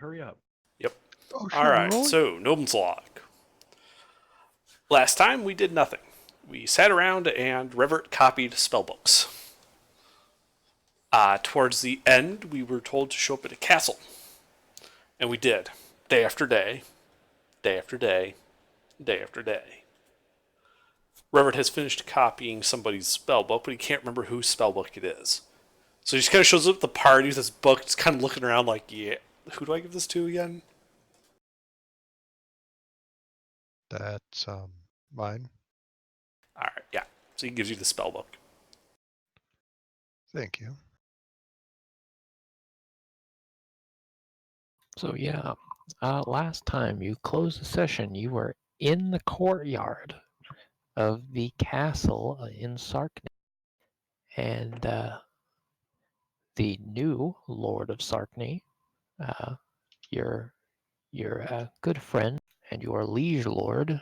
rolling. Hurry up. Yep. Oh, All shit, we're right. rolling? So, Noble's log. Last time we did nothing. We sat around and Revert copied spellbooks. Towards the end, we were told to show up at a castle. And we did. Day after day, day after day, day after day. Revert has finished copying somebody's spellbook, but he can't remember whose spellbook it is. So he just kind of shows up at the party with his book, just kind of looking around like, yeah, who do I give this to again? That's, mine. All right, yeah. So he gives you the spellbook. Thank you. So yeah, last time you closed the session, you were in the courtyard of the castle in Sarkny, and the new Lord of Sarkny, your good friend and your liege lord,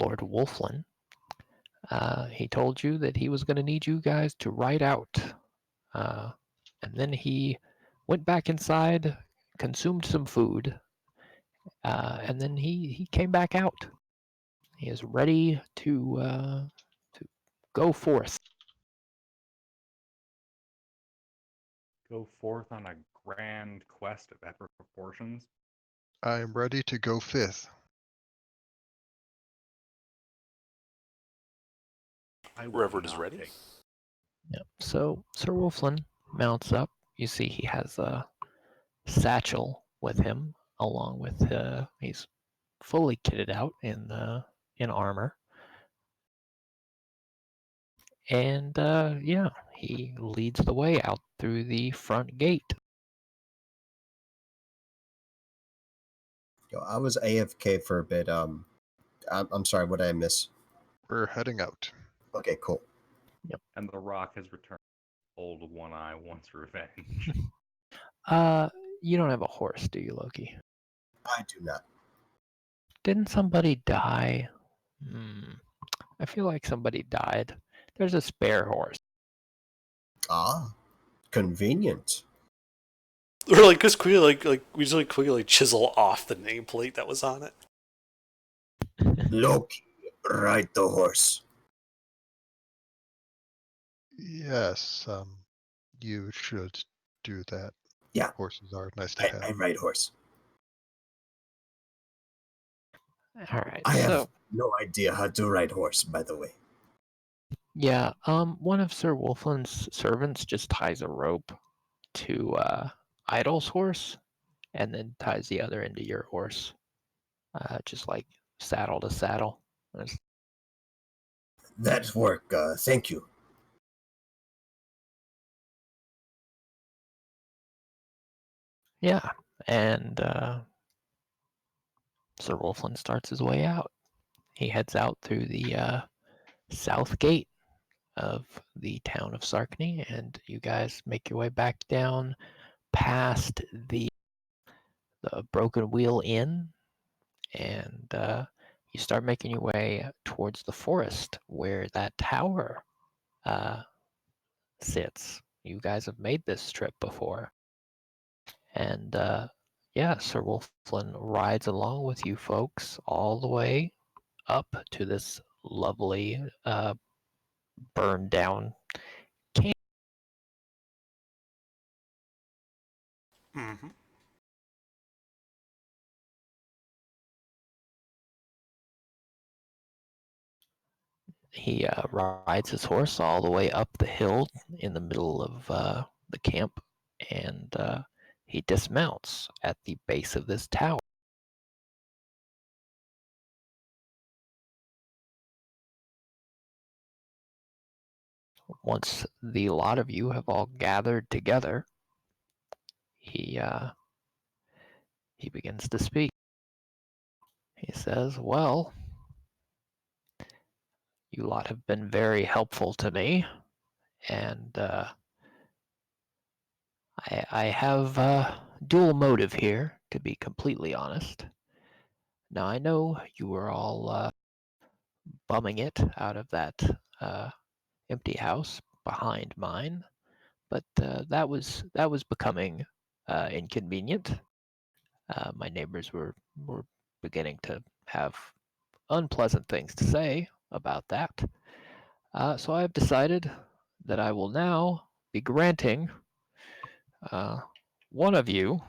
Lord Wolflin, he told you that he was going to need you guys to ride out, and then he went back inside, consumed some food, and then he came back out. He is ready to go forth. Go forth on a grand quest of epic proportions. I am ready to go fifth. I will Revert is not ready. take- Yep. So Sir Wolflin mounts up. You see he has a satchel with him, along with he's fully kitted out in armor. And yeah, he leads the way out through the front gate. Yo, I was AFK for a bit. I'm sorry, what did I miss? We're heading out. Okay, cool. And the rock has returned. Old One Eye wants revenge. You don't have a horse, do you, Loki? I do not. Didn't somebody die? I feel like somebody died. There's a spare horse. Ah, convenient. Or like just quickly, like we just like quickly chisel off the nameplate that was on it. Loki, ride the horse. Yes, you should do that. Yeah. Horses are nice to I have. ride horse. All right. I have So no idea how to ride horse, by the way. yeah, one of Sir Wolflin's servants just ties a rope to Idle's horse, and then ties the other end to your horse, just like saddle to saddle. That work. Thank you. Yeah, and Sir Wolflin starts his way out. He heads out through the south gate of the town of Sarkny, and you guys make your way back down past the Broken Wheel Inn, and you start making your way towards the forest where that tower sits. You guys have made this trip before, and yeah, Sir Wolflin rides along with you folks all the way up to this lovely burned down camp. Mm-hmm. He rides his horse all the way up the hill in the middle of the camp, and he dismounts at the base of this tower. Once the lot of you have all gathered together, he begins to speak. He says, "Well, you lot have been very helpful to me, and I have dual motive here, to be completely honest. Now, I know you were all bumming it out of that empty house behind mine, but that was becoming inconvenient. My neighbors were beginning to have unpleasant things to say about that. So I have decided that I will now be granting one of you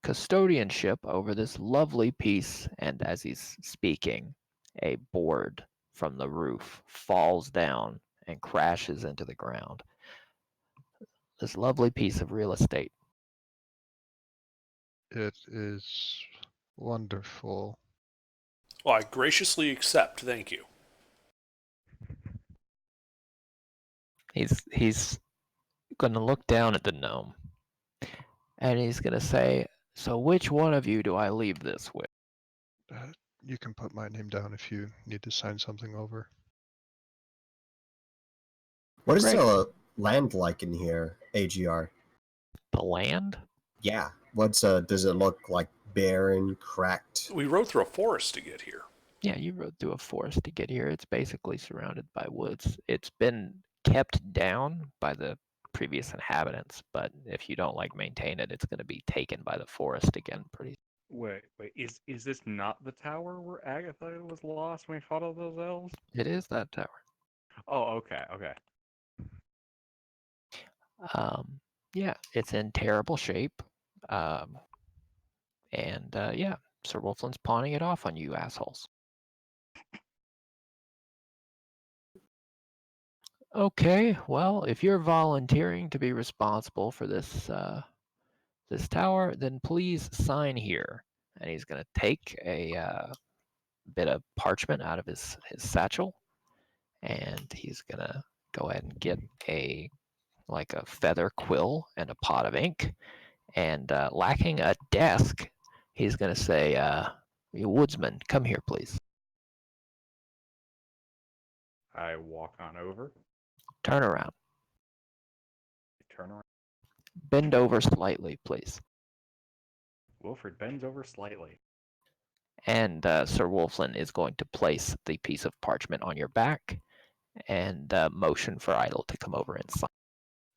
custodianship over this lovely piece. And as he's speaking, a board from the roof falls down and crashes into the ground. This lovely piece of real estate. It is wonderful. Well, I graciously accept. Thank you. He's going to look down at the gnome and he's going to say, "So which one of you do I leave this with?" You can put my name down if you need to sign something over. What is Great. the land like in here, AGR? The land? Yeah. What's does it look like barren, cracked? We rode through a forest to get here. Yeah, you rode through a forest to get here. It's basically surrounded by woods. It's been kept down by the previous inhabitants, but if you don't like maintain it, it's going to be taken by the forest again pretty. Wait, is this not the tower where Agatha was lost when we fought all those elves? It is that tower. Oh, okay. Yeah, it's in terrible shape. And yeah, Sir Wolfland's pawning it off on you assholes. Okay, well, if you're volunteering to be responsible for this this tower, then please sign here. And he's going to take a bit of parchment out of his satchel, and he's going to go ahead and get a feather quill and a pot of ink. And lacking a desk, he's going to say, "You woodsman, come here, please. I walk on over, Turn around. turn around. Bend over slightly, please." Wilfred bends over slightly. And Sir Wolfland is going to place the piece of parchment on your back and motion for Idle to come over and sign.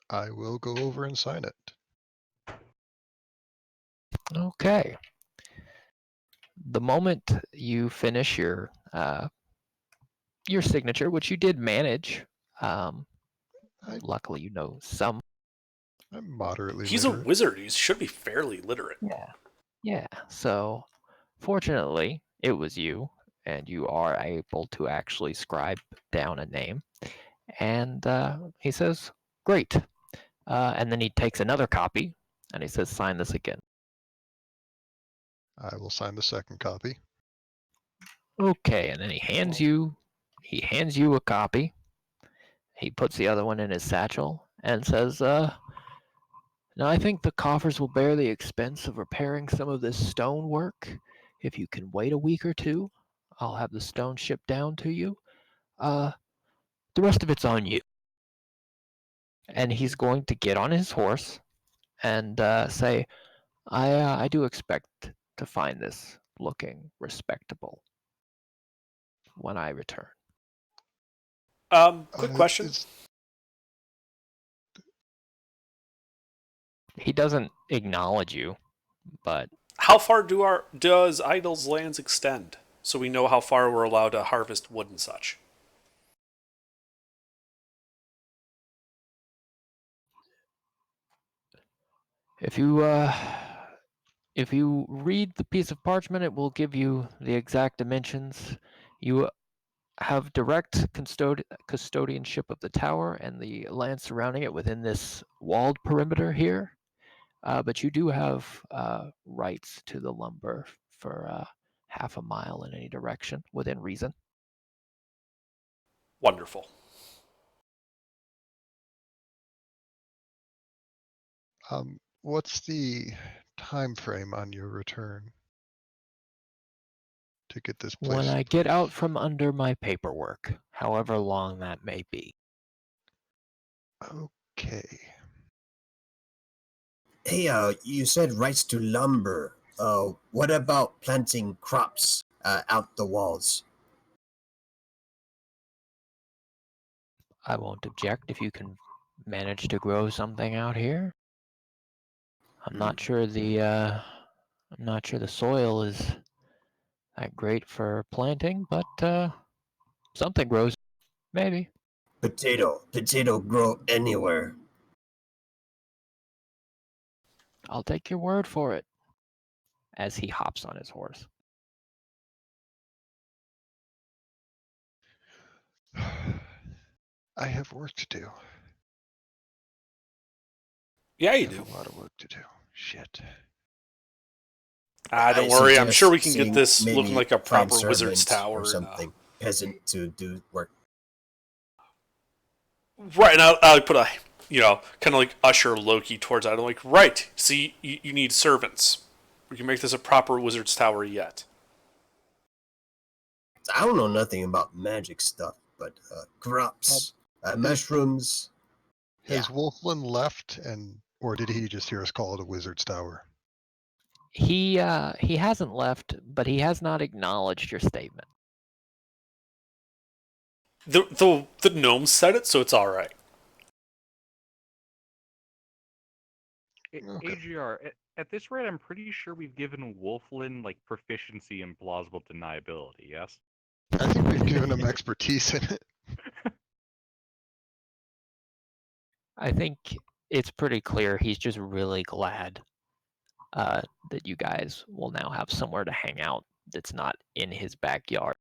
I will go over and sign it. Okay. The moment you finish your signature, which you did manage, luckily you know some. I'm moderately He's literate. a wizard. He should be fairly literate. Yeah. So, fortunately, it was you, and you are able to actually scribe down a name. And he says, "Great." And then he takes another copy, and he says, "Sign this again." I will sign the second copy. Okay. And then he hands you a copy. He puts the other one in his satchel and says, "Now I think the coffers will bear the expense of repairing some of this stone work. If you can wait a week or two, I'll have the stone shipped down to you. The rest of it's on you." And he's going to get on his horse and say, I do expect to find this looking respectable when I return." Quick question. He doesn't acknowledge you, but How far does Idle's lands extend? So we know how far we're allowed to harvest wood and such. if you read the piece of parchment, it will give you the exact dimensions. You have direct custodianship of the tower and the land surrounding it within this walled perimeter here. But you do have rights to the lumber for half a mile in any direction within reason. Wonderful. What's the time frame on your return to get this place? When I get out from under my paperwork, however long that may be. Okay. Hey, you said rights to lumber. What about planting crops out the walls? I won't object if you can manage to grow something out here. I'm not sure the soil is that great for planting, but something grows. Maybe. Potato grow anywhere. I'll take your word for it. As he hops on his horse. I have work to do. Yeah, I you have do. a lot of work to do. Shit. Don't worry. I'm sure we can suggest get this seeing looking like a maybe find proper wizard's servant tower. or something. Peasant to do work. Right, and I'll put a, kind of like usher Loki towards that. I'm like, right, see, you need servants. We can make this a proper wizard's tower yet. I don't know nothing about magic stuff, but crops, mushrooms. Has Wolflin left, or did he just hear us call it a wizard's tower? He hasn't left, but he has not acknowledged your statement. The gnome said it, so it's all right. Okay. AGR, at this rate, I'm pretty sure we've given Wolflin like proficiency in plausible deniability. Yes. I think we've given him expertise in it. I think it's pretty clear he's just really glad that you guys will now have somewhere to hang out that's not in his backyard.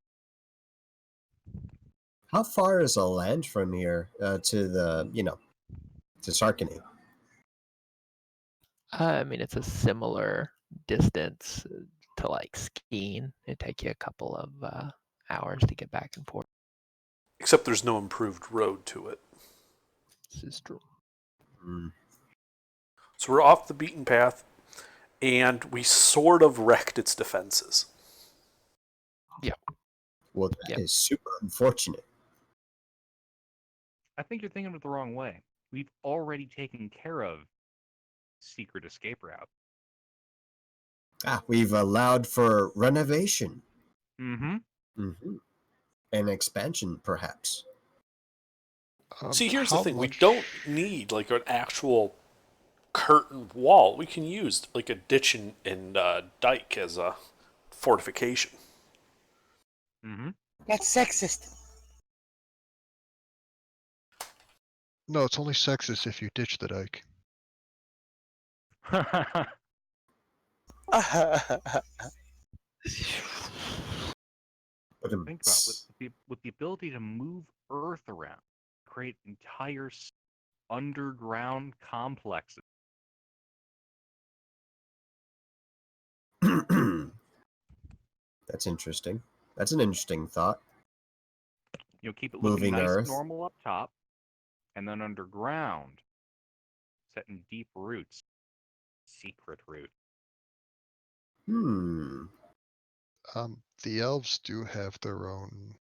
How far is the land from here to the, to Sarkany? I mean, it's a similar distance to like skiing. It'd take you a couple of hours to get back and forth. Except there's no improved road to it. This is true. So we're off the beaten path, and we sort of wrecked its defenses. Yeah. Well, that is super unfortunate. I think you're thinking of it the wrong way. We've already taken care of secret escape route. We've allowed for renovation. Mm-hmm. Mm-hmm. And expansion, perhaps. See, here's the thing. We don't need like an actual curtain wall. We can use like a ditch and dike as a fortification. Mm-hmm. That's sexist. No, it's only sexist if you ditch the dike. Think about it. With the ability to move Earth around, create entire underground complexes. That's interesting. That's an interesting thought. Keep it Moving looking nice Earth. and normal up top, and then underground, setting deep roots, secret route. The elves do have their own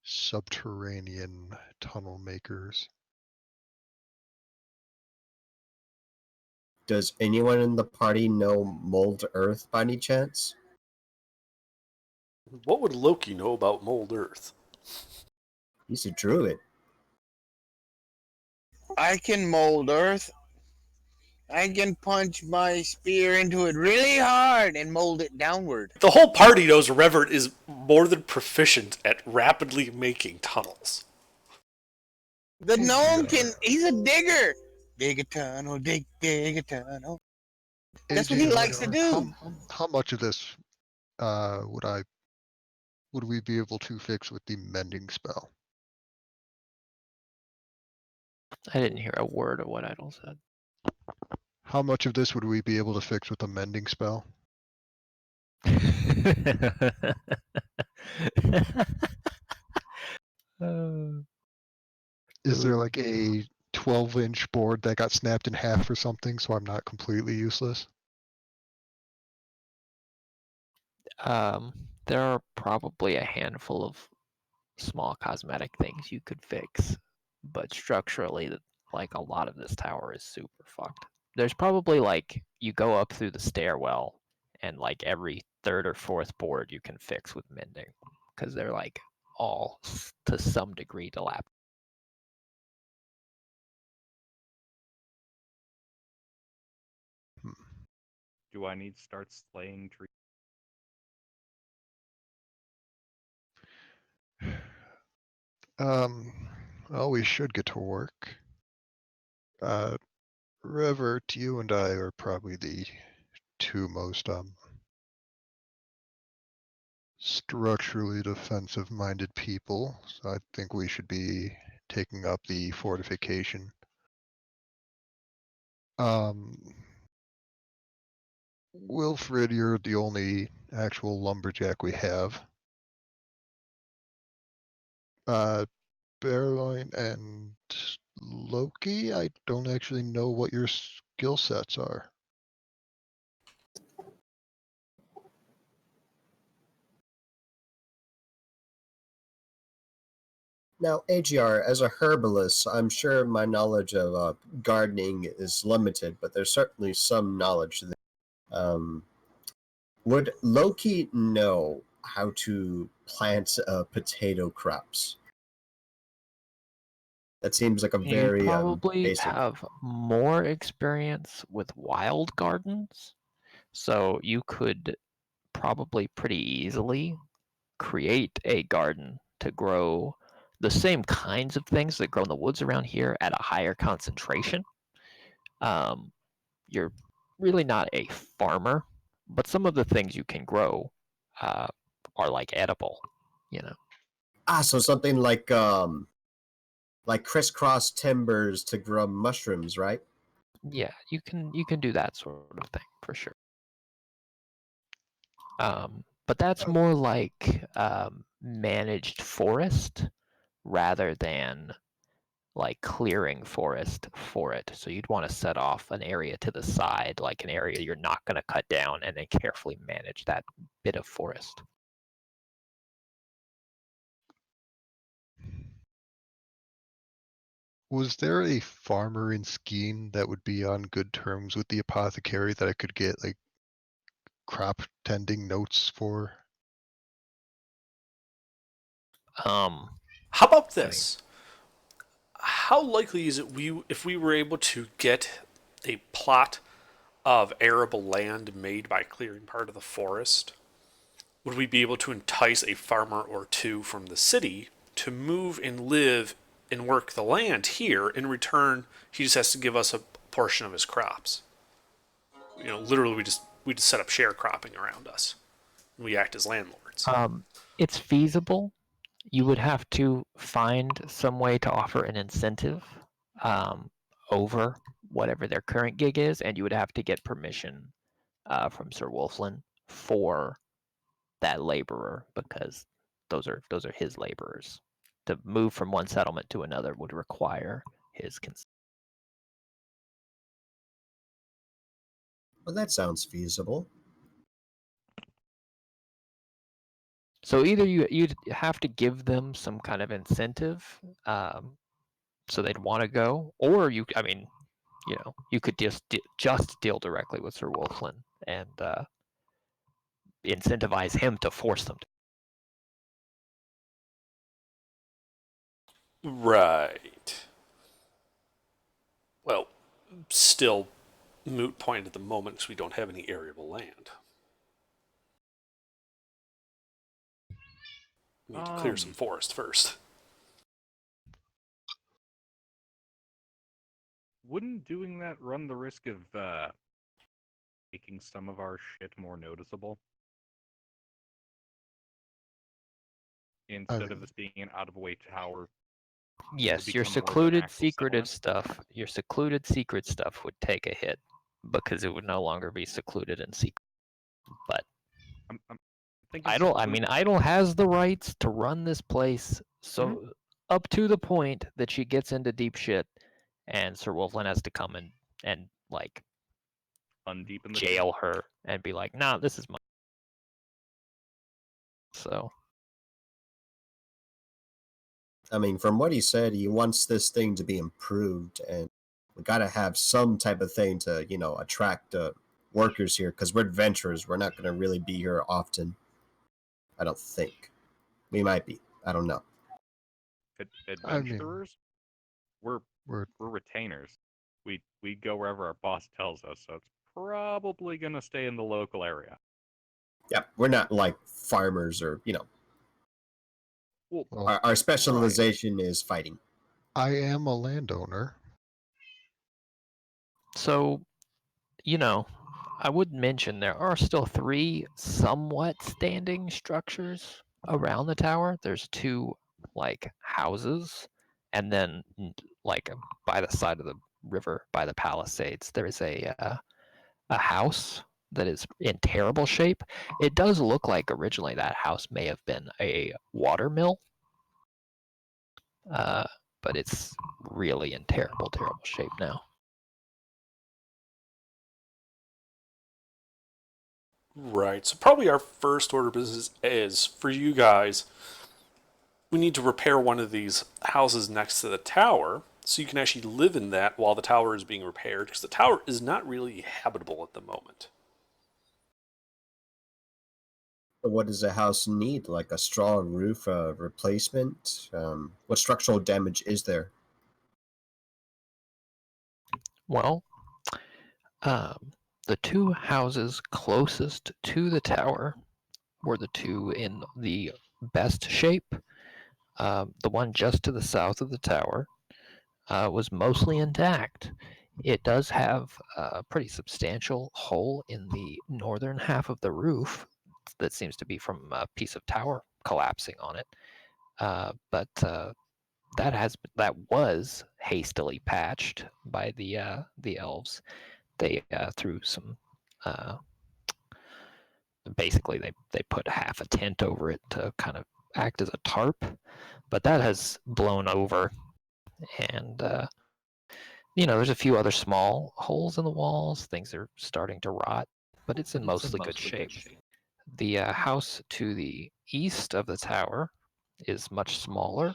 subterranean tunnel makers. Does anyone in the party know Mold Earth by any chance? What would Loki know about Mold Earth? He's a druid. I can mold earth. I can punch my spear into it really hard and mold it downward. The whole party knows Revert is more than proficient at rapidly making tunnels. The gnome he's a digger. Dig a tunnel, dig a tunnel. That's what he likes to do. How much of this would we be able to fix with the mending spell? I didn't hear a word of what Idol said. How much of this would we be able to fix with a mending spell? Is there like a 12-inch board that got snapped in half or something, so I'm not completely useless? There are probably a handful of small cosmetic things you could fix, but structurally, like a lot of this tower is super fucked. There's probably like you go up through the stairwell, and like every third or fourth board you can fix with mending, because they're like all to some degree dilapidated. do I need to start slaying trees? Well, we should get to work. Revert, you and I are probably the two most structurally defensive-minded people, so I think we should be taking up the fortification. Wilfred, you're the only actual lumberjack we have. Bearloin and Loki, I don't actually know what your skill sets are. Now, AGR, as a herbalist, I'm sure my knowledge of gardening is limited, but there's certainly some knowledge there. Would Loki know how to plant potato crops? That seems like a You very probably basic. have more experience with wild gardens, so you could probably pretty easily create a garden to grow the same kinds of things that grow in the woods around here at a higher concentration. You're really not a farmer, but some of the things you can grow are like edible, you know. So something like crisscross timbers to grow mushrooms, right? Yeah, you can do that sort of thing for sure. But that's more like managed forest rather than like clearing forest for it. So you'd want to set off an area to the side, like an area you're not going to cut down, and then carefully manage that bit of forest. Was there a farmer in Skeen that would be on good terms with the apothecary that I could get like crop tending notes for? Um, How about this? How likely is it if we were able to get a plot of arable land made by clearing part of the forest, would we be able to entice a farmer or two from the city to move and live and work the land here? In return, he just has to give us a portion of his crops. You know, literally, we just set up sharecropping around us. We act as landlords. it's feasible. You would have to find some way to offer an incentive over whatever their current gig is, and you would have to get permission from Sir Wolflin for that laborer, because those are his laborers. To move from one settlement to another would require his consent. Well, that sounds feasible. So either you'd have to give them some kind of incentive, so they'd want to go, or you could just deal directly with Sir Wolflin and incentivize him to force them to. Right. Well, still moot point at the moment because we don't have any arable land. We need to clear some forest first. Wouldn't doing that run the risk of making some of our shit more noticeable? Instead of this being an out-of-way tower. Yes, your become more of an secluded, actual secretive settlement? stuff, your secluded, secret stuff would take a hit because it would no longer be secluded and secret. But I'm thinking Idle has the rights to run this place, so up to the point that she gets into deep shit, and Sir Wolflin has to come and like undeep in the jail her and be like, "Nah, this is my." So I mean, from what he said, he wants this thing to be improved, and we got to have some type of thing to, attract workers here, because we're adventurers. We're not going to really be here often. I don't think. We might be. I don't know. adventurers. We're We're retainers. We go wherever our boss tells us, so it's probably gonna stay in the local area. Yeah, we're not like farmers or Well, Well, our specialization is fighting. I am a landowner. So, I would mention there are still 3 somewhat standing structures around the tower. There's 2 like houses, and then like by the side of the river by the Palisades, there is a house that is in terrible shape. It does look like originally that house may have been a water mill, uh, but it's really in terrible, terrible shape now. Right. So probably our first order of business is for you guys. We need to repair one of these houses next to the tower so you can actually live in that while the tower is being repaired, because the tower is not really habitable at the moment. What does a house need? Like a straw roof replacement? What structural damage is there? Well, the 2 houses closest to the tower were the 2 in the best shape. The one just to the south of the tower was mostly intact. It does have a pretty substantial hole in the northern half of the roof that seems to be from a piece of tower collapsing on it. But that was hastily patched by the elves. They threw some. Basically, they put half a tent over it to kind of act as a tarp, but that has blown over, and there's a few other small holes in the walls. Things are starting to rot, but it's in mostly good shape. The house to the east of the tower is much smaller,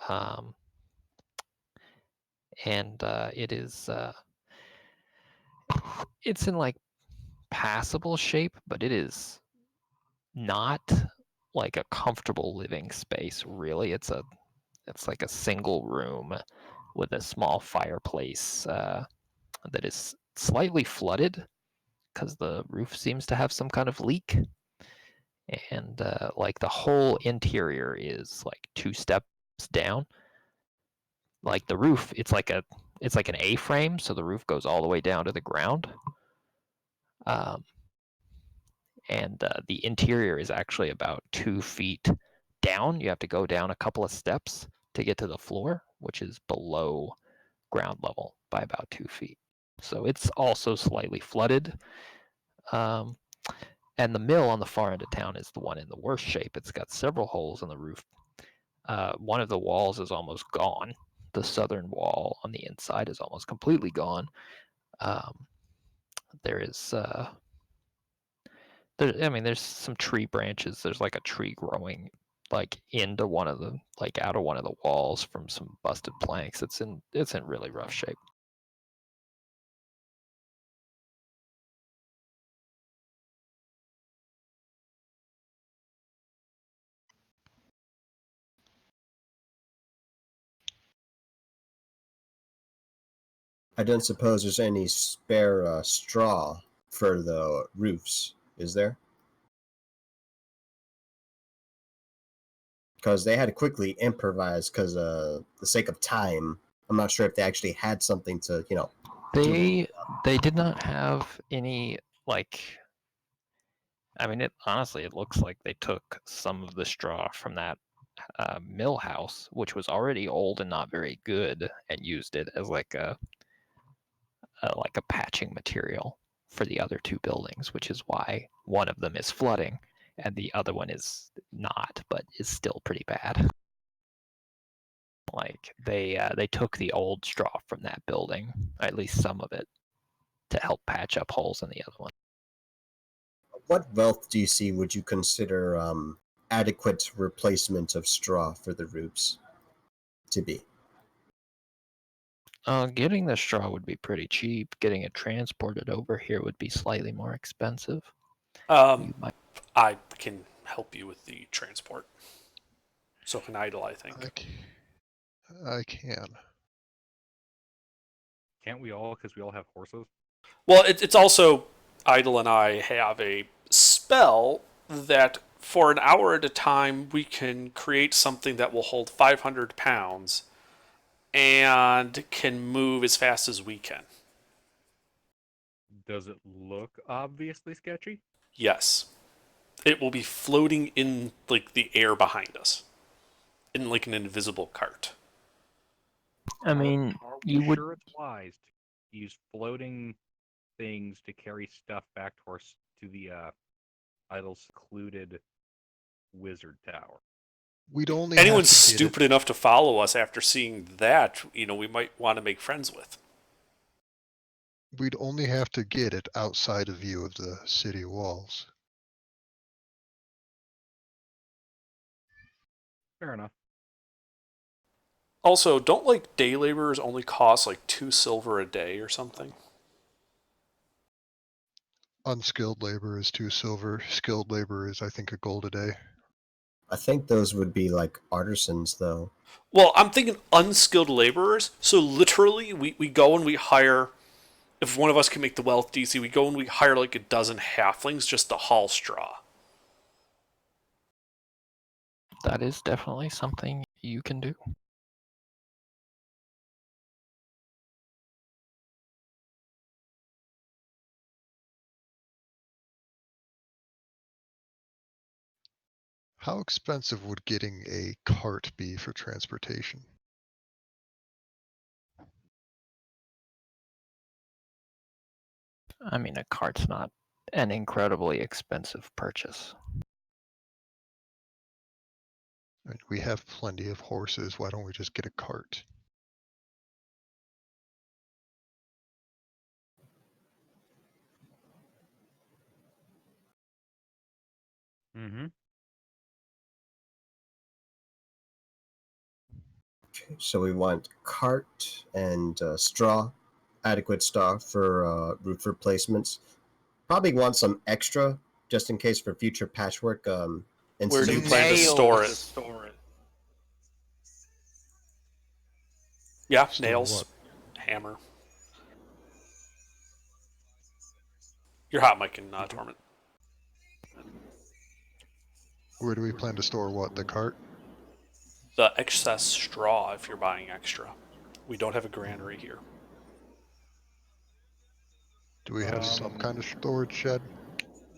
um, and it's in like passable shape, but it is not like a comfortable living space. Really, it's like a single room with a small fireplace that is slightly flooded because the roof seems to have some kind of leak, and like the whole interior is like 2 steps down. Like the roof, it's like an A-frame, so the roof goes all the way down to the ground. Um, and the interior is actually about 2 feet down. You have to go down a couple of steps to get to the floor, which is below ground level by about 2 feet. So it's also slightly flooded. Um, and the mill on the far end of town is the one in the worst shape. It's got several holes in the roof. One of the walls is almost gone. The southern wall on the inside is almost completely gone. There is there's some tree branches. There's like a tree growing like into one of the like out of one of the walls from some busted planks. It's in really rough shape. I don't suppose there's any spare straw for the roofs, is there? Because they had to quickly improvise because the sake of time. I'm not sure if they actually had something to, They did not have any like. I mean, it looks like they took some of the straw from that mill house, which was already old and not very good, and used it as like a patching material for the other 2 buildings, which is why one of them is flooding and the other one is not, but is still pretty bad. Like they took the old straw from that building, at least some of it, to help patch up holes in the other one. What wealth do you see would you consider adequate replacement of straw for the roofs to be? Getting the straw would be pretty cheap. Getting it transported over here would be slightly more expensive. Um, You might. I can help you with the transport. So can Idle, I think. I can. Can't we all? Because we all have horses. Well, it's also Idle and I have a spell that for an hour at a time we can create something that will hold 500 pounds and can move as fast as we can. Does it look obviously sketchy? Yes. It will be floating in like the air behind us. In like an invisible cart. I mean, Are we you would. sure it's wise to use floating things to carry stuff back to the idle secluded wizard tower? We'd only have Anyone to get it. stupid enough to follow us after seeing that, we might want to make friends with. We'd only have to get it outside of view of the city walls. Fair enough. Also, don't like day laborers only cost like 2 silver a day or something? Unskilled labor is 2 silver. Skilled labor is, I think, a gold a day. I think those would be like artisans, though. Well, I'm thinking unskilled laborers. So literally, we go and we hire. If one of us can make the wealth DC, we go and we hire like a dozen halflings just to haul straw. That is definitely something you can do. How expensive would getting a cart be for transportation? I mean, a cart's not an incredibly expensive purchase. I mean, we have plenty of horses. Why don't we just get a cart? Mm-hmm. Okay, so we want cart and straw, adequate straw for roof replacements. Probably want some extra just in case for future patchwork. And Where do you some plan to store it? Store it. Yeah, Store nails, what? hammer. You're hot, Mike, and Torment. Where do we plan to store what? The cart? The excess straw if you're buying extra. We don't have a granary here. Do we have some kind of storage shed?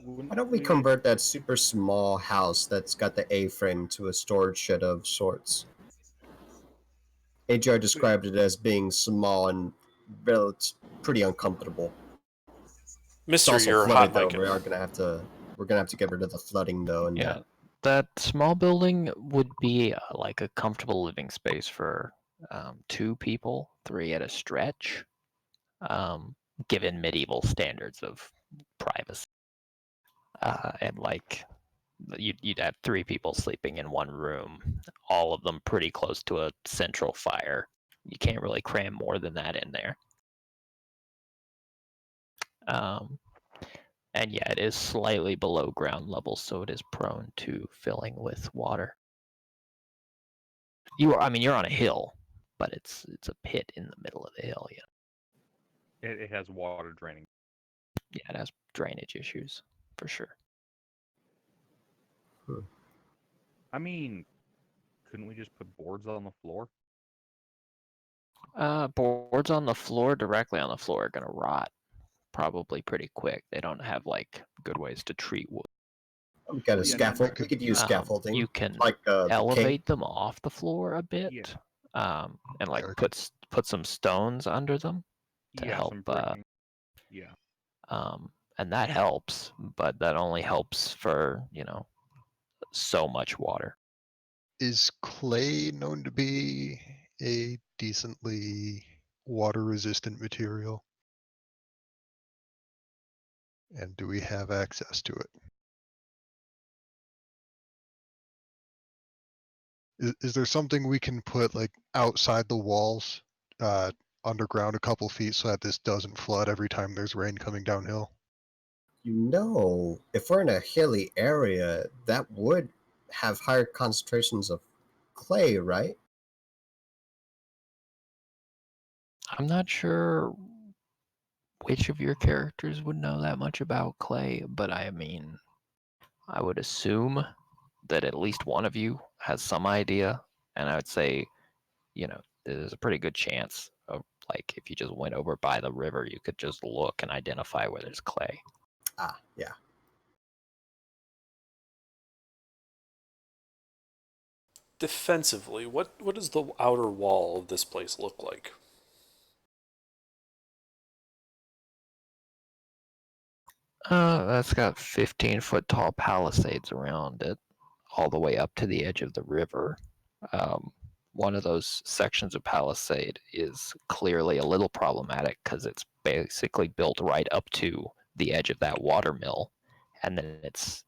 Why don't we convert that super small house that's got the A-frame to a storage shed of sorts? HR described it as being small and pretty uncomfortable. It's Mister, also you're hot, flooded though. Mike. We're gonna have to get rid of the flooding though. And Yeah, that small building would be like a comfortable living space for 2 people, 3 at a stretch, given medieval standards of privacy. And like you'd have 3 people sleeping in one room, all of them pretty close to a central fire. You can't really cram more than that in there. And yeah, it is slightly below ground level, so it is prone to filling with water. You're on a hill, but it's a pit in the middle of the hill. Yeah, It has water draining. yeah, it has drainage issues for sure. I mean, couldn't we just put boards on the floor? Boards on the floor, directly on the floor, are gonna rot probably pretty quick. They don't have like good ways to treat wood. we've got a Well, yeah, scaffold. could- We could use scaffolding. You can like the king. elevate them off the floor a bit, Yeah. and like we put some stones under them to Yeah, help. some bricking. Yeah. And that helps, but that only helps for so much water. Is clay known to be a decently water-resistant material? And do we have access to it? Is there something we can put like outside the walls, underground a couple feet so that this doesn't flood every time there's rain coming downhill? If we're in a hilly area, that would have higher concentrations of clay, right? I'm not sure which of your characters would know that much about clay, but I mean, I would assume that at least one of you has some idea, and I would say, there's a pretty good chance of, like, if you just went over by the river, you could just look and identify where there's clay. Ah, yeah. Defensively, what does the outer wall of this place look like? That's got 15-foot tall palisades around it, all the way up to the edge of the river. Um, one of those sections of palisade is clearly a little problematic because it's basically built right up to the edge of that watermill, and then it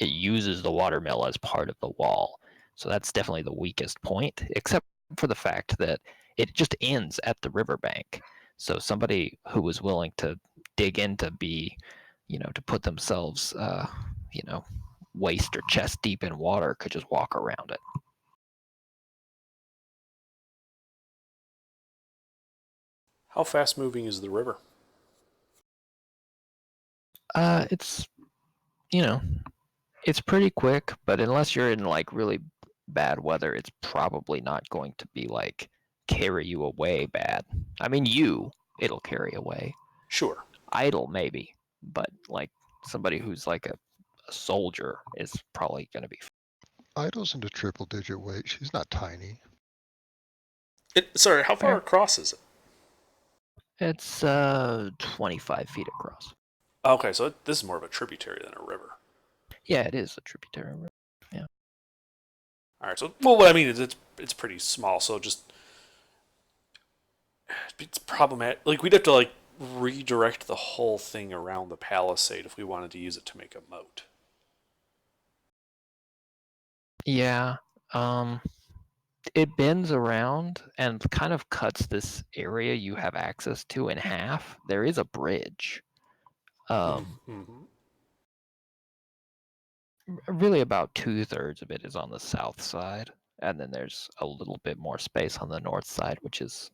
uses the watermill as part of the wall. So that's definitely the weakest point, except for the fact that it just ends at the riverbank. So somebody who was willing to dig in to be, to put themselves, waist or chest deep in water could just walk around it. How fast moving is the river? It's, you know, it's pretty quick, but unless you're in like really bad weather, it's probably not going to be like carry you away bad. I mean, it'll carry away. Sure. Idle maybe, but like somebody who's like a soldier is probably going to be. Idle's into triple digit weight. She's not tiny. Sorry, how far Fair. across is it? It's 25 feet across. Okay, so this is more of a tributary than a river. Yeah, it is a tributary river. Yeah. All right, so what I mean is it's pretty small, so just it's problematic. Like we'd have to like redirect the whole thing around the palisade if we wanted to use it to make a moat. Yeah. It bends around and kind of cuts this area you have access to in half. There is a bridge. Mm-hmm. Really about 2/3 of it is on the south side, and then there's a little bit more space on the north side, which is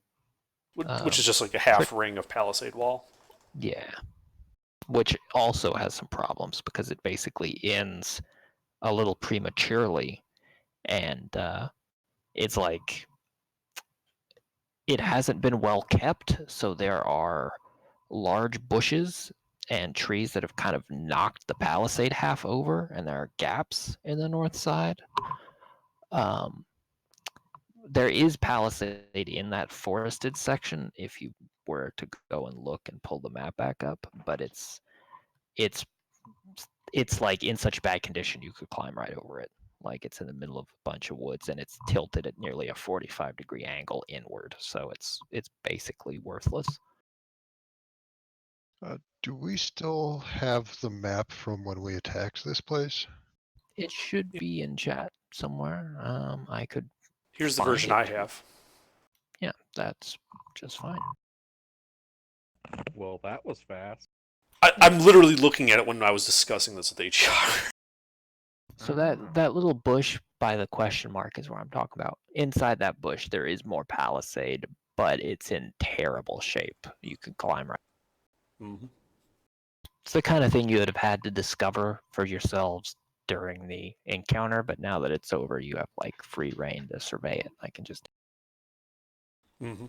Which is just like a but half ring of palisade wall. yeah, which also has some problems because it basically ends a little prematurely, and it's like it hasn't been well kept, so there are large bushes and trees that have kind of knocked the palisade half over, and there are gaps in the north side. Um, there is palisade in that forested section if you were to go and look and pull the map back up, but it's it's like in such bad condition you could climb right over it. Like it's in the middle of a bunch of woods and it's tilted at nearly a 45-degree angle inward, so it's basically worthless. Do we still have the map from when we attacked this place? It should be in chat somewhere. I could Here's the find version it. I have. Yeah, that's just fine. Well, that was fast. I'm literally looking at it when I was discussing this with HR. So that little bush by the question mark is where I'm talking about. Inside that bush, there is more palisade, but it's in terrible shape. You could climb right. Mm-hmm. It's the kind of thing you would have had to discover for yourselves during the encounter, but now that it's over, you have like free reign to survey it. I can just. Mm-hmm.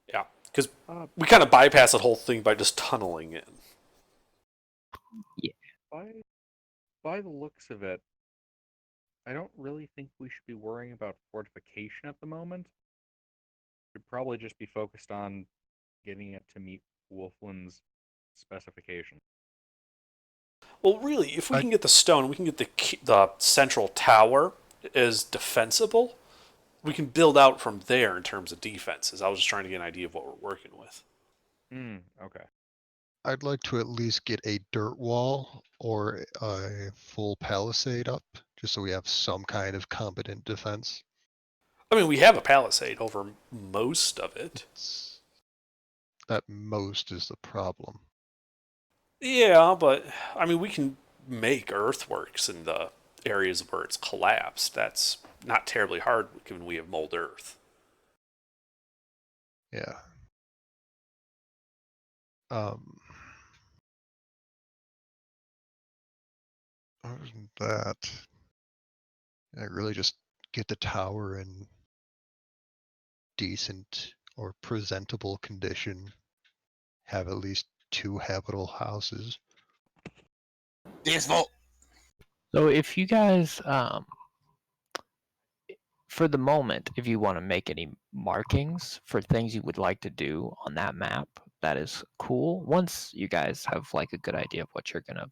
Yeah, because we kind of bypass that whole thing by just tunneling in. Yeah. By the looks of it, I don't really think we should be worrying about fortification at the moment. Should probably just be focused on getting it to meet Wolfland's specification. Well, really, if we I, can get the stone, we can get the central tower is defensible. We can build out from there in terms of defenses. I was just trying to get an idea of what we're working with. Okay. I'd like to at least get a dirt wall or a full palisade up, just so we have some kind of competent defense. I mean, we have a palisade over most of it. That most is the problem. Yeah, but I mean, we can make earthworks in the areas where it's collapsed. That's not terribly hard given we have mold earth. Yeah. Um, other than that, I really just get the tower in decent or presentable condition. Have at least 2 habitable houses. This vote. So if you guys, for the moment, if you want to make any markings for things you would like to do on that map, that is cool. Once you guys have like a good idea of what you're gonna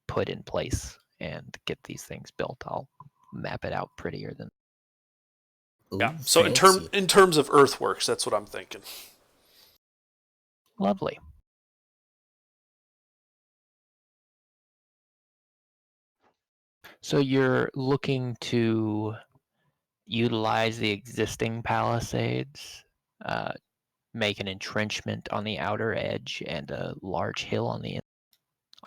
put in place and get these things built, I'll map it out prettier than. Ooh, Yeah. So fancy. in terms of earthworks, that's what I'm thinking. Lovely. So you're looking to utilize the existing palisades, make an entrenchment on the outer edge, and a large hill on the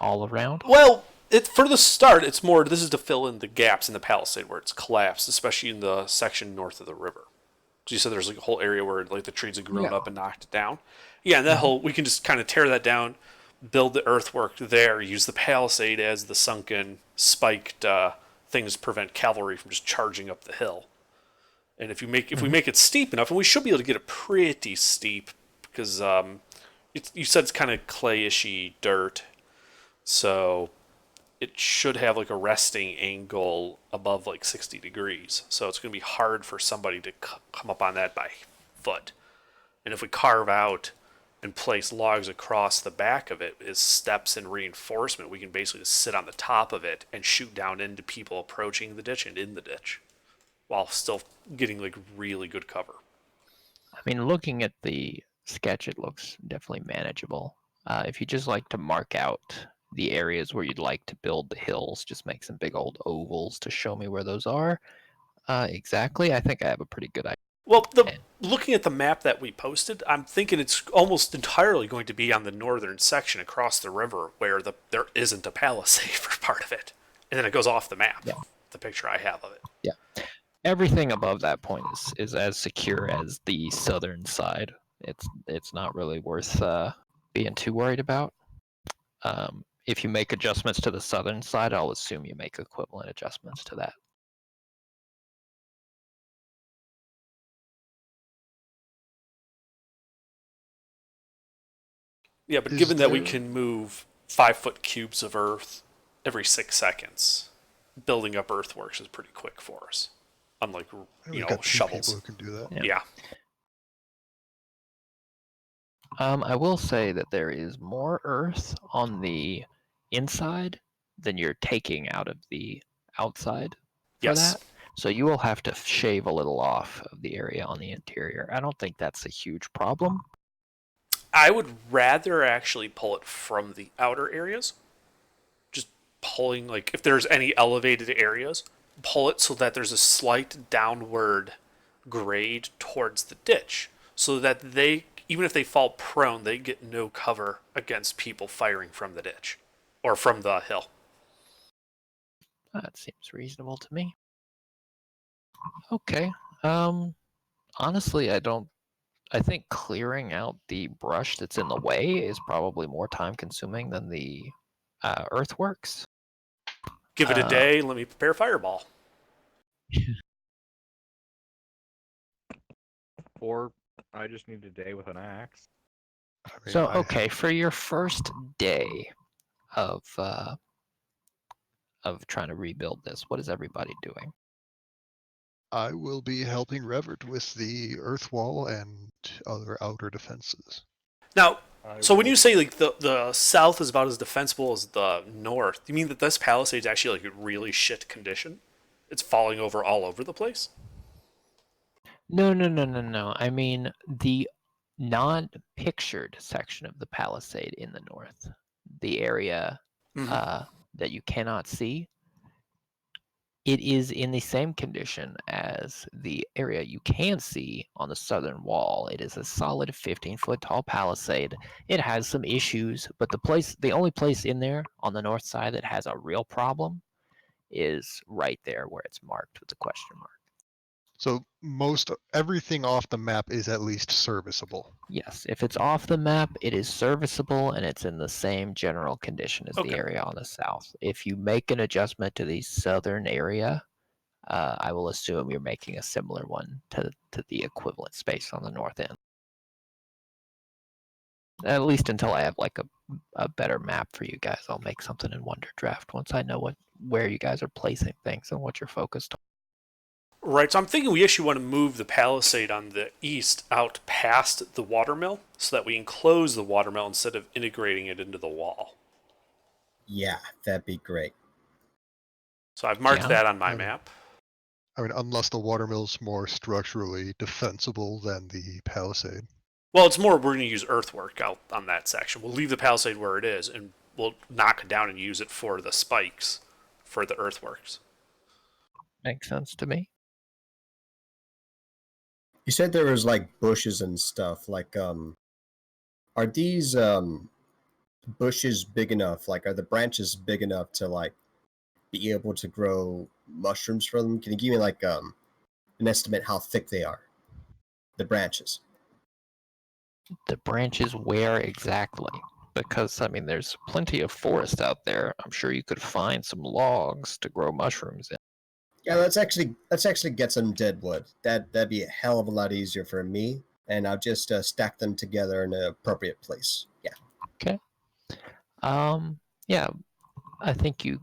all around. Well, for the start, it's more. This is to fill in the gaps in the palisade where it's collapsed, especially in the section north of the river. So you said there's like a whole area where like the trees have grown up and knocked it down. Yeah, and that whole we can just kind of tear that down, build the earthwork there, use the palisade as the sunken, spiked things to prevent cavalry from just charging up the hill. And if we make it steep enough, and we should be able to get it pretty steep because you said it's kind of clayishy dirt, so it should have like a resting angle above like 60 degrees. So it's going to be hard for somebody to come up on that by foot. And if we carve out and place logs across the back of it as steps and reinforcement, we can basically just sit on the top of it and shoot down into people approaching the ditch and in the ditch while still getting like really good cover. I mean, looking at the sketch, it looks definitely manageable. If you just like to mark out the areas where you'd like to build the hills, just make some big old ovals to show me where those are. Exactly. I think I have a pretty good idea. Well, looking at the map that we posted, I'm thinking it's almost entirely going to be on the northern section across the river where there isn't a palisade for part of it. And then it goes off the map, Yeah. the picture I have of it. Yeah. Everything above that point is as secure as the southern side. It's not really worth being too worried about. If you make adjustments to the southern side, I'll assume you make equivalent adjustments to that. Yeah, but Is given that we there- can move 5-foot cubes of earth every 6 seconds, building up earthworks is pretty quick for us. Unlike, We've got 2 shovels. people who can do that. Yeah. Yeah. I will say that there is more earth on the inside than you're taking out of the outside for Yes. that. So you will have to shave a little off of the area on the interior. I don't think that's a huge problem. I would rather actually pull it from the outer areas. Just pulling, like, if there's any elevated areas, pull it so that there's a slight downward grade towards the ditch. So that they, even if they fall prone, they get no cover against people firing from the ditch. Or from the hill. That seems reasonable to me. Okay. Honestly, I think clearing out the brush that's in the way is probably more time consuming than the earthworks. Give it a day, let me prepare Fireball. Or I just need a day with an axe. I mean, So, I okay, have- for your first day of trying to rebuild this, what is everybody doing? I will be helping Revert with the earth wall and other outer defenses. Now, I so when will- you say like the south is about as defensible as the north, you mean that this palisade's actually like really shit condition? It's falling over all over the place? No. I mean the non-pictured section of the palisade in the north, the area that you cannot see. It is in the same condition as the area you can see on the southern wall. It is a solid 15-foot tall palisade. It has some issues, but the only place in there on the north side that has a real problem is right there where it's marked with the question mark. So most everything off the map is at least serviceable. Yes, if it's off the map, it is serviceable and it's in the same general condition as the Okay. area on the south. If you make an adjustment to the southern area, I will assume you're making a similar one to the equivalent space on the north end. At least until I have like a better map for you guys, I'll make something in Wonder Draft once I know where you guys are placing things and what you're focused on. Right, so I'm thinking we actually want to move the palisade on the east out past the watermill so that we enclose the watermill instead of integrating it into the wall. Yeah, that'd be great. So I've marked Yeah. that on my I mean- map. I mean, unless the watermill's more structurally defensible than the palisade. Well, it's more we're going to use earthwork out on that section. We'll leave the palisade where it is, and we'll knock it down and use it for the spikes for the earthworks. Makes sense to me. You said there was like bushes and stuff. Like, are these bushes big enough? Like, are the branches big enough to like be able to grow mushrooms from them? Can you give me like an estimate how thick they are? The branches. The branches where exactly? Because I mean, there's plenty of forest out there. I'm sure you could find some logs to grow mushrooms in. Yeah, let's actually get some dead wood. That'd be a hell of a lot easier for me, and I'll just stack them together in an appropriate place. Yeah. Okay. Yeah, I think you.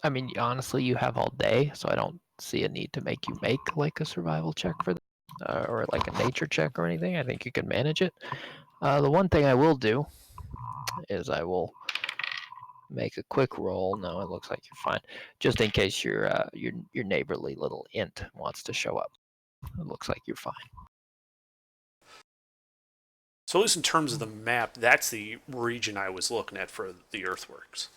I mean, honestly, you have all day, so I don't see a need to make you make like a survival check for that, or like a nature check or anything. I think you can manage it. The one thing I will do is I will make a quick roll. No, it looks like you're fine. Just in case your neighborly little int wants to show up. It looks like you're fine. So at least in terms of the map, that's the region I was looking at for the earthworks.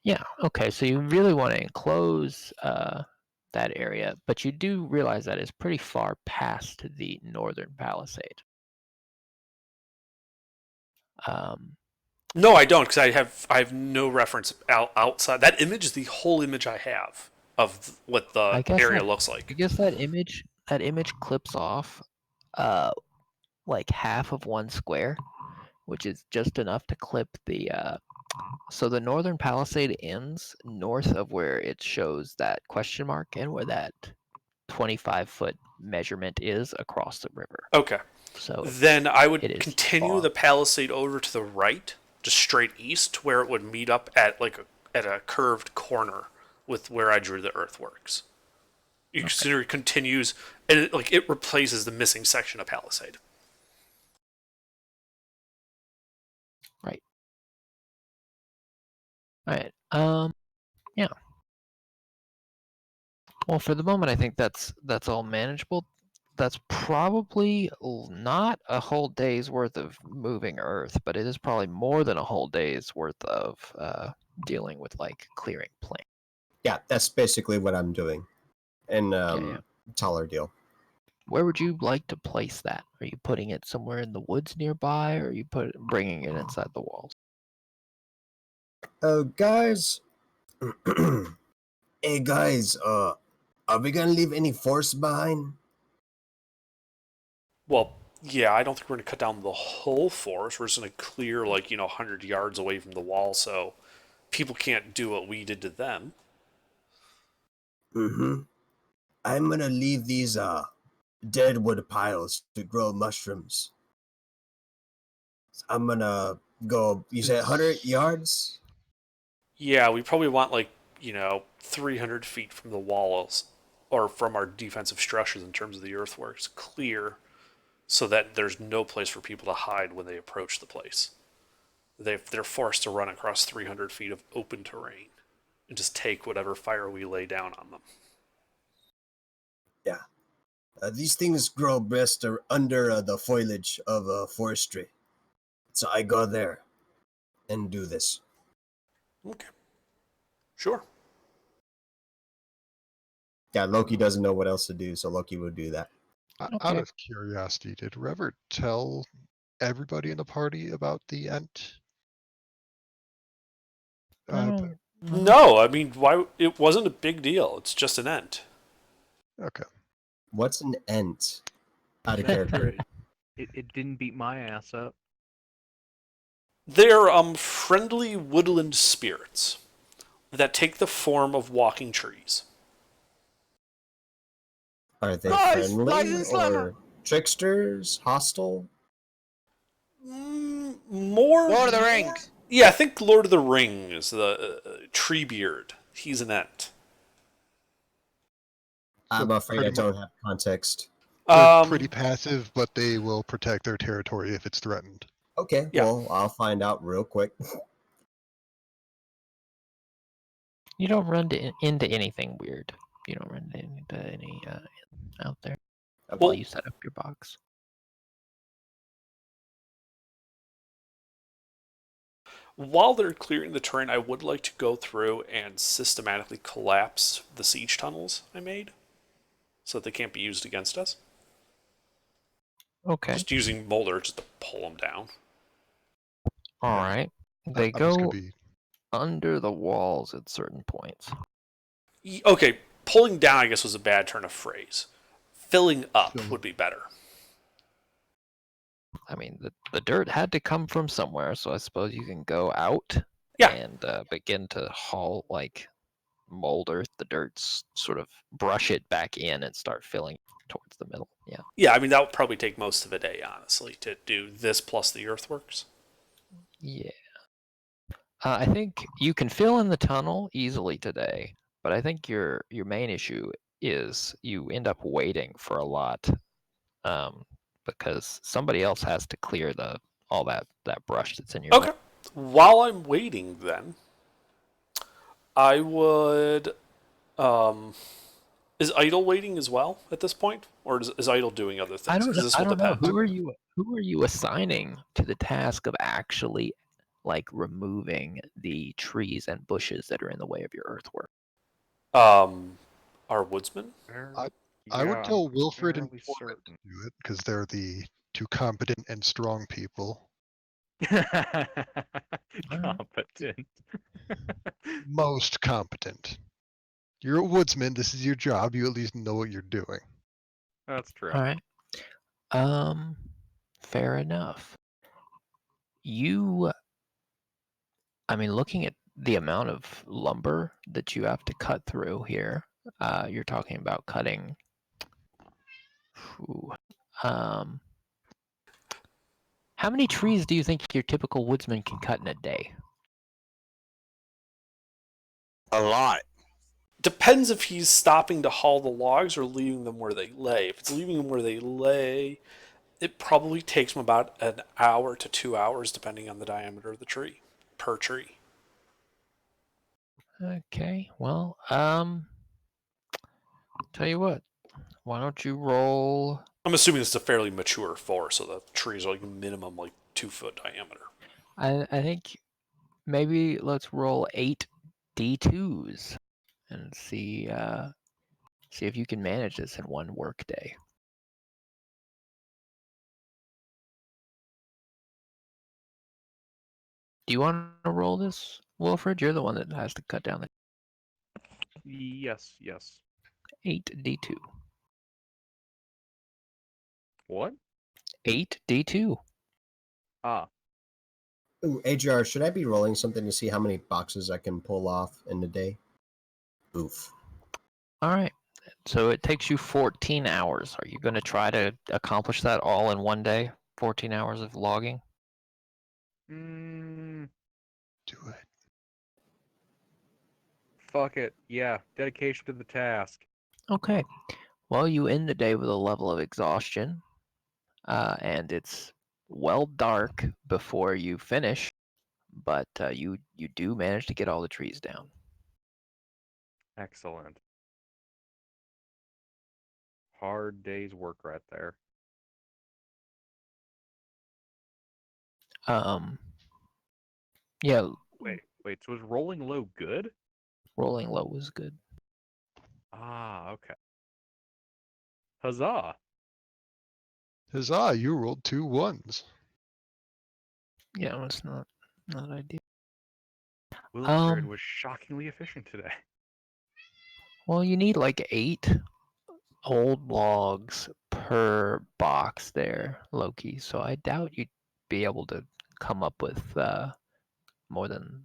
Yeah. Okay. So you really want to enclose that area, but you do realize that it's pretty far past the northern palisade. No, I don't, because I have no reference outside. That image is the whole image I have of what I the guess area that, looks I like. guess that image clips off like half of one square, which is just enough to clip the so the northern palisade ends north of where it shows that question mark and where that 25-foot measurement is across the river. Okay. So Then I it would is continue far. the palisade over to the right, just straight east, where it would meet up at at a curved corner with where I drew the earthworks. You consider it continues, and it replaces the missing section of palisade. Right. All right. Yeah. Well, for the moment, I think that's all manageable. That's probably not a whole day's worth of moving earth, but it is probably more than a whole day's worth of dealing with like clearing plant. Yeah, that's basically what I'm doing. And Yeah. taller deal. Where would you like to place that? Are you putting it somewhere in the woods nearby, or are you bringing it inside the walls? Guys. Hey guys, are we gonna leave any forest behind? Well, yeah, I don't think we're going to cut down the whole forest. We're just going to clear 100 yards away from the wall, so people can't do what we did to them. Mm-hmm. I'm gonna leave these dead wood piles to grow mushrooms. I'm gonna go. You said 100 yards? Yeah, we probably want 300 feet from the walls or from our defensive structures in terms of the earthworks clear so that there's no place for people to hide when they approach the place. They're forced to run across 300 feet of open terrain and just take whatever fire we lay down on them. Yeah. These things grow best under the foliage of forestry. So I go there and do this. Okay. Sure. Yeah, Loki doesn't know what else to do, so Loki will do that. Out Okay. of curiosity, did Revert tell everybody in the party about the Ent? I don't- No, I mean, why? It wasn't a big deal. It's just an ent. Okay. What's an ent? Out of That's character. great. It didn't beat my ass up. They're friendly woodland spirits that take the form of walking trees. Are they Guys, friendly License Slammer. or tricksters? Hostile? More Lord of the Rings. Yeah, I think Lord of the Rings, the Treebeard. He's an ent. I'm afraid I pretty don't have context. They're pretty passive, but they will protect their territory if it's threatened. Okay, Yeah. well, I'll find out real quick. You don't run into anything weird. You don't run into any out there while Well, you set up your box. while they're clearing the terrain, I would like to go through and systematically collapse the siege tunnels I made so that they can't be used against us. Okay. Just using Molder just to pull them down. All right. They I'm just gonna go be under the walls at certain points. Okay, pulling down, I guess, was a bad turn of phrase. Filling up Filling. would be better. I mean, the dirt had to come from somewhere, so I suppose you can go out Yeah. and begin to haul, molder the dirt, sort of brush it back in and start filling towards the middle. Yeah. Yeah, I mean, that would probably take most of a day, honestly, to do this plus the earthworks. Yeah. I think you can fill in the tunnel easily today, but I think your main issue is you end up waiting for a lot, because somebody else has to clear all that brush that's in your way. Okay. While I'm waiting, then, I would. Is Idle waiting as well at this point, or is Idle doing other things? I don't know. Because this I will don't know. depend. Who are you assigning to the task of actually removing the trees and bushes that are in the way of your earthwork? Our woodsman. I would tell Wilfred and fairly Foreman certain. to do it because they're the two competent and strong people. Competent. Most competent. You're a woodsman. This is your job. You at least know what you're doing. That's true. All right. Fair enough. Looking at the amount of lumber that you have to cut through here, you're talking about cutting. How many trees do you think your typical woodsman can cut in a day? A lot. Depends if he's stopping to haul the logs or leaving them where they lay. If it's leaving them where they lay, it probably takes him about an hour to 2 hours, depending on the diameter of the tree, per tree. Okay, well, tell you what, why don't you roll? I'm assuming it's a fairly mature forest, so the trees are minimum 2 foot diameter. I think maybe let's roll 8 D2s and see if you can manage this in one work day. Do you want to roll this, Wilfred? You're the one that has to cut down the Yes. 8D2. What? 8D2. Ah. Ooh, AGR, should I be rolling something to see how many boxes I can pull off in a day? Oof. All right. So it takes you 14 hours. Are you going to try to accomplish that all in one day? 14 hours of logging? Mm, Do it. fuck it. Yeah. Dedication to the task. Okay. Well, you end the day with a level of exhaustion, and it's well dark before you finish, but you do manage to get all the trees down. Excellent. Hard day's work right there. Yeah, Wait. So is rolling low good? rolling low was good. Ah, okay. Huzzah! Huzzah! You rolled 2 1s. Yeah, it's not ideal. Wilfred was shockingly efficient today. Well, you need 8 old logs per box there, Loki. So I doubt you'd be able to come up with more than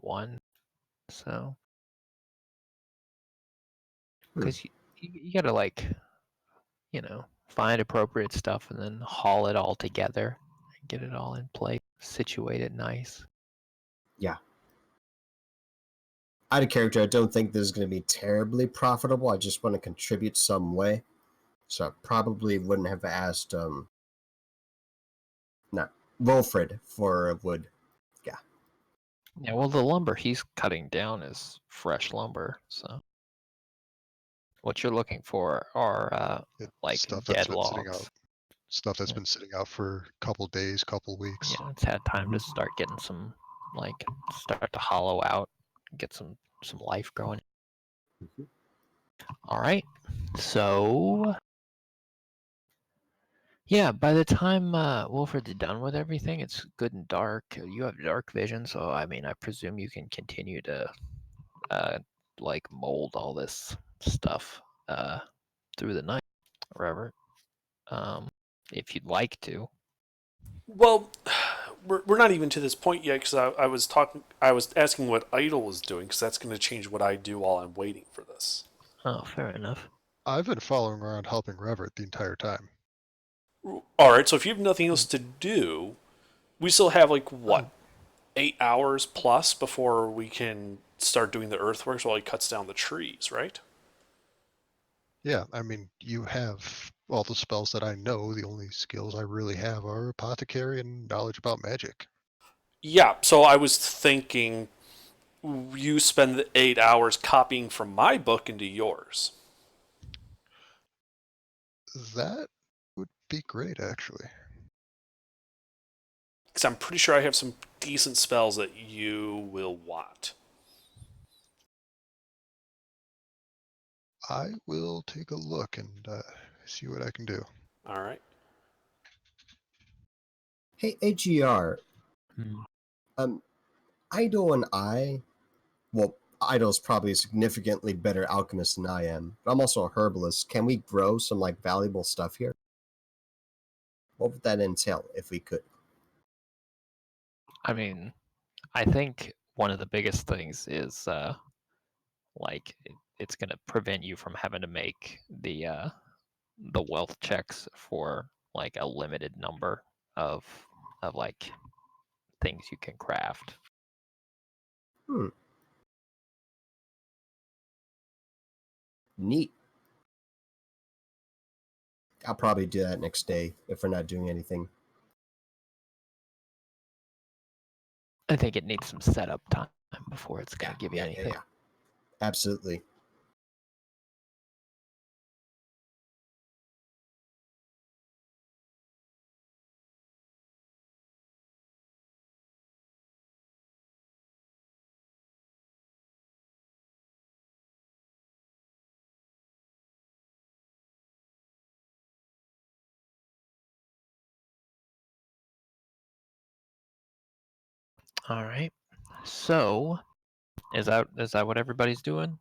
one. So because you gotta like find appropriate stuff and then haul it all together and get it all in place, situate it nice. Yeah. Out of character, I don't think this is going to be terribly profitable. I just want to contribute some way. So I probably wouldn't have asked Wilfred for wood. Yeah, well, the lumber he's cutting down is fresh lumber. So what you're looking for are It's like stuff that's dead been sitting logs. out. Stuff that's Yeah. been sitting out for a couple days, couple weeks. Yeah, it's had time to start getting some, like, start to hollow out, get some life growing. Mhm. All right, so yeah, by the time Wilfred's done with everything, it's good and dark. You have dark vision, so I mean, I presume you can continue to like mold all this stuff through the night, Robert, if you'd like to. Well, we're not even to this point yet because I was asking what Idle was doing because that's going to change what I do while I'm waiting for this. Oh, fair enough. I've been following around helping Revert the entire time. All right, so if you have nothing else to do, we still have like what, 8 hours plus before we can start doing the earthworks while he cuts down the trees, right? Yeah, I mean, you have all the spells that I know. The only skills I really have are apothecary and knowledge about magic. Yeah, so I was thinking you spend the 8 hours copying from my book into yours. That would be great, actually. Because I'm pretty sure I have some decent spells that you will want. I will take a look and see what I can do. All right. Hey, AGR. Hmm. Idol and well, Idol's probably a significantly better alchemist than I am, but I'm also a herbalist. Can we grow some like valuable stuff here? What would that entail if we could? I mean, I think one of the biggest things is like it's going to prevent you from having to make the wealth checks for like a limited number of like things you can craft. Hmm. Neat. I'll probably do that next day if we're not doing anything. I think it needs some setup time before it's going to give you anything. Yeah. Absolutely. All right. So, is that what everybody's doing?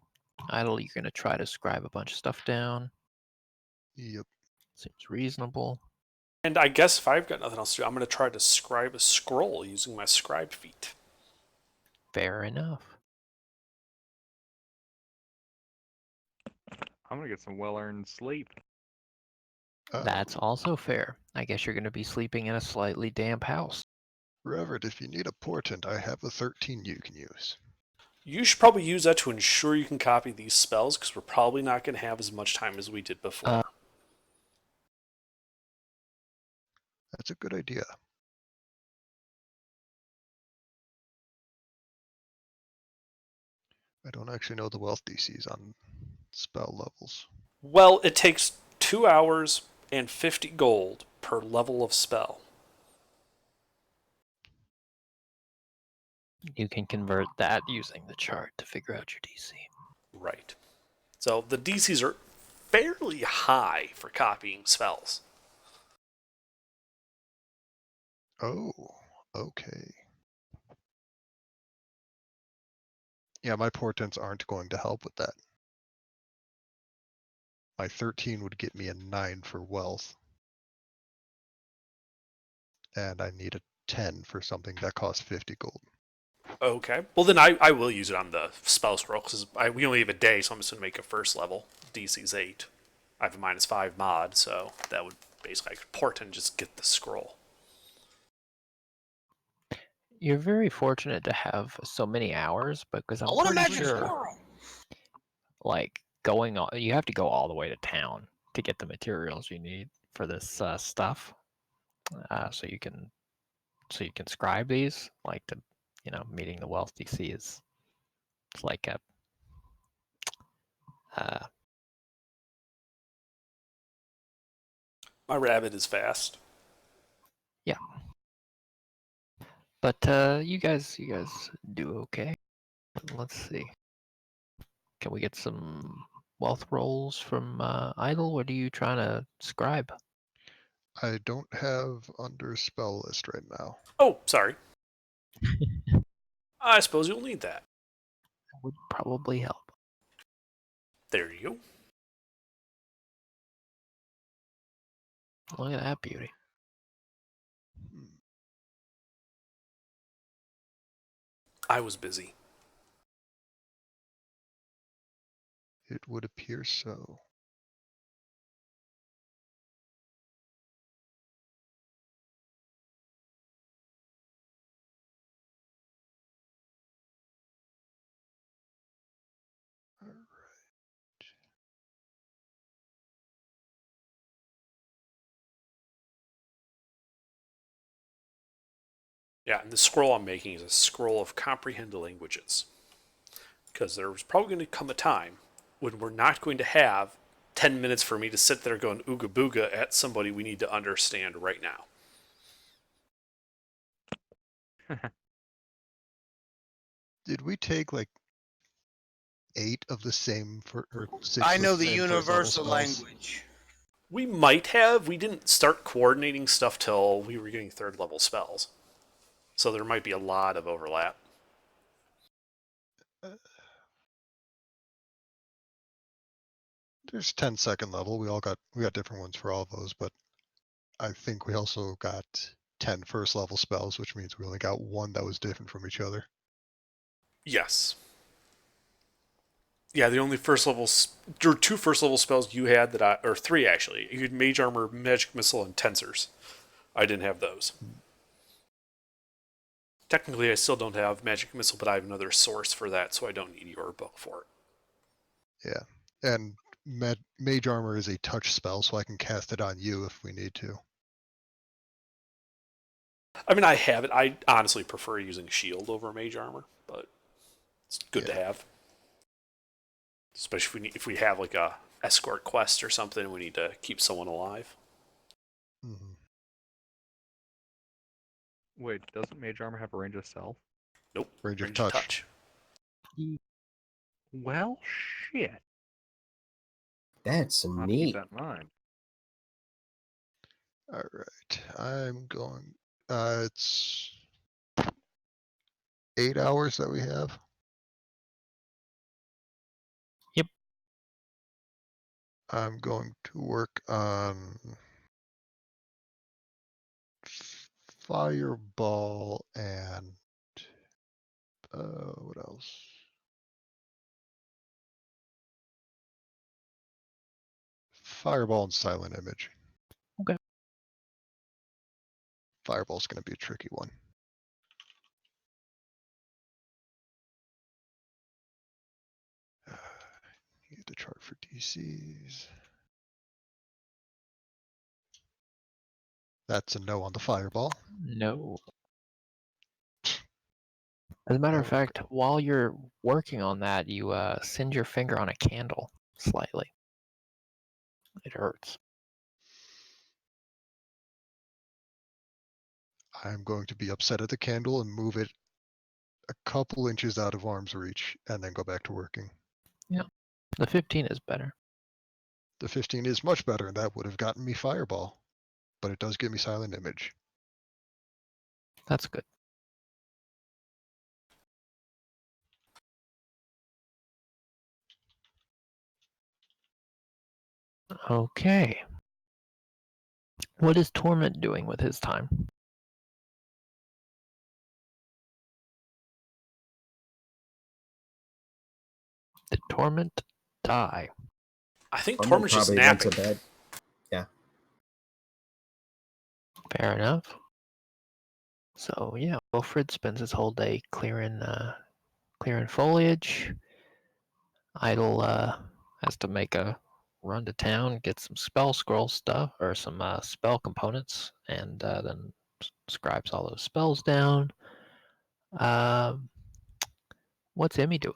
Idle, you're going to try to scribe a bunch of stuff down. Yep. Seems reasonable. And I guess if I've got nothing else to do, I'm going to try to scribe a scroll using my scribe feat. Fair enough. I'm gonna get some well-earned sleep. That's also fair. I guess you're going to be sleeping in a slightly damp house. Revert, if you need a portent, I have a 13 you can use. You should probably use that to ensure you can copy these spells because we're probably not going to have as much time as we did before. That's a good idea. I don't actually know the wealth DCs on spell levels. Well, it takes 2 hours and 50 gold per level of spell. You can convert that using the chart to figure out your DC. Right. So the DCs are fairly high for copying spells. Oh, okay. Yeah, my portents aren't going to help with that. My 13 would get me a 9 for wealth. And I need a 10 for something that costs 50 gold. Okay. Well, then I will use it on the spell scroll because we only have a day, so I'm just going to make a first level. DC's 8. I have a -5 mod, so that would basically I could port and just get the scroll. You're very fortunate to have so many hours because I I'm want a pretty magic sure, squirrel. like, going on, you have to go all the way to town to get the materials you need for this stuff. So you can scribe these. Like the, meeting the wealth DC is it's like a uh, My rabbit is fast. yeah. But you guys do okay. Let's see. Can we get some wealth rolls from Idle? What are you trying to scribe? I don't have under spell list right now. Oh, sorry. I suppose you'll need that. That would probably help. There you go. Look at that beauty. Hmm. I was busy. It would appear so. Yeah, and the scroll I'm making is a scroll of comprehend languages. Because there's probably going to come a time when we're not going to have 10 minutes for me to sit there going ooga booga at somebody we need to understand right now. Did we take like 8 of the same or 6 I of know the the same first level universal spells? language. We might have. We didn't start coordinating stuff till we were getting third level spells. So there might be a lot of overlap. There's 10 second level. We got different ones for all of those, but I think we also got 10 first level spells, which means we only got one that was different from each other. Yes. Yeah, the only first level, there were 2 first level spells you had or 3 actually. You had Mage Armor, Magic Missile, and Tensors. I didn't have those. Technically, I still don't have Magic Missile, but I have another source for that, so I don't need your book for it. Yeah. And Mage Armor is a touch spell, so I can cast it on you if we need to. I mean, I have it. I honestly prefer using Shield over Mage Armor, but it's good to Yeah. have. Especially if we have like a escort quest or something, we need to keep someone alive. Mhm. Wait, doesn't Mage Armor have a range of self? Nope. Range of Range of touch. touch. Well, shit. That's I'll have to keep neat. that in mind. All right. I'm going. It's 8 hours that we have. Yep. I'm going to work on Fireball and what else? Fireball and Silent Image. Okay. Fireball's going to be a tricky one. Get the chart for DCs. That's a no on the Fireball. No. As a matter of Oh, fact, while you're working on that, you send your finger on a candle slightly. It hurts. I'm going to be upset at the candle and move it a couple inches out of arm's reach and then go back to working. The 15 is better. The 15 is much better, and that would have gotten me Fireball, but it does give me Silent Image. That's good. Okay. What is Torment doing with his time? Did Torment die? I think Torment Torment's just probably went to napping. bed. Fair enough. So yeah, Wilfred spends his whole day clearing foliage. Idle has to make a run to town, get some spell scroll stuff or some spell components, and then scribes all those spells down. Um, what's Emmy doing?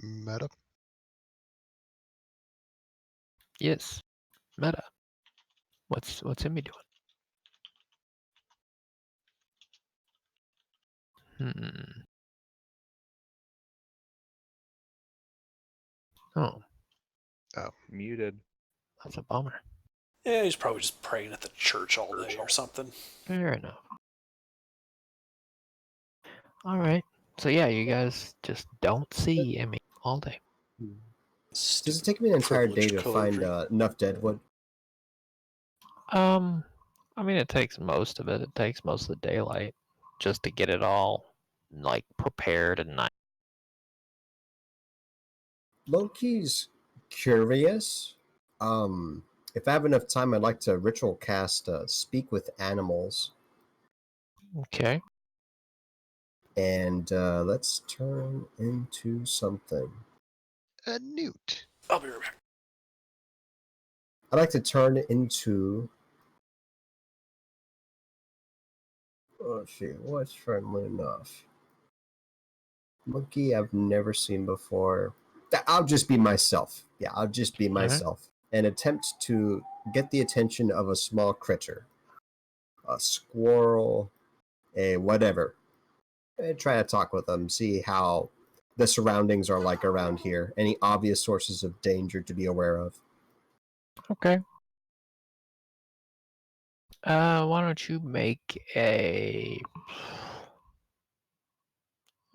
Meta. Yes, Meta. What's Emmy doing? Hmm. Oh, Muted. that's a bummer. Yeah, he's probably just praying at the church all day or something. Fair enough. All right. So yeah, you guys just don't see Emmy all day. Does it take me an entire day to find enough deadwood? I mean, it takes most of it. It takes most of the daylight just to get it all like prepared and nice. Loki's curious. If I have enough time, I'd like to ritual cast Speak with Animals. Okay. And let's turn into something. A newt. I'll be right back. I'd like to turn into. Let's see, what's friendly enough? Monkey I've never seen before. I'll just be myself. Yeah, I'll just be myself. And attempt to get the attention of a small critter. A squirrel, a whatever. And try to talk with them, see how the surroundings are like around here. Any obvious sources of danger to be aware of. Okay. Why don't you make a?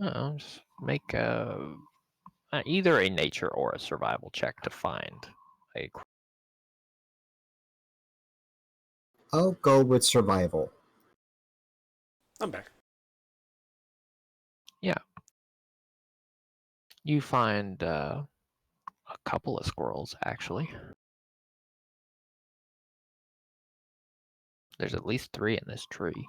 Just make either a nature or a survival check to find a. I'll go with survival. I'm back. Yeah. You find a couple of squirrels actually. There's at least 3 in this tree.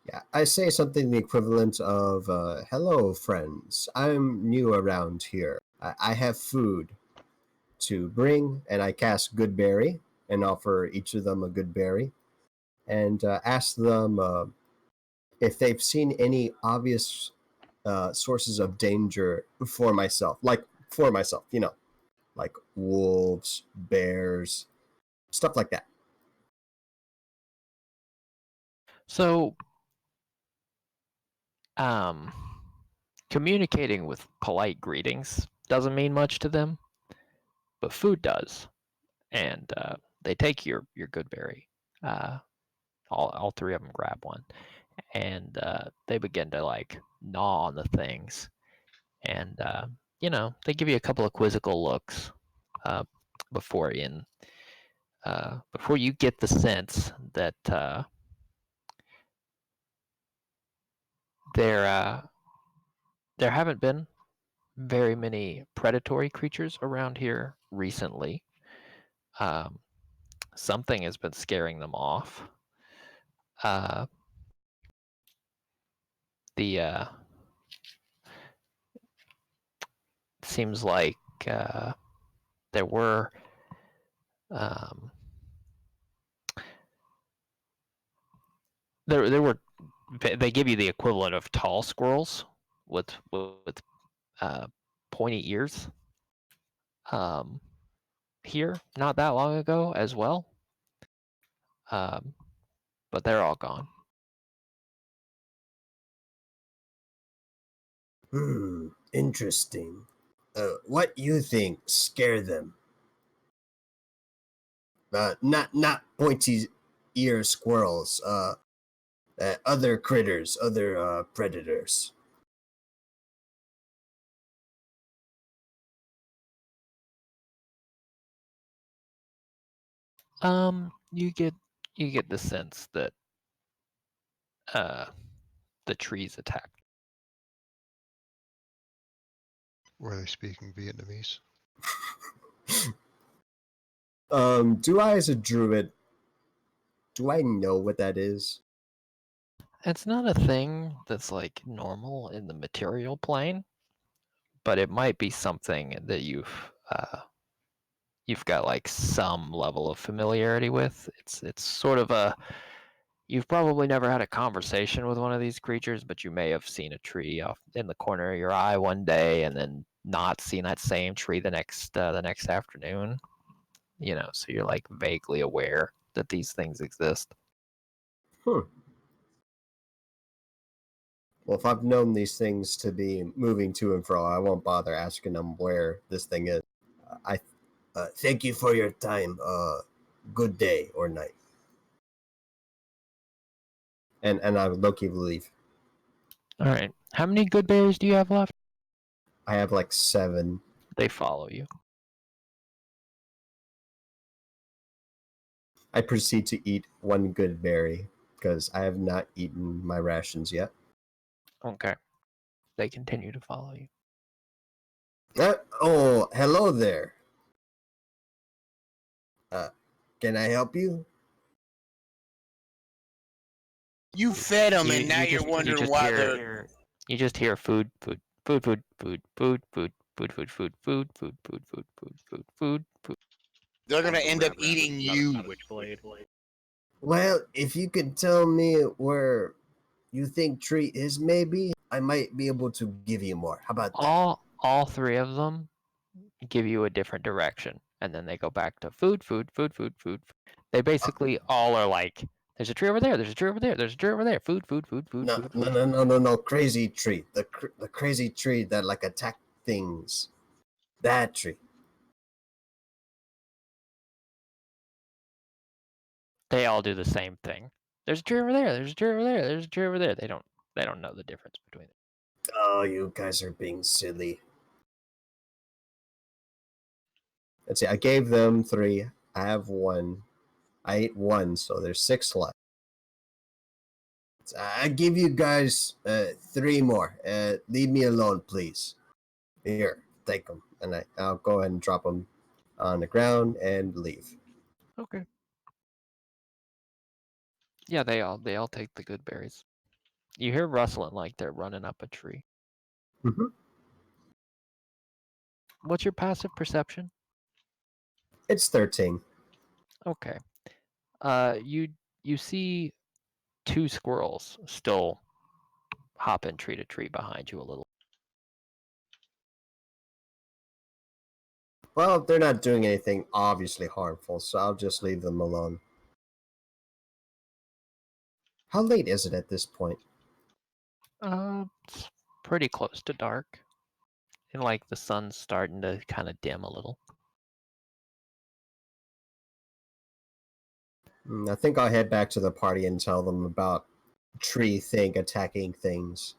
Yeah, I say something the equivalent of, hello, friends. I'm new around here. I have food to bring, and I cast Good Berry and offer each of them a good berry and ask them if they've seen any obvious sources of danger for myself. Like, for myself, like wolves, bears, stuff like that. So, communicating with polite greetings doesn't mean much to them, but food does, and they take your good berry. All 3 of them grab one, and they begin to like gnaw on the things, and they give you a couple of quizzical looks uh, before you get the sense that there haven't been very many predatory creatures around here recently. Something has been scaring them off. The seems like there were there were they give you the equivalent of tall squirrels with pointy ears here not that long ago as well, but they're all gone. Interesting. What you think scare them? Not pointy ear squirrels, other critters, other predators. You get the sense that the trees attacked. Were they speaking Vietnamese? Do I, as a druid, do I know what that is? It's not a thing that's like normal in the material plane, but it might be something that you've got like some level of familiarity with. It's sort of a you've probably never had a conversation with one of these creatures, but you may have seen a tree off in the corner of your eye one day and then not seen that same tree the next afternoon. So you're like vaguely aware that these things exist. Well, if I've known these things to be moving to and fro, I won't bother asking them where this thing is. I thank you for your time. Good day or night. And I would low-key leave. All right. How many good berries do you have left? I have like 7. They follow you. I proceed to eat one good berry because I have not eaten my rations yet. Okay. They continue to follow you. Oh, hello there. Can I help you? You fed them, You- and now you you're just- you wondering just why hear- they're. You just hear food, food, food, food, food, food, food, food, food, food, food, food, food, food, food, food, food, food. They're gonna end up Grab eating not a you. switchblade. Well, if you could tell me where you think tree is, maybe I might be able to give you more. How about that? All three of them give you a different direction, and then they go back to food, food, food, food, food. They basically all are like, there's a tree over there, there's a tree over there, there's a tree over there. Food, food, food, food, No, food, no, food. no, no, no, no. Crazy tree. The crazy tree that like attack things. That tree. They all do the same thing. There's a tree over there, there's a tree over there, there's a tree over there. They don't know the difference between them. Oh, you guys are being silly. Let's see. I gave them 3. I have 1. I ate 1, so there's 6 left. I give you guys 3 more. Leave me alone, please. Here, take them, and I'll go ahead and drop them on the ground and leave. Okay. Yeah, they all take the good berries. You hear rustling like they're running up a tree. Mm-hmm. What's your passive perception? It's 13. Okay. You see 2 squirrels still hopping tree to tree behind you a little. Well, they're not doing anything obviously harmful, so I'll just leave them alone. How late is it at this point? It's pretty close to dark. And like the sun's starting to kind of dim a little. I think I'll head back to the party and tell them about tree thing attacking things.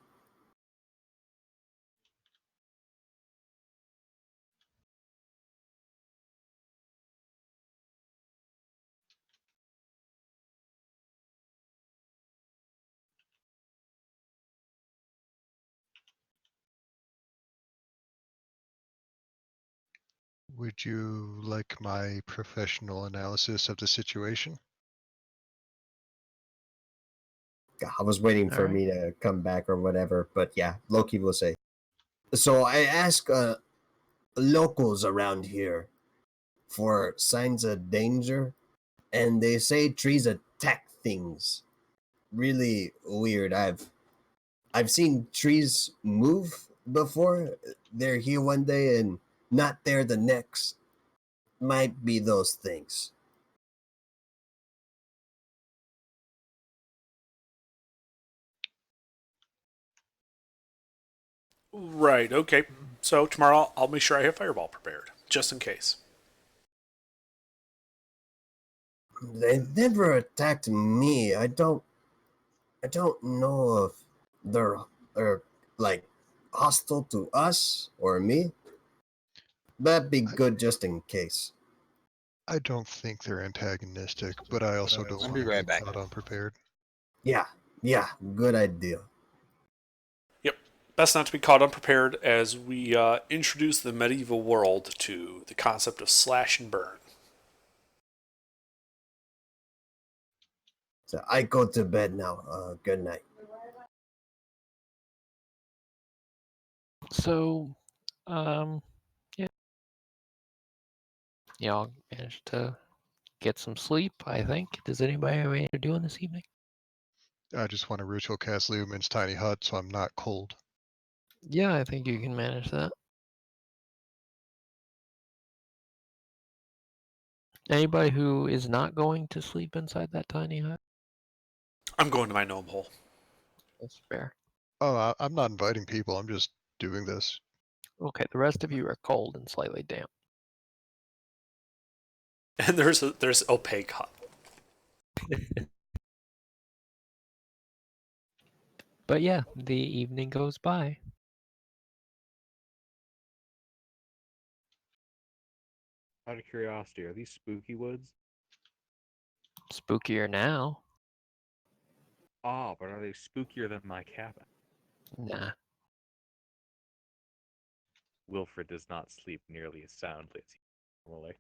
Would you like my professional analysis of the situation? I was waiting All for right. me to come back or whatever, but yeah, Loki will say. So I ask locals around here for signs of danger, and they say trees attack things. Really weird. I've seen trees move before. They're here one day and not there the next. Might be those things. Right, okay. So tomorrow I'll make sure I have Fireball prepared, just in case. They never attacked me. I don't know if they're like hostile to us or me. That'd be I, good just in case. I don't think they're antagonistic, but I also don't I'll want be to right get back. caught unprepared. Yeah, good idea. Yep. Best not to be caught unprepared as we introduce the medieval world to the concept of slash and burn. So I go to bed now. Good night. So, yeah, y'all managed to get some sleep, I think. Does anybody have anything to do this evening? I just want to ritual cast Lumen's tiny hut so I'm not cold. Yeah, I think you can manage that. Anybody who is not going to sleep inside that tiny hut? I'm going to my gnome hole. That's fair. Oh, I'm not inviting people. I'm just doing this. Okay, the rest of you are cold and slightly damp. And there's opaque hut. But yeah, the evening goes by. Out of curiosity, are these spooky woods? Spookier now. Ah, but are they spookier than my cabin? Nah. Wilfred does not sleep nearly as soundly as he normally.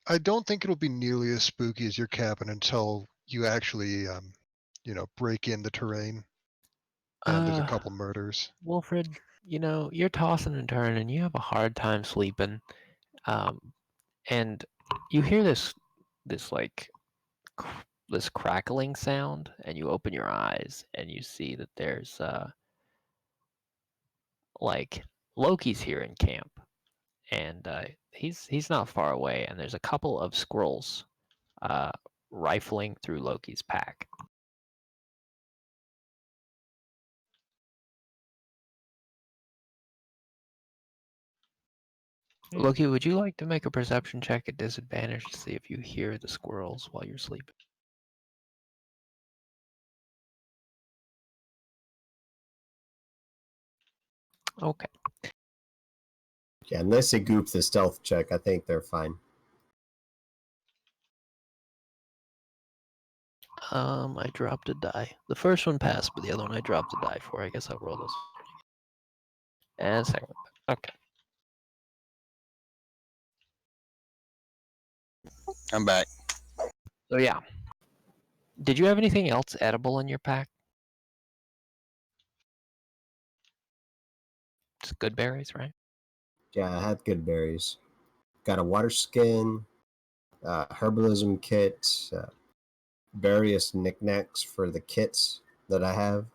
I don't think it'll be nearly as spooky as your cabin until you actually, break in the terrain and there's a couple murders. Wilfred, you're tossing and turning. You have a hard time sleeping. And you hear this like this crackling sound, and you open your eyes and you see that there's like Loki's here in camp, and he's not far away, and there's a couple of squirrels uh, rifling through Loki's pack. Loki, would you like to make a perception check at disadvantage to see if you hear the squirrels while you're sleeping? Okay. Yeah, unless they goop the stealth check, I think they're fine. I dropped a die. The first one passed, but the other one I dropped a die for. I guess I'll roll this. And second one. Okay. I'm back. So yeah. Did you have anything else edible in your pack? Just good berries, right? Yeah, I had good berries. Got a water skin, herbalism kit, various knickknacks for the kits that I have.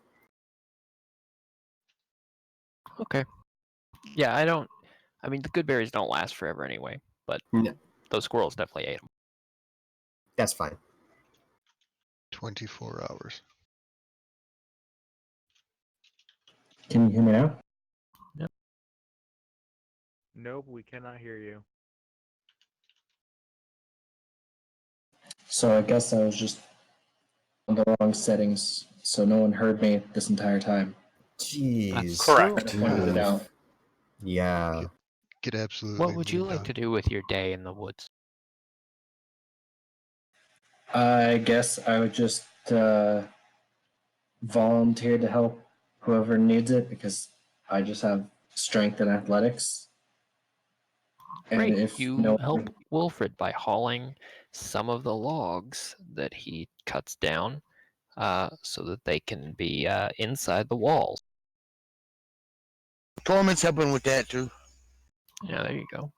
Okay. Yeah, I mean, the good berries don't last forever anyway, but No, those squirrels definitely ate them. that's fine. 24 hours. Can you hear me now? Nope, we cannot hear you. So I guess I was just on the wrong settings, so no one heard me this entire time. Jeez. Correct. I pointed it out. Yeah. Get absolutely What would you moved like on. to do with your day in the woods? I guess I would just volunteer to help whoever needs it because I just have strength and athletics. And Great. if You no help Wilfred by hauling some of the logs that he cuts down so that they can be inside the walls. Torment's helping with that too. Yeah, there you go.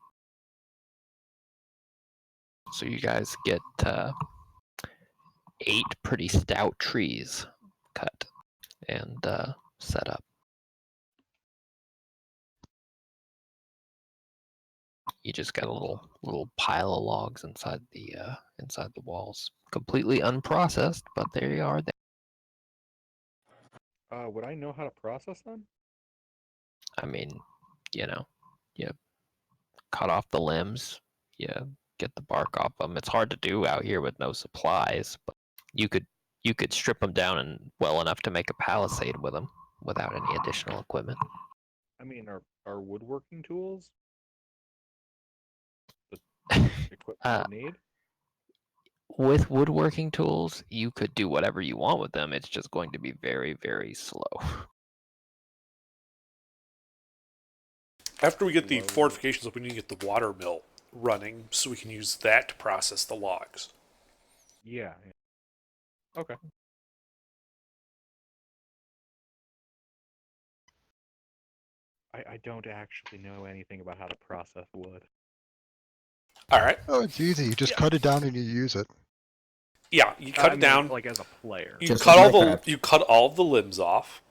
So you guys get 8 pretty stout trees cut and set up. You just got a little pile of logs inside the walls, completely unprocessed, but there you are. Would I know how to process them? I mean, you cut off the limbs, you get the bark off them. It's hard to do out here with no supplies, but you could strip them down and well enough to make a palisade with them without any additional equipment. I mean, are woodworking tools the equipment you would need? With woodworking tools, you could do whatever you want with them. It's just going to be very, very slow. After we get the Slow. fortifications up, we need to get the water mill running so we can use that to process the logs. Yeah. Okay. I don't actually know anything about how to process wood. All right. Oh, it's easy. You just Yeah. cut it down and you use it. Yeah, you cut I it mean, down. like as a player. You Just cut like all Minecraft. you cut all of the limbs off.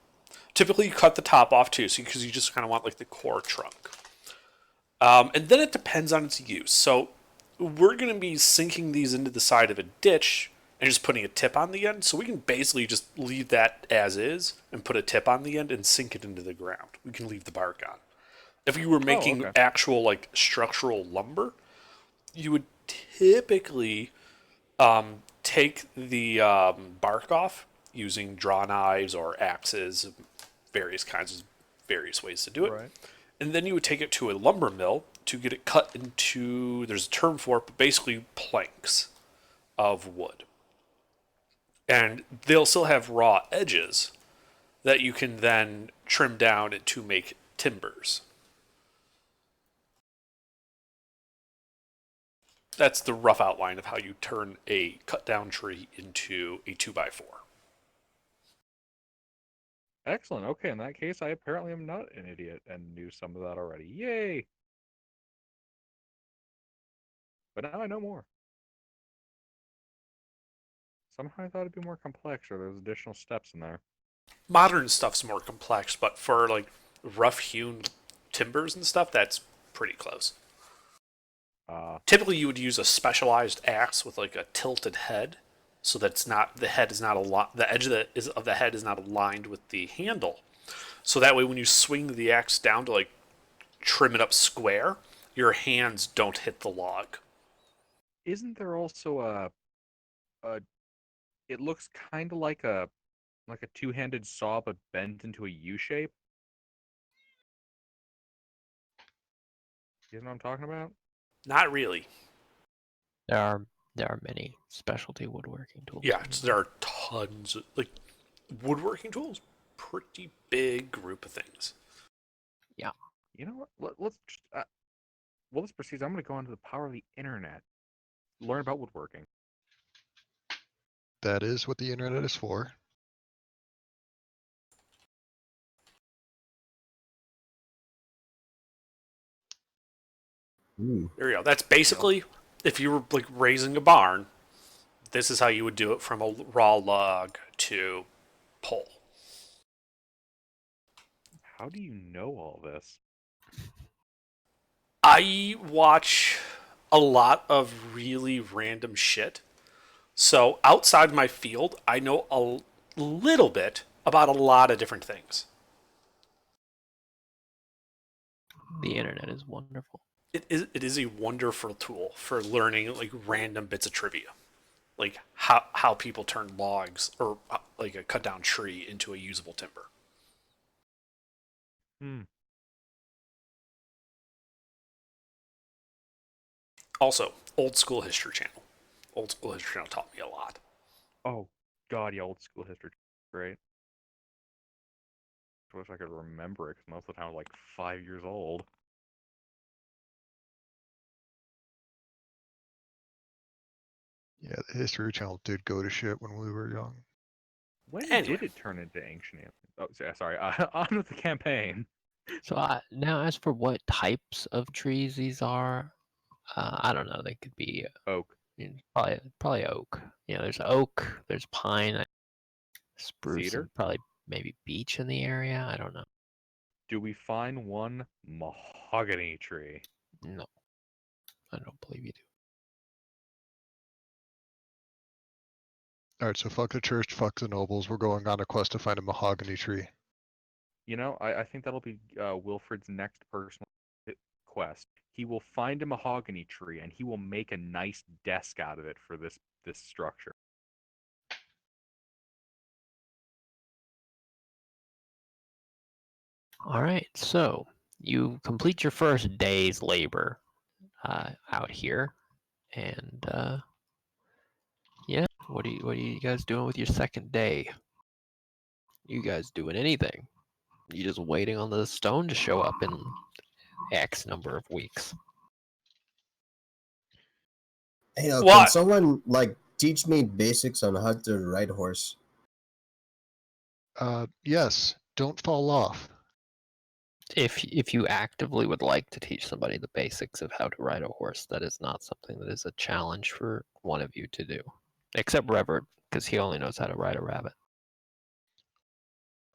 Typically, you cut the top off too, so because you just kind of want like the core trunk. And then it depends on its use. So we're going to be sinking these into the side of a ditch and just putting a tip on the end. So we can basically just leave that as is and put a tip on the end and sink it into the ground. We can leave the bark on. If you were making okay. actual like structural lumber, you would typically take the bark off using draw knives or axes, various ways to do it. Right. And then you would take it to a lumber mill to get it cut into, there's a term for it, but basically planks of wood. And they'll still have raw edges that you can then trim down to make timbers. That's the rough outline of how you turn a cut down tree into a 2x4. Excellent. Okay, in that case, I apparently am not an idiot and knew some of that already. Yay! But now I know more. Somehow I thought it'd be more complex, or there's additional steps in there. Modern stuff's more complex, but for like rough hewn timbers and stuff, that's pretty close. Typically, you would use a specialized axe with like a tilted head, so that's not the head is not the edge of the head is not aligned with the handle. So that way, when you swing the axe down to like trim it up square, your hands don't hit the log. Isn't there also it looks kind of like a two-handed saw but bent into a U shape? You know what I'm talking about? Not really. There are many specialty woodworking tools. Yeah, there are tons of like woodworking tools. Pretty big group of things. You know what? Let's just, let's proceed. I'm going to go onto the power of the internet, learn about woodworking. That is what the internet is for. Ooh. There you go. That's basically if you were like raising a barn, this is how you would do it from a raw log to pole. How do you know all this? I watch a lot of really random shit. So outside my field, I know a little bit about a lot of different things. The internet is wonderful. It is a wonderful tool for learning like random bits of trivia, like how people turn logs or like a cut down tree into a usable timber. Also, Old School History Channel. Old School History Channel taught me a lot. Oh, God, yeah, old school history. Great. I wish I could remember it, because most of the time I was like 5 years old. Yeah, the History Channel did go to shit when we were young. When Anyway. did it turn into ancient aliens? Oh, sorry. On with the campaign. So now, as for what types of trees these are, I don't know. They could be Oak. probably oak. There's oak, there's pine, spruce, Cedar? and probably maybe beech in the area. I don't know. Do we find one mahogany tree? No, I don't believe you do. Alright, so fuck the church, fuck the nobles. We're going on a quest to find a mahogany tree. You know, I think that'll be Wilfred's next personal quest, he will find a mahogany tree and he will make a nice desk out of it for this structure. All right, so you complete your first day's labor out here, and yeah, what are you guys doing with your second day? You guys doing anything? You just waiting on the stone to show up in X number of weeks? Hey, can What? someone like teach me basics on how to ride a horse? Yes, don't fall off. If you actively would like to teach somebody the basics of how to ride a horse, that is not something that is a challenge for one of you to do, except Revert, because he only knows how to ride a rabbit.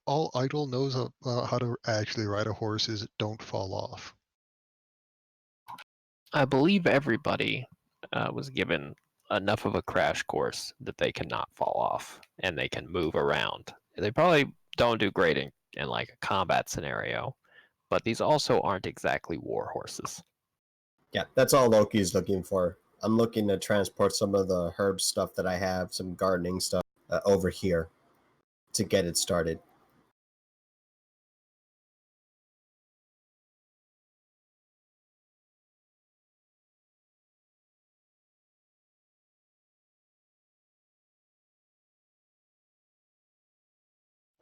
All Idle knows how to actually ride a horse is don't fall off. I believe everybody was given enough of a crash course that they cannot fall off and they can move around. They probably don't do great in like a combat scenario, but these also aren't exactly war horses. Yeah, that's all Loki's looking for. I'm looking to transport some of the herb stuff that I have, some gardening stuff, over here to get it started.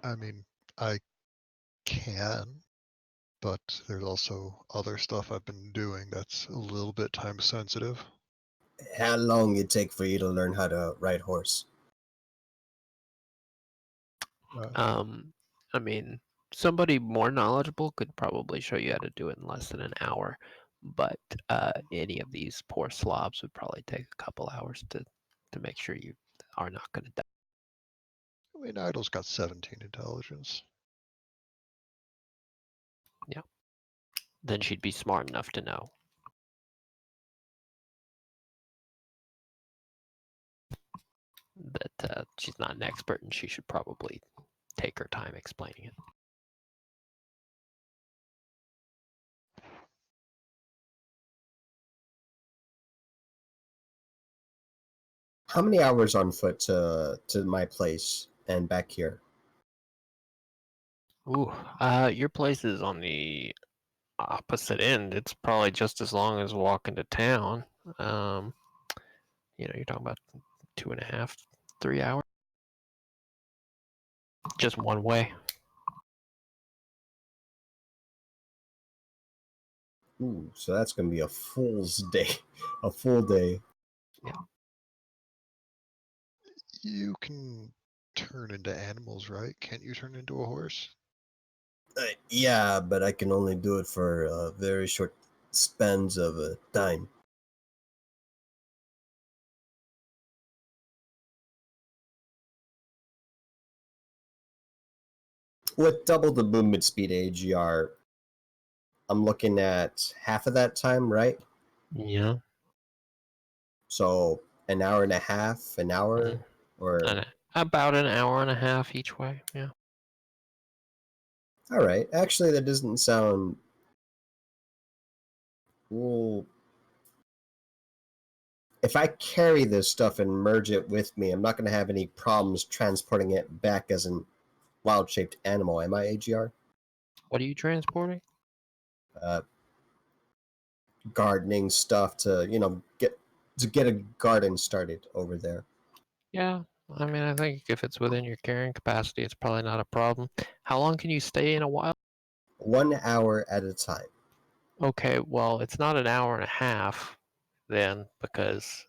I mean, I can, but there's also other stuff I've been doing that's a little bit time sensitive. How long it take for you to learn how to ride horse? I mean, somebody more knowledgeable could probably show you how to do it in less than an hour, but any of these poor slobs would probably take a couple hours to make sure you are not going to die. I mean, Idle's got 17 intelligence. Then she'd be smart enough to know. That she's not an expert and she should probably take her time explaining it. How many hours on foot to my place and back here? Ooh, your place is on the opposite end. It's probably just as long as walking to town. You're talking about 2.5, 3 hours, just one way. Ooh, so that's gonna be a fool's day, a full day. You can turn into animals, right? Can't you turn into a horse? Yeah, but I can only do it for very short spans of time. With double the movement speed AGR, I'm looking at half of that time, right? Yeah. So an hour and a half, an hour, or About an hour and a half each way. Yeah. all right. Actually, that doesn't sound. Well, if I carry this stuff and merge it with me, I'm not going to have any problems transporting it back as a wild-shaped animal. Am I, AGR? What are you transporting? Uh, gardening stuff to get a garden started over there. Yeah. I mean, I think if it's within your carrying capacity, it's probably not a problem. How long can you stay in a while? 1 hour at a time. Okay, well, it's not an hour and a half then because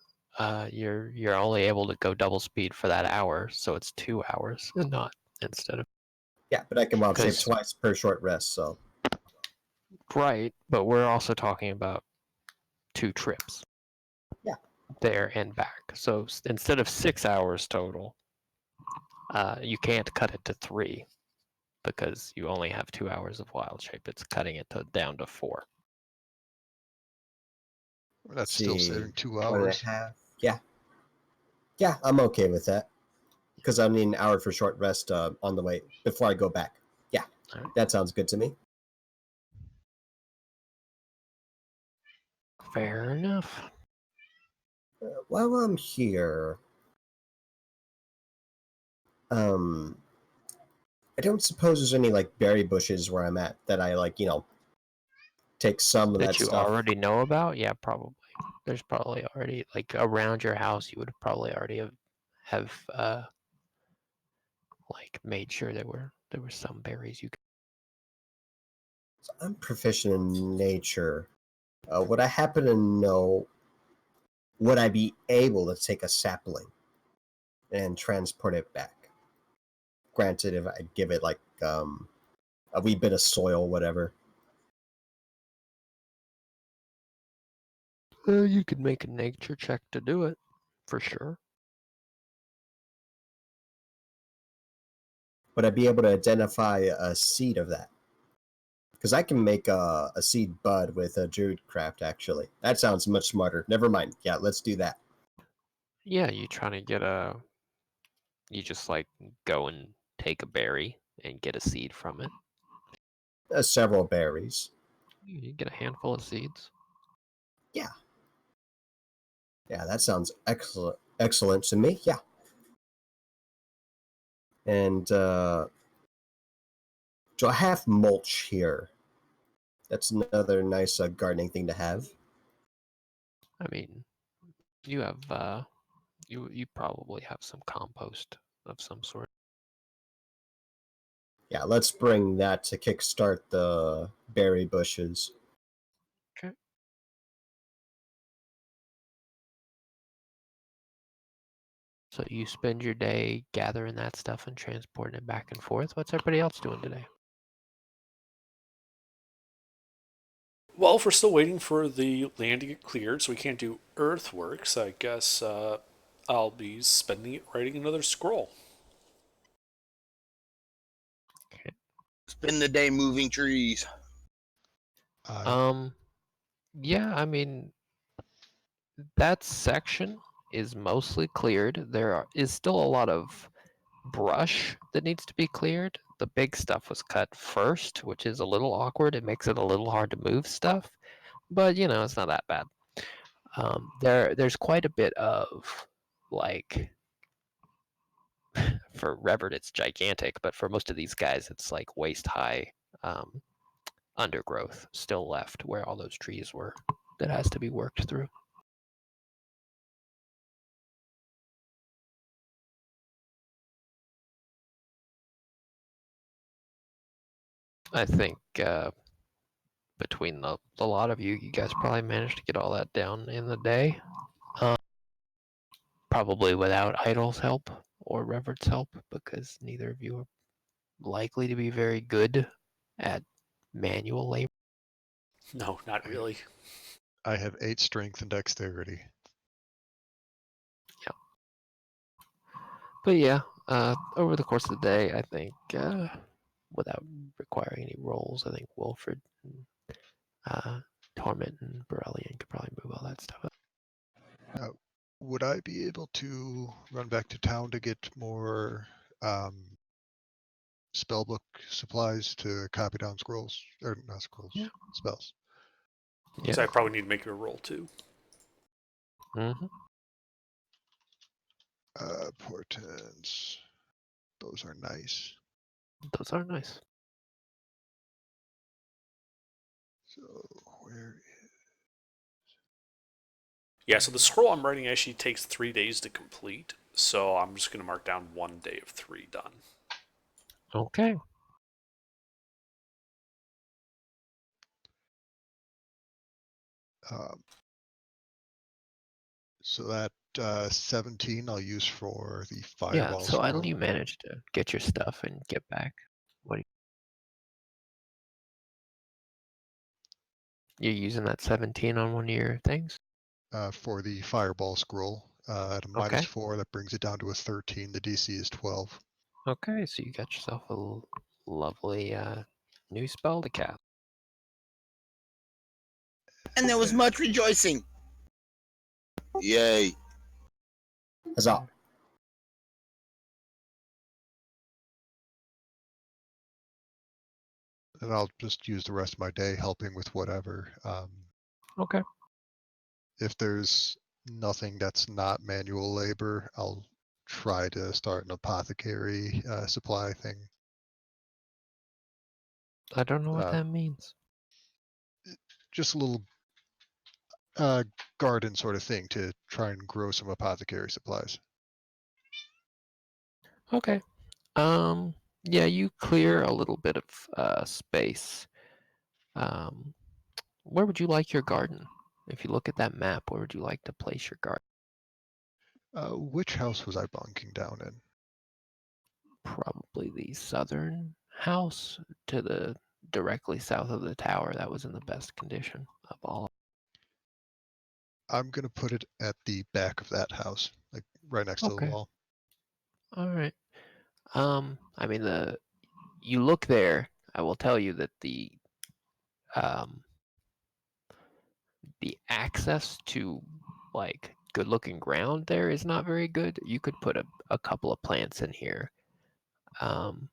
you're only able to go double speed for that hour, so it's 2 hours and not instead of Yeah, but I can wild shape because twice per short rest. So right, but we're also talking about 2 trips. Yeah. There and back. So instead of 6 hours total, you can't cut it to 3 because you only have 2 hours of wild shape. It's cutting it down to 4. That's still saving 2 1 and a hours. half. Yeah, I'm okay with that because I need an hour for short rest on the way before I go back. Yeah, All right. that sounds good to me. Fair enough. While I'm here, I don't suppose there's any like berry bushes where I'm at that I like, take some of that That you stuff. already know about? Yeah, probably. There's probably already like around your house. You would probably already have like made sure there were some berries you could. So I'm proficient in nature. Would I happen to know? Would I be able to take a sapling and transport it back? Granted, if I give it like a wee bit of soil, whatever. You could make a nature check to do it, for sure. Would I be able to identify a seed of that? Because I can make a seed bud with a Druidcraft, actually. That sounds much smarter. Never mind. Yeah, let's do that. Yeah, you trying to get a. You just like go and take a berry and get a seed from it. Several berries. You get a handful of seeds. Yeah. Yeah, that sounds excellent to me. Yeah. And do I have mulch here? That's another nice gardening thing to have. I mean, you have you probably have some compost of some sort. Yeah, let's bring that to kickstart the berry bushes. Okay. So you spend your day gathering that stuff and transporting it back and forth. What's everybody else doing today? Well, if we're still waiting for the land to get cleared, so we can't do earthworks, I guess I'll be spending it writing another scroll. Okay. Spend the day moving trees. Yeah, I mean, that section is mostly cleared. Is still a lot of brush that needs to be cleared. The big stuff was cut first, which is a little awkward. It makes it a little hard to move stuff, but it's not that bad. There's quite a bit of like for Revert it's gigantic, but for most of these guys it's like waist high undergrowth still left where all those trees were that has to be worked through. I think between the lot of you guys probably managed to get all that down in the day. Probably without Idol's help or Revert's help, because neither of you are likely to be very good at manual labor. No, not really. I have 8 strength and dexterity. But yeah, over the course of the day, I think without requiring any rolls, I think Wilfred, and, Torment, and Borellian could probably move all that stuff up. Would I be able to run back to town to get more spellbook supplies to copy down scrolls? Or not scrolls, Yeah. spells. Yeah. So I probably need to make you a roll too. Mm-hmm. Portents. Those are nice. Those are nice. So where Yeah, so the scroll I'm writing actually takes 3 days to complete, so I'm just going to mark down 1 day of 3 done. Okay. so that 17 I'll use for the Yeah. fireball So Idle, scroll. you managed to get your stuff and get back. What? You're using that 17 on one of your things? For the fireball scroll. At a Okay. -4, that brings it down to a 13. The DC is 12. Okay, so you got yourself a lovely new spell to cast. And there was much rejoicing. Yay. Huzzah. And I'll just use the rest of my day helping with whatever. Okay. if there's nothing that's not manual labor, I'll try to start an apothecary supply thing. I don't know what Uh, that means. just a little garden sort of thing to try and grow some apothecary supplies. Okay. Yeah, you clear a little bit of space. Where would you like your garden? If you look at that map, where would you like to place your garden? Which house was I bunking down in? Probably the southern house to the directly south of the tower. That was in the best condition of all. I'm gonna put it at the back of that house, like right next to the Okay. wall. All right. I mean you look there, I will tell you that um the access to like good looking ground there is not very good. You could put a couple of plants in here. Um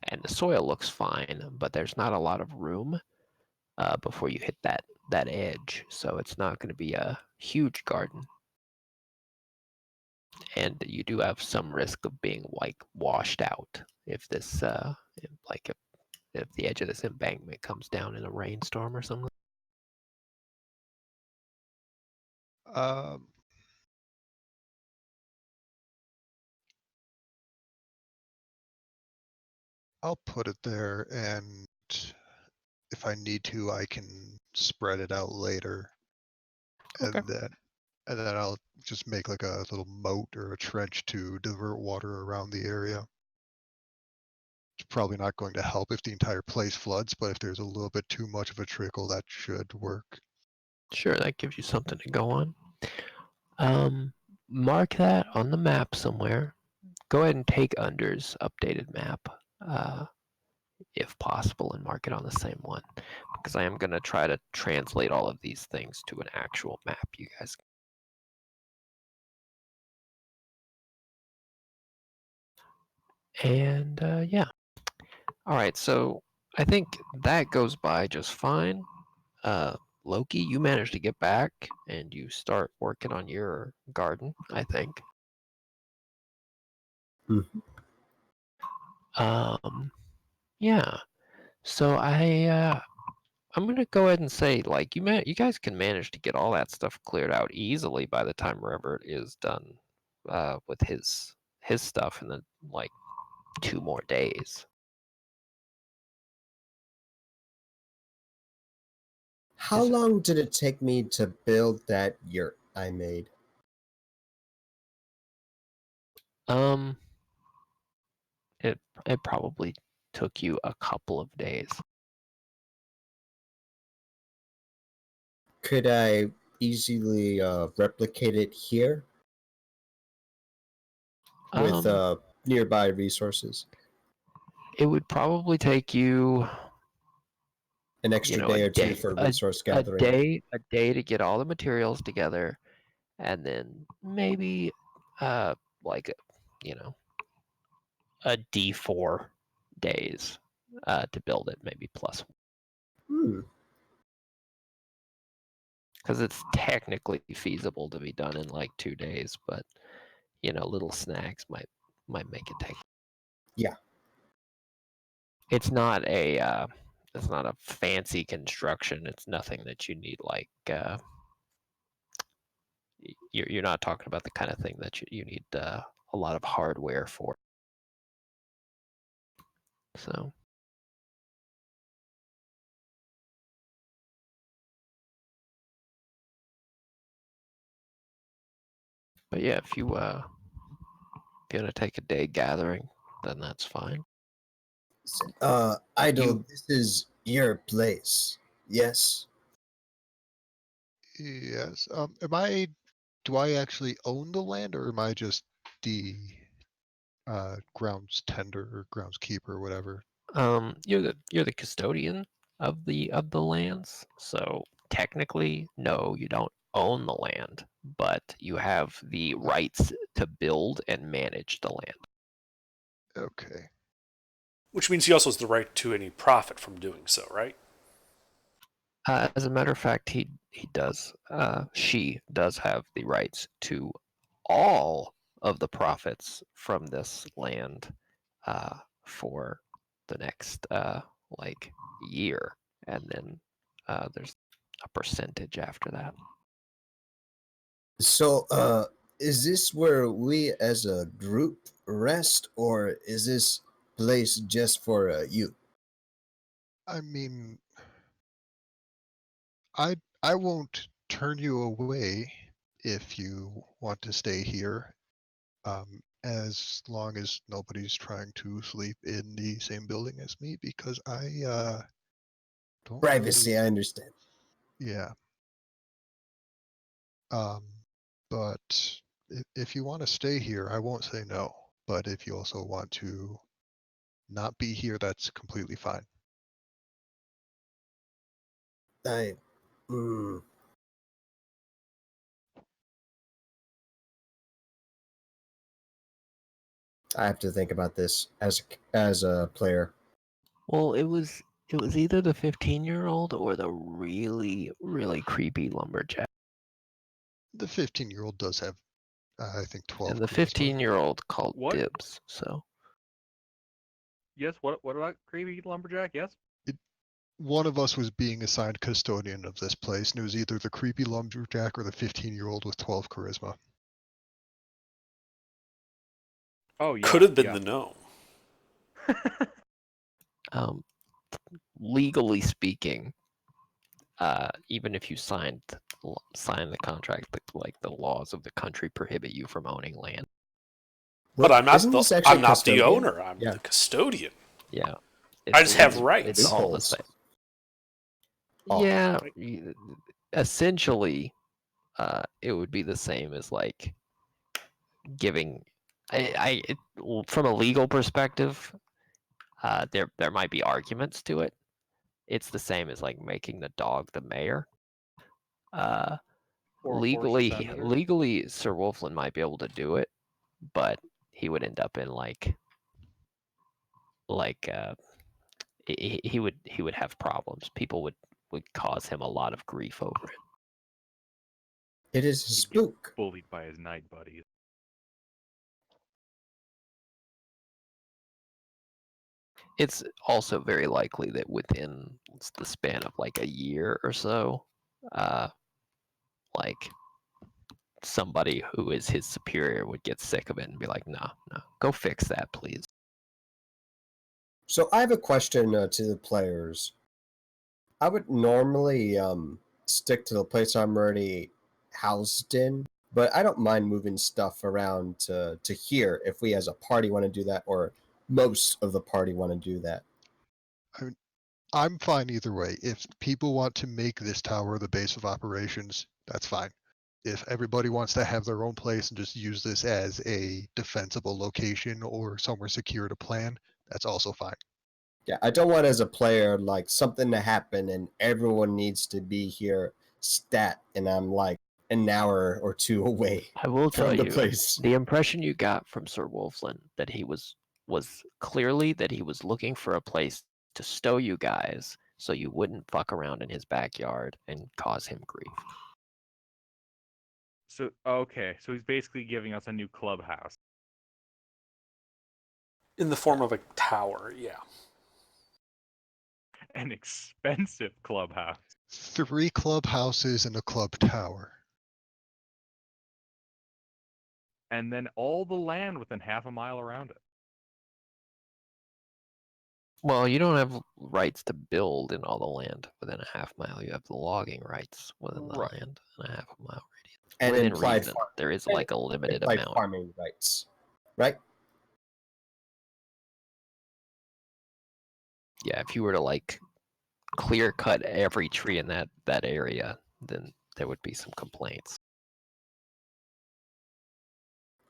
and the soil looks fine, but there's not a lot of room before you hit that edge. So it's not going to be a huge garden. And you do have some risk of being like washed out if this like if the edge of this embankment comes down in a rainstorm or something. Um, I'll put it there, and if I need to, I can spread it out later, Okay. and then I'll just make like a little moat or a trench to divert water around the area. It's probably not going to help if the entire place floods, but if there's a little bit too much of a trickle, that should work. Sure, that gives you something to go on. Mark that on the map somewhere. Go ahead and take Under's updated map, if possible, and mark it on the same one, because I am going to try to translate all of these things to an actual map. You guys. And yeah. All right, so I think that goes by just fine. Loki, you managed to get back and you start working on your garden, I think. Yeah. So I'm gonna go ahead and say, like, you guys can manage to get all that stuff cleared out easily by the time Revert is done with his stuff in the like 2 more days. How Is it? long did it take me to build that yurt I made? Um, it probably took you a couple of days. Could I easily replicate it here with Um, nearby resources? it would probably take you, An you extra know, day or two for resource gathering. a day to get all the materials together, and then maybe like you know a D4 days to build it, maybe plus, Hmm. because it's technically feasible to be done in like 2 days, but little snags might make it take. Yeah. It's not a fancy construction. It's nothing that you need like you're not talking about the kind of thing that you need a lot of hardware for. So but yeah, if you want to take a day gathering, then that's fine. Idol, this is your place. Yes. Yes. Do I actually own the land, or am I just the grounds tender or groundskeeper or whatever? You're the custodian of the lands, so technically, no, you don't own the land, but you have the rights to build and manage the land. Okay. Which means he also has the right to any profit from doing so, right? As a matter of fact, he does. She does have the rights to all of the profits from this land for the next like year, and then there's a percentage after that. So, is this where we as a group rest, or is this place just for you? I mean, I won't turn you away if you want to stay here, as long as nobody's trying to sleep in the same building as me, because I don't Privacy, really, I understand. yeah. Um, but if you want to stay here, I won't say no. But if you also want to not be here, that's completely fine. I, mm, I have to think about this as a player. Well, it was either the 15-year-old or the really really creepy lumberjack, The 15-year-old does have, I think, 12 and the charisma. 15-year-old called What? dibs. So Yes. What about creepy lumberjack? Yes. One of us was being assigned custodian of this place, and it was either the creepy lumberjack or the 15-year-old with 12 charisma. Oh yeah. Could have been yeah. the gnome. um, legally speaking, even if you sign the contract, like the laws of the country prohibit you from owning land. But Well, I'm not isn't the this actually I'm not the custodian? owner. I'm Yeah. the custodian. Yeah, I just have it's rights. all the Loopholes. same. Oh, Yeah, Like- essentially, it would be the same as like giving. From a legal perspective, there might be arguments to it. It's the same as like making the dog the mayor. Or a horse a senator. Legally, Sir Wolfland might be able to do it, but he would end up in he would have problems. People would cause him a lot of grief over it. it is a He'd get spook. bullied by his night buddies. It's also very likely that within the span of like a year or so, like somebody who is his superior would get sick of it and be like, no, go fix that, please. So I have a question to the players. I would normally stick to the place I'm already housed in, but I don't mind moving stuff around to here if we as a party want to do that, or most of the party want to do that. I'm fine either way. If people want to make this tower the base of operations, that's fine. If everybody wants to have their own place and just use this as a defensible location or somewhere secure to plan, that's also fine. Yeah, I don't want as a player like something to happen and everyone needs to be here stat, and I'm like an hour or two away I will tell from the you, place. the impression you got from Sir Wolfland that he was clearly that he was looking for a place to stow you guys so you wouldn't fuck around in his backyard and cause him grief. So okay, so he's basically giving us a new clubhouse. In the form of a tower, yeah. An expensive clubhouse. 3 clubhouses and a club tower. And then all the land within half a mile around it. Well, you don't have rights to build in all the land within a half mile. You have the logging rights within the Right. land in a half a mile radius. And Within implied reason, farm, there is and like a limited implied amount. farming rights, right? Yeah, if you were to like clear cut every tree in that area, then there would be some complaints.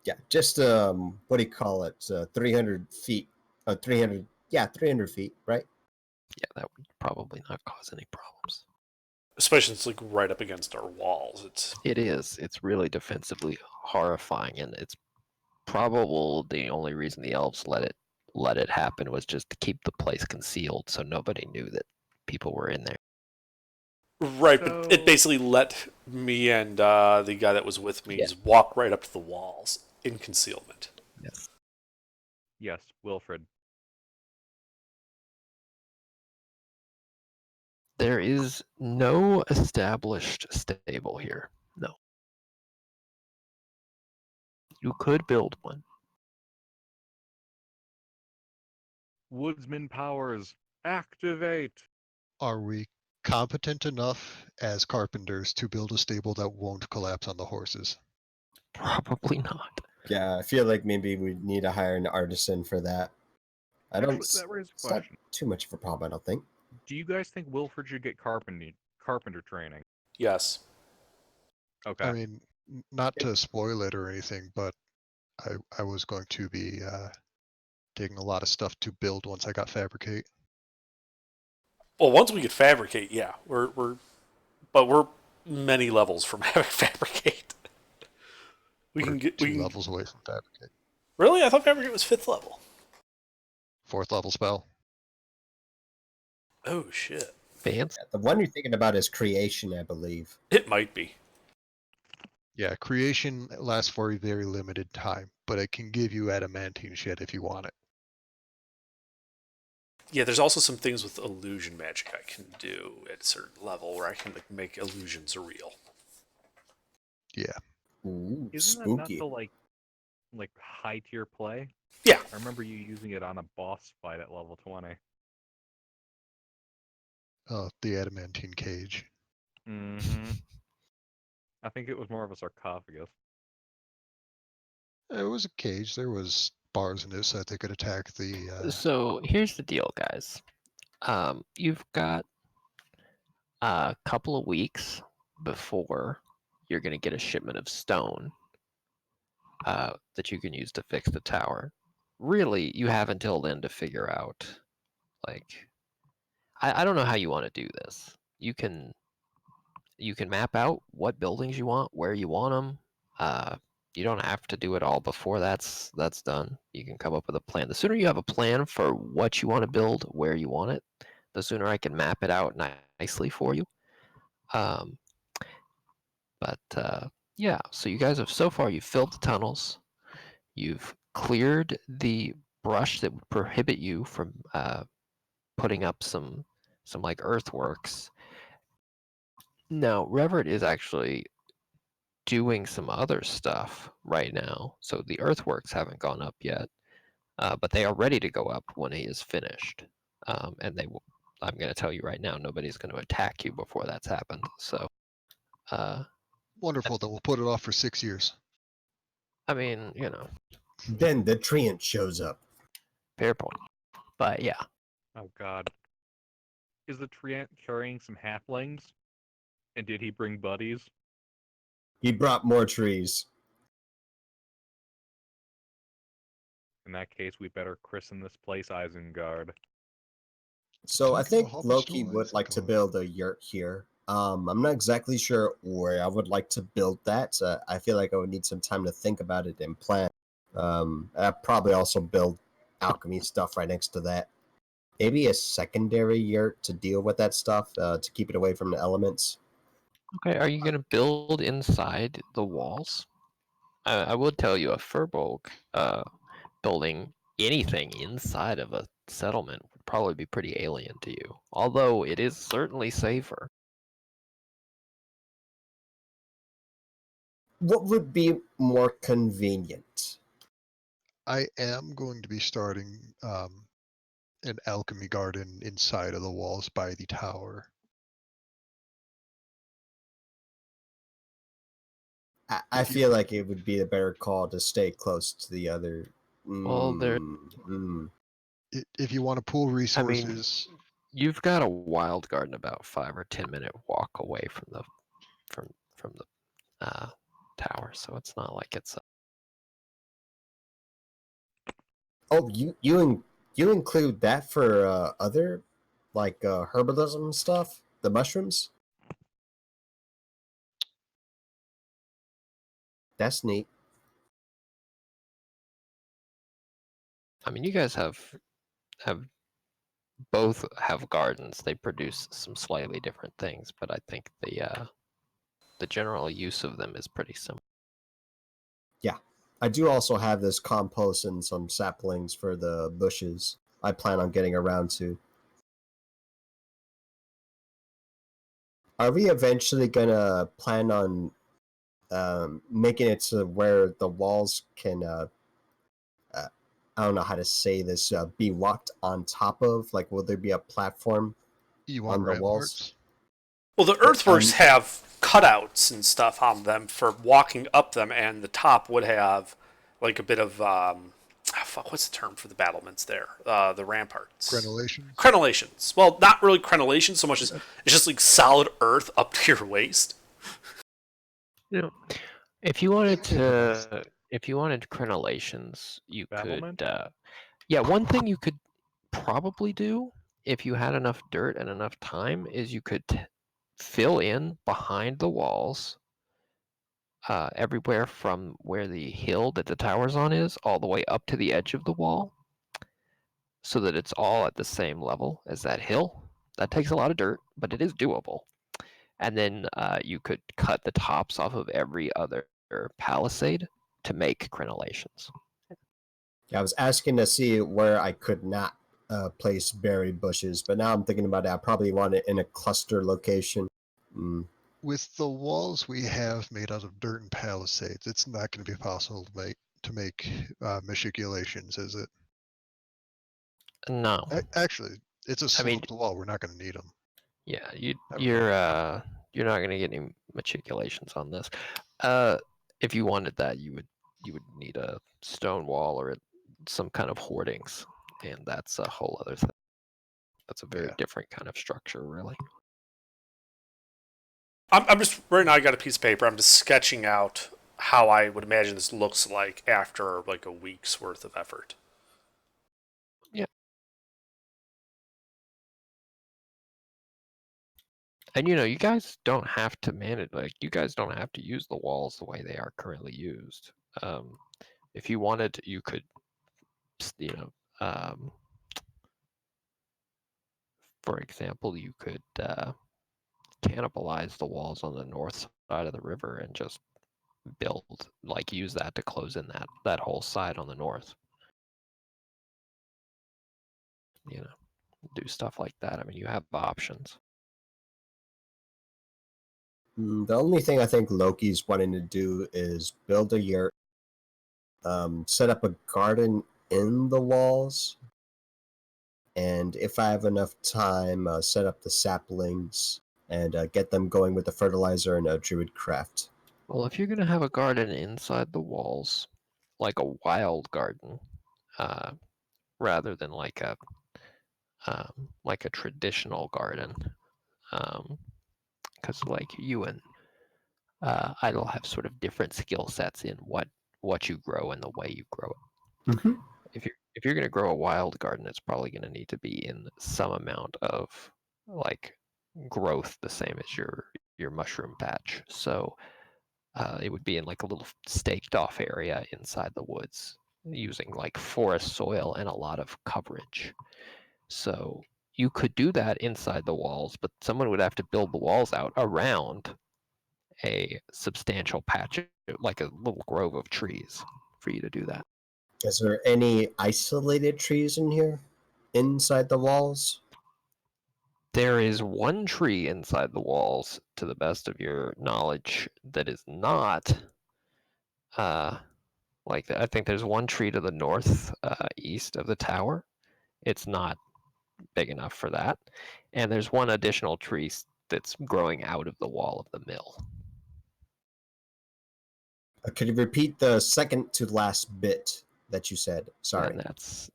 Yeah, just what do you call it? 300 feet. 300 feet, right? Yeah, that would probably not cause any problems. Especially it's like right up against our walls. It is. It's really defensively horrifying, and it's probable the only reason the elves let it happen was just to keep the place concealed so nobody knew that people were in there. Right, but it So- basically let me and the guy that was with me Yeah. just walk right up to the walls in concealment. Yes. Yes, Wilfred. There is no established stable here. No. You could build one. Woodsman powers, activate! Are we competent enough as carpenters to build a stable that won't collapse on the horses? Probably not. Yeah, I feel like maybe we need to hire an artisan for that. I don't. Actually, that raises a It's not question. too much of a problem, I don't think. Do you guys think Wilfred should get carpenter training? Yes. Okay. I mean, not to spoil it or anything, but I was going to be taking a lot of stuff to build once I got fabricate. Well, once we could fabricate, yeah, we're many levels from having fabricate. We We're can get two levels away from fabricate. Really? I thought fabricate was 5th level. 4th level spell. Oh shit! Fancy. The one you're thinking about is creation, I believe. It might be. Yeah, creation lasts for a very limited time, but it can give you adamantine shit if you want it. Yeah, there's also some things with illusion magic I can do at a certain level where I can like make illusions real. Yeah. Ooh, Isn't that not spooky. the like high tier play? Yeah. I remember you using it on a boss fight at level 20. The adamantine cage. Mm-hmm. I think it was more of a sarcophagus. It was a cage. There was bars in it so that they could attack the. So here's the deal, guys. You've got a couple of weeks before you're going to get a shipment of stone that you can use to fix the tower. Really, you have until then to figure out, like, I don't know how you want to do this. You can map out what buildings you want, where you want them. You don't have to do it all before that's done. You can come up with a plan. The sooner you have a plan for what you want to build, where you want it, the sooner I can map it out nicely for you. Yeah, so you guys have so far you've filled the tunnels, you've cleared the brush that would prohibit you from putting up some like earthworks. Now, Revert is actually doing some other stuff right now. So the earthworks haven't gone up yet, but they are ready to go up when he is finished. And they will. I'm going to tell you right now, nobody's going to attack you before that's happened. So, Wonderful. Then we'll put it off for 6 years. I mean, you know, Then the treant shows up. fair point. But yeah, Oh god. Is the Treant carrying some halflings? And did he bring buddies? He brought more trees. In that case, we better christen this place Isengard. So I Talking think about Loki Hobbitstone, would like to Isengard. build a yurt here. I'm not exactly sure where I would like to build that. I feel like I would need some time to think about it and plan. I'd probably also build alchemy stuff right next to that. Maybe a secondary yurt to deal with that stuff, to keep it away from the elements. okay. Are you going to build inside the walls? I would tell you a Furbolg building anything inside of a settlement would probably be pretty alien to you. Although it is certainly safer. What would be more convenient? I am going to be starting an alchemy garden inside of the walls by the tower. I If you- feel like it would be a better call to stay close to the other. Well, there- If you want to pool I mean, resources, you've got a wild garden about 5 or 10 minute walk away from the tower, so it's not like it's. Oh, you include that for other like herbalism stuff, the mushrooms. That's neat. I mean, you guys have both have gardens. They produce some slightly different things, but I think the general use of them is pretty similar. Yeah. I do also have this compost and some saplings for the bushes I plan on getting around to. Are we eventually gonna plan on making it to where the walls can, I don't know how to say this, be walked on top of? Like, will there be a platform You want on the walls? ramparts? Well, the earthworks have cutouts and stuff on them for walking up them, and the top would have like a bit of what's the term for the battlements there? The ramparts. Crenellations? Crenellations. Well, not really crenellations so much as it's just like solid earth up to your waist. You know, if you wanted crenellations, you Battlement? could. Yeah, one thing you could probably do if you had enough dirt and enough time is you could fill in behind the walls everywhere from where the hill that the tower's on is all the way up to the edge of the wall so that it's all at the same level as that hill. That takes a lot of dirt, but it is doable. And then you could cut the tops off of every other palisade to make crenellations. Yeah, I was asking to see where I could not place berry bushes, but now I'm thinking about it. I probably want it in a cluster location. Mm. With the walls we have made out of dirt and palisades, it's not going to be possible to make machiculations, is it? No, Actually, it's a I mean, sloped wall. We're not going to need them. yeah, Never you're not gonna get any machiculations on this. If you wanted that, you would need a stone wall or some kind of hoardings, and that's a whole other thing. That's a very Yeah. different kind of structure, really. I'm just right now. I got a piece of paper. I'm just sketching out how I would imagine this looks like after like a week's worth of effort. And you guys don't have to manage, like, you guys don't have to use the walls the way they are currently used. If you wanted, you could, for example, you could cannibalize the walls on the north side of the river and just build, like, use that to close in that whole side on the north. Do stuff like that. I mean, you have options. The only thing I think Loki's wanting to do is build a yurt, set up a garden in the walls, and if I have enough time, set up the saplings and get them going with the fertilizer and druid craft. Well, if you're gonna have a garden inside the walls, like a wild garden, uh, rather than like a traditional garden, because like you and Idle have sort of different skill sets in what you grow and the way you grow it. Mm-hmm. If you're gonna grow a wild garden, it's probably gonna need to be in some amount of like growth, the same as your mushroom patch. So it would be in like a little staked off area inside the woods, using like forest soil and a lot of coverage. So you could do that inside the walls, but someone would have to build the walls out around a substantial patch, like a little grove of trees, for you to do that. Is there any isolated trees in here, inside the walls? There is one tree inside the walls, to the best of your knowledge, that is not like I think there's one tree to the north east of the tower. It's not big enough for that, and there's one additional tree that's growing out of the wall of the mill. Could you repeat the second to last bit that you said? Sorry. And that's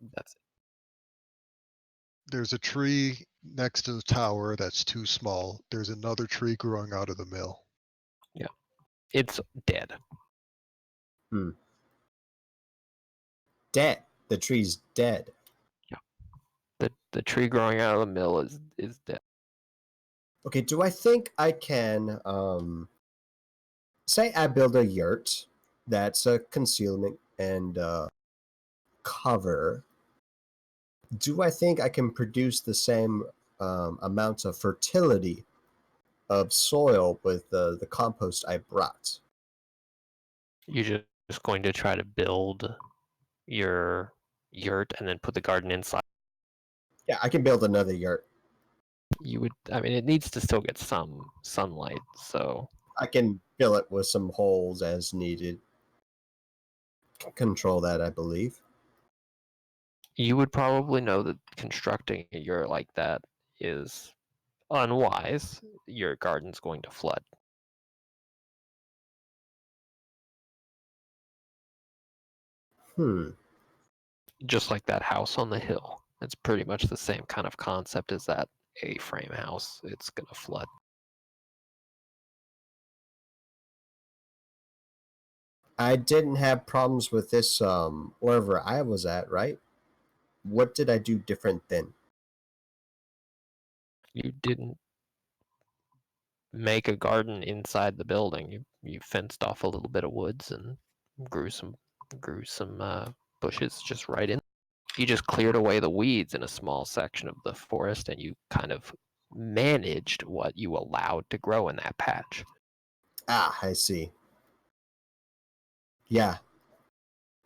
There's a tree next to the tower that's too small. There's another tree growing out of the mill. it's dead. Dead. The tree's dead. The tree growing out of the mill is dead. Okay, do I think I can say I build a yurt that's a concealment and cover, Do I think I can produce the same amounts of fertility of soil with the compost I brought? You're just going to try to build your yurt and then put the garden inside. Yeah, I can build another yurt. You would, I mean, it needs to still get some sunlight, so I can fill it with some holes as needed. Control that, I believe. you would probably know that constructing a yurt like that is unwise. Your garden's going to flood. Just like that house on the hill. It's pretty much the same kind of concept as that A-frame house. It's going to flood. I didn't have problems with this wherever I was at, right? What did I do different then? You didn't make a garden inside the building. You fenced off a little bit of woods and grew some bushes just right in. You just cleared away the weeds in a small section of the forest, and you kind of managed what you allowed to grow in that patch. Ah, I see. Yeah.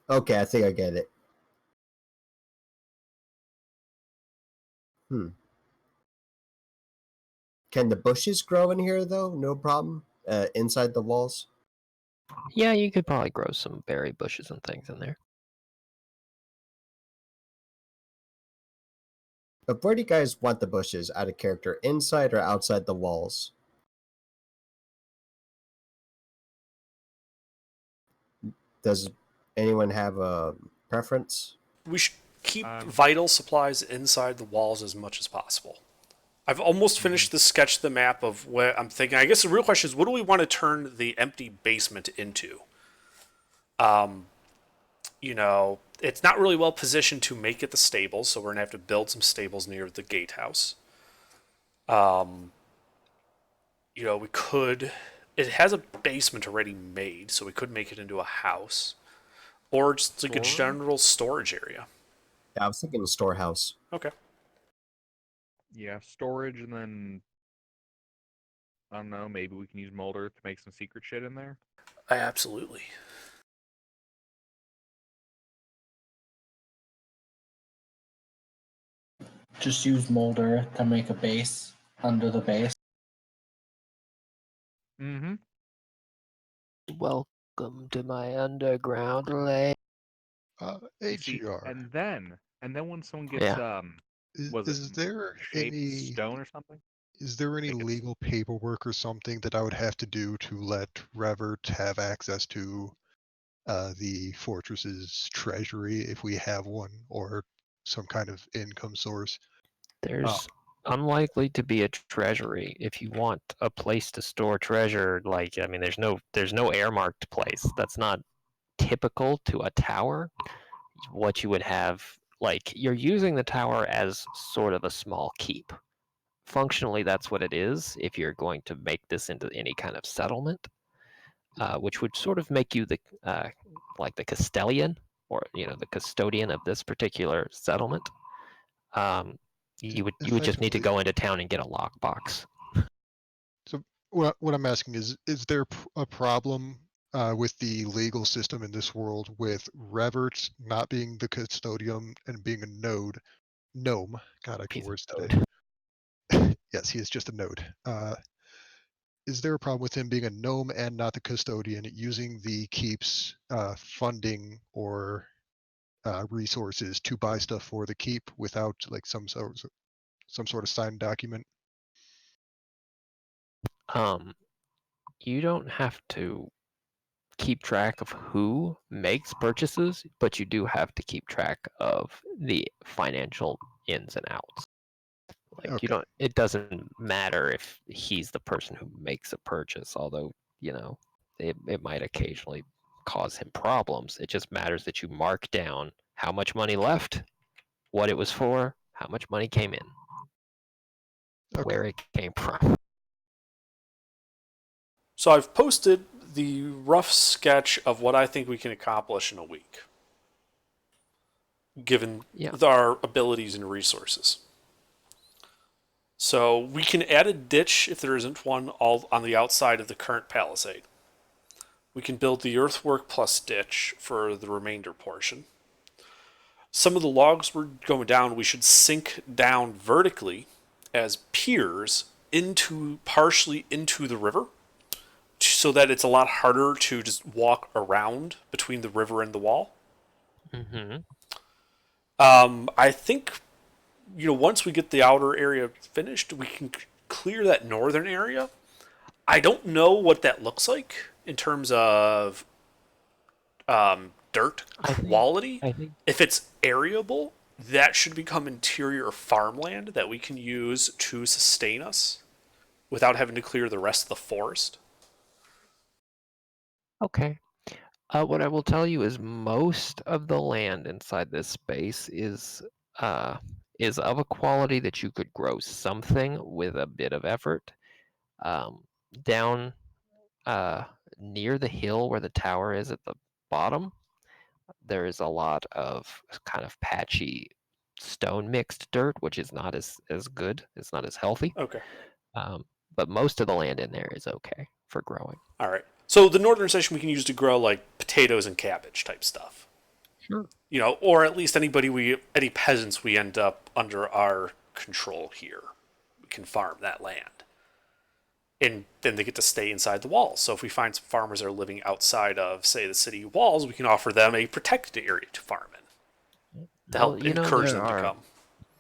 Okay, I think I get it. Can the bushes grow in here though? No problem. Inside the walls. Yeah, you could probably grow some berry bushes and things in there. But where do you guys want the bushes out of character? Inside or outside the walls? Does anyone have a preference? We should keep Um, vital supplies inside the walls as much as possible. I've almost finished the sketch, the map of what I'm thinking. I guess the real question is, what do we want to turn the empty basement into? It's not really well positioned to make it the stables, so we're gonna have to build some stables near the gatehouse. We could. It has a basement already made, so we could make it into a house, or just like a general storage area. Yeah, I was thinking a storehouse. Okay. Yeah, storage, and then I don't know. Maybe we can use Molder to make some secret shit in there. Absolutely. Just use Molder to make a base under the base. Mm-hmm. Welcome to my underground lake. See, AGR. and then when someone gets Yeah. was it Is there shaped stone or something? any They get legal paperwork or something that I would have to do to let Revert have access to the fortress's treasury if we have one, or some kind of income source? There's unlikely to be a treasury. If you want a place to store treasure, like, I mean, there's no air marked place. That's not typical to a tower. What you would have, like, you're using the tower as sort of a small keep. Functionally, that's what it is. If you're going to make this into any kind of settlement, which would sort of make you the like the castellan, or the custodian of this particular settlement. You would just need to Effectively. go into town and get a lockbox. So what I'm asking is there a problem with the legal system in this world with Revert not being the custodian and being a gnome? God, I can He's a words today. node. Yes, he is just a node. Is there a problem with him being a gnome and not the custodian, using the keep's funding or resources to buy stuff for the keep without like some sort of signed document? You don't have to keep track of who makes purchases, but you do have to keep track of the financial ins and outs. Like, you Okay. don't, it doesn't matter if he's the person who makes a purchase, although, it might occasionally cause him problems. It just matters that you mark down how much money left, what it was for, how much money came in, Okay. where it came from. So I've posted the rough sketch of what I think we can accomplish in a week. given Yeah. our abilities and resources. So we can add a ditch if there isn't one all on the outside of the current palisade. We can build the earthwork plus ditch for the remainder portion. Some of the logs we're going down, we should sink down vertically as piers partially into the river, so that it's a lot harder to just walk around between the river and the wall. Mm-hmm. I think, once we get the outer area finished, we can clear that northern area. I don't know what that looks like in terms of dirt quality. I think If it's areable, that should become interior farmland that we can use to sustain us without having to clear the rest of the forest. okay. What I will tell you is most of the land inside this space is of a quality that you could grow something with a bit of effort. Um, Down uh, near the hill where the tower is at the bottom, there is a lot of kind of patchy stone mixed dirt, which is not as good. It's not as healthy. Okay. Um, but most of the land in there is okay for growing. All right. So the northern section we can use to grow like potatoes and cabbage type stuff. Sure. Or at least any peasants we end up under our control here. We can farm that land. And then they get to stay inside the walls. So if we find some farmers that are living outside of, say, the city walls, we can offer them a protected area to farm in to help encourage them to come.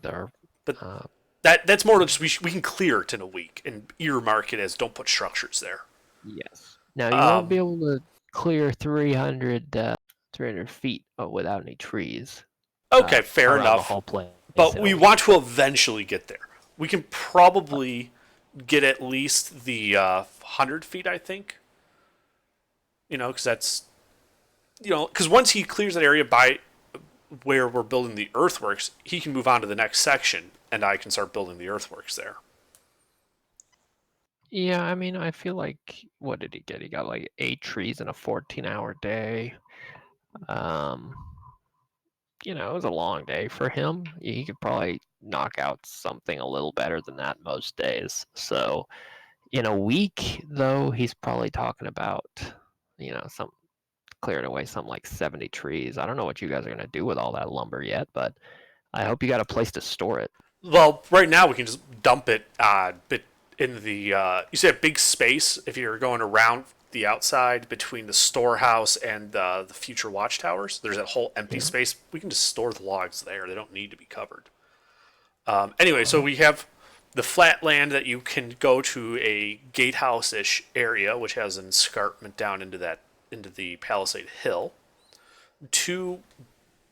There are, But uh, that's more than just we can clear it in a week and earmark it as don't put structures there. yes. Now you won't be able to clear 300 feet without any trees. Okay, fair around the enough. whole place. But we want to eventually get there. We can probably get at least the 100 feet, I think. Because that's, because once he clears that area by where we're building the earthworks, he can move on to the next section, and I can start building the earthworks there. Yeah, I mean, I feel like, what did he get? He got like 8 trees in a 14-hour day. It was a long day for him. He could probably knock out something a little better than that most days. So in a week, though, he's probably talking about, some clearing away something like 70 trees. I don't know what you guys are going to do with all that lumber yet, but I hope you got a place to store it. Well, right now we can just dump it in the, you see a big space if you're going around the outside between the storehouse and the future watchtowers. There's that whole empty space. We can just store the logs there. They don't need to be covered. Anyway, so we have the flat land that you can go to a gatehouse-ish area, which has an escarpment down into the Palisade Hill. 2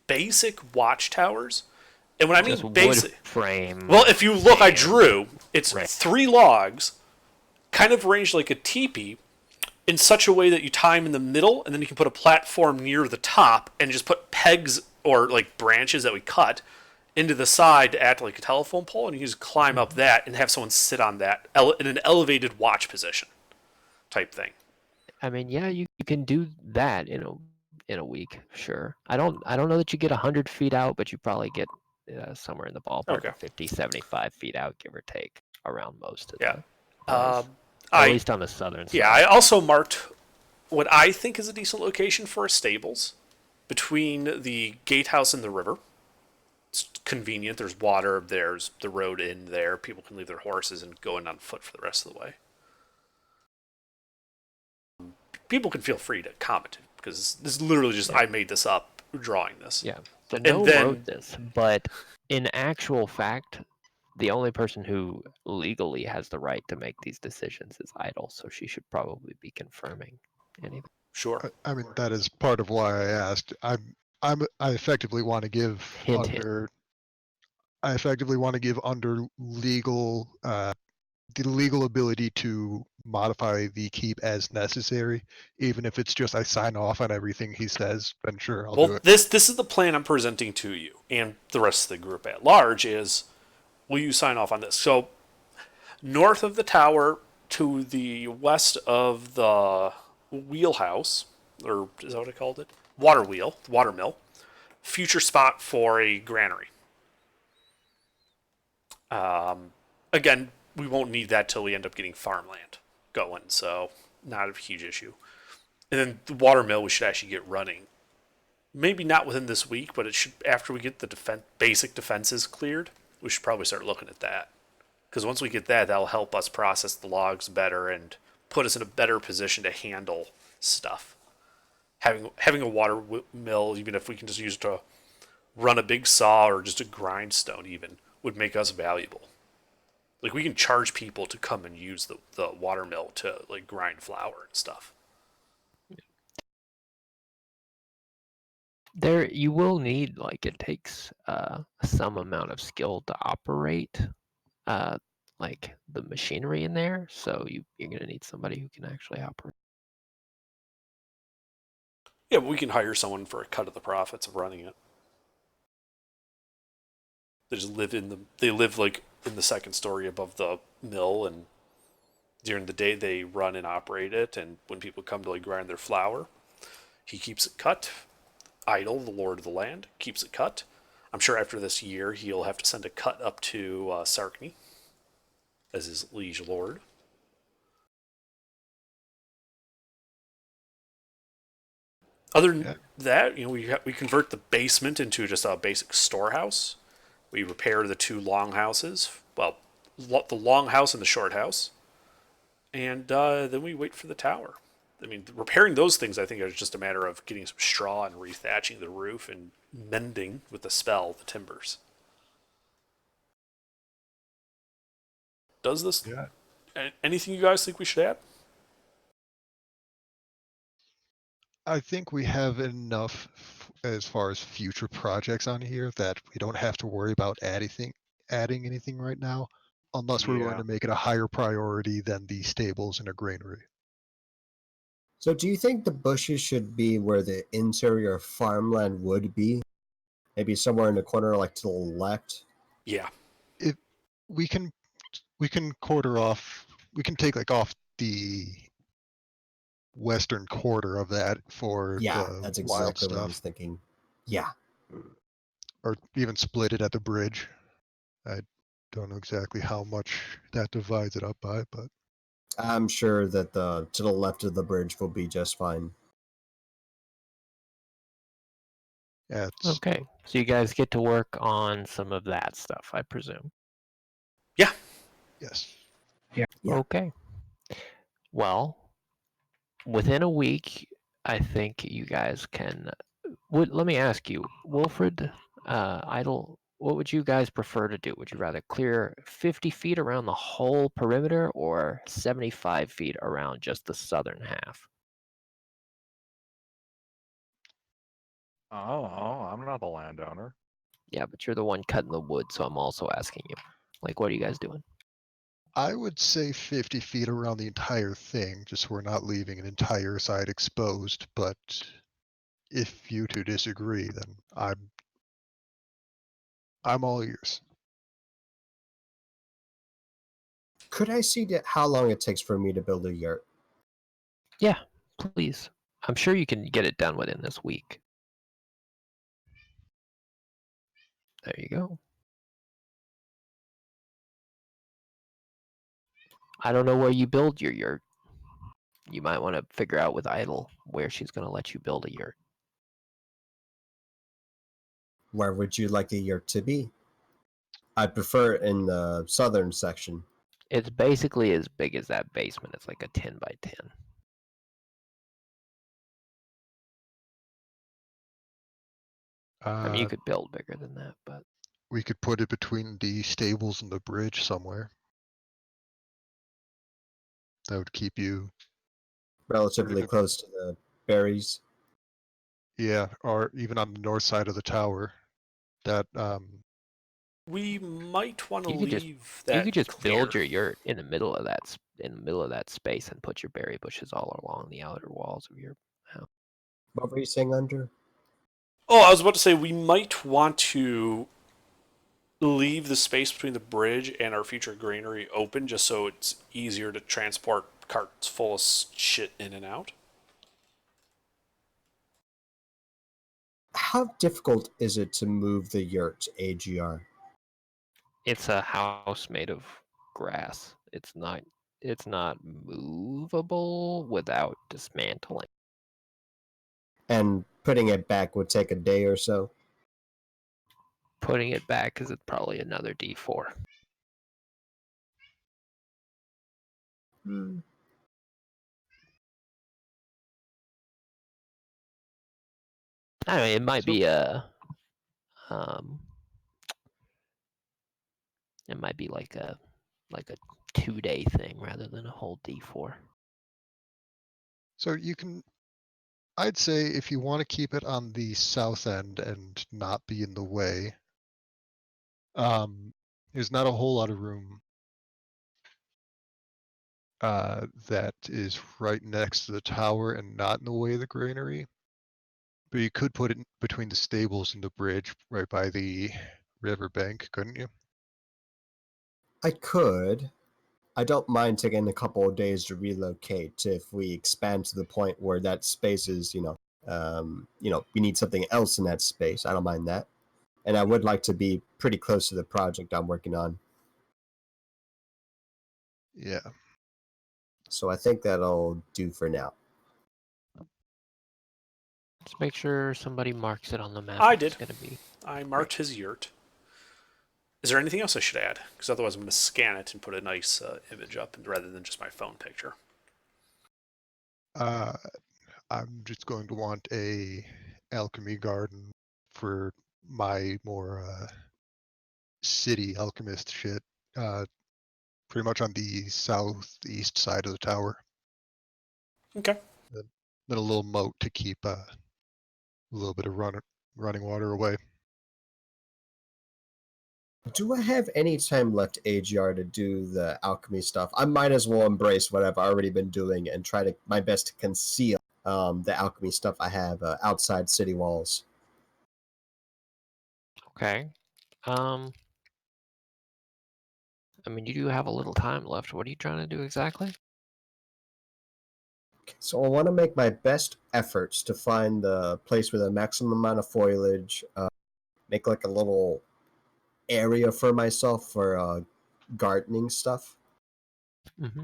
basic watchtowers. And when I mean Just basic wood frame. well, if you look, I drew. It's Right. 3 logs, kind of arranged like a teepee, in such a way that you tie them in the middle, and then you can put a platform near the top, and just put pegs or like branches that we cut into the side to act like a telephone pole, and you just climb up that and have someone sit on that in an elevated watch position, type thing. I mean, yeah, you can do that in a week, sure. I don't know that you get 100 feet out, but you probably get somewhere in the ballpark Okay. of 50, 75 feet out, give or take, around most of Yeah. the place. At least on the southern side. Yeah, I also marked what I think is a decent location for stables between the gatehouse and the river. It's convenient. There's water. There's the road in there. People can leave their horses and go in on foot for the rest of the way. People can feel free to comment because this is literally just I made this up drawing this. Yeah. So And no then- wrote this, but in actual fact, the only person who legally has the right to make these decisions is Idle, so she should probably be confirming anything. Sure. I mean, that is part of why I asked. I effectively want to give Hint, hint. I effectively want to give under legal the legal ability to modify the keep as necessary, even if it's just I sign off on everything he says. Then sure, I'll do Well, it. this is the plan I'm presenting to you and the rest of the group at large is, will you sign off on this? So, north of the tower to the west of the wheelhouse, or is that what I called it? Water mill. future spot for a granary. Again, we won't need that till we end up getting farmland going, so not a huge issue. And then the water mill we should actually get running. Maybe not within this week, but it should after we get the basic defenses cleared. We should probably start looking at that, because once we get that, that'll help us process the logs better and put us in a better position to handle stuff. Having a water mill, even if we can just use it to run a big saw or just a grindstone, even would make us valuable. Like, we can charge people to come and use the water mill to like grind flour and stuff. There, you will need, like, it takes some amount of skill to operate like the machinery in there, so you're gonna need somebody who can actually operate. Yeah, but we can hire someone for a cut of the profits of running it. They live like in the second story above the mill, and during the day they run and operate it, and when people come to like grind their flour, he keeps it cut. Idle, the lord of the land, keeps it cut. I'm sure after this year he'll have to send a cut up to Sarkny as his liege lord. Other than that, we convert the basement into just a basic storehouse. We repair the two longhouses. Well, the long house and the short house. And then we wait for the tower. I mean, repairing those things, I think, is just a matter of getting some straw and rethatching the roof and mending with the spell the timbers. Does this? Yeah. Anything you guys think we should add? I think we have enough as far as future projects on here that we don't have to worry about adding anything right now, unless we're going Yeah. to make it a higher priority than the stables and a granary. So, do you think the bushes should be where the interior farmland would be? Maybe somewhere in the corner, like to the left? Yeah. If we can quarter off, we can take like off the western quarter of that for Yeah, the that's wild exactly what I was stuff, thinking. Yeah. or even split it at the bridge. I don't know exactly how much that divides it up by, but I'm sure that the to the left of the bridge will be just fine. yeah, Okay, so you guys get to work on some of that stuff, I presume. Yeah. yes. Yeah. Okay. Well, within a week, I think you guys can. Let me ask you, Wilfred, Idle, what would you guys prefer to do? Would you rather clear 50 feet around the whole perimeter or 75 feet around just the southern half? Oh, I'm not the landowner. Yeah, but you're the one cutting the wood, so I'm also asking you. Like, what are you guys doing? I would say 50 feet around the entire thing, just so we're not leaving an entire side exposed. But if you two disagree, then I'm all ears. Could I see how long it takes for me to build a yurt? Yeah, please. I'm sure you can get it done within this week. There you go. I don't know where you build your yurt. You might want to figure out with Idle where she's going to let you build a yurt. Where would you like the yurt to be? I prefer it in the southern section. It's basically as big as that basement. It's like a 10 by 10. I mean, you could build bigger than that, but We could put it between the stables and the bridge somewhere. That would keep you, Relatively Sort of- close to the berries. yeah, or even on the north side of the tower. That We might want to you could just leave you that could just clear. build your yurt in the middle of that space and put your berry bushes all along the outer walls of your house. What were you saying, Under? Oh, I was about to say we might want to leave the space between the bridge and our future granary open just so it's easier to transport carts full of shit in and out. how difficult is it to move the yurt, AGR? It's a house made of grass. It's not movable without dismantling. And putting it back would take a day or so. Putting it back is probably another D4. Hmm. I mean, it might So- be um it might be like a 2-day thing rather than a whole D4. So you can, I'd say if you want to keep it on the south end and not be in the way, there's not a whole lot of room that is right next to the tower and not in the way of the granary. But you could put it between the stables and the bridge right by the river bank, couldn't you? I could. I don't mind taking a couple of days to relocate if we expand to the point where that space is, we need something else in that space. I don't mind that. And I would like to be pretty close to the project I'm working on. Yeah. So I think that'll do for now. Just make sure somebody marks it on the map. I if did. It's gonna be. I marked his yurt. Is there anything else I should add? Because otherwise I'm going to scan it and put a nice image up rather than just my phone picture. I'm just going to want a alchemy garden for my more city alchemist shit. Pretty much on the southeast side of the tower. Okay. Then a little moat to keep a little bit of running water away. Do I have any time left, AGR, to do the alchemy stuff? I might as well embrace what I've already been doing and try to my best to conceal the alchemy stuff I have outside city walls. Okay. I mean, you do have a little time left. What are you trying to do exactly? So I want to make my best efforts to find the place with the maximum amount of foliage, make like a little area for myself for gardening stuff. Mm-hmm.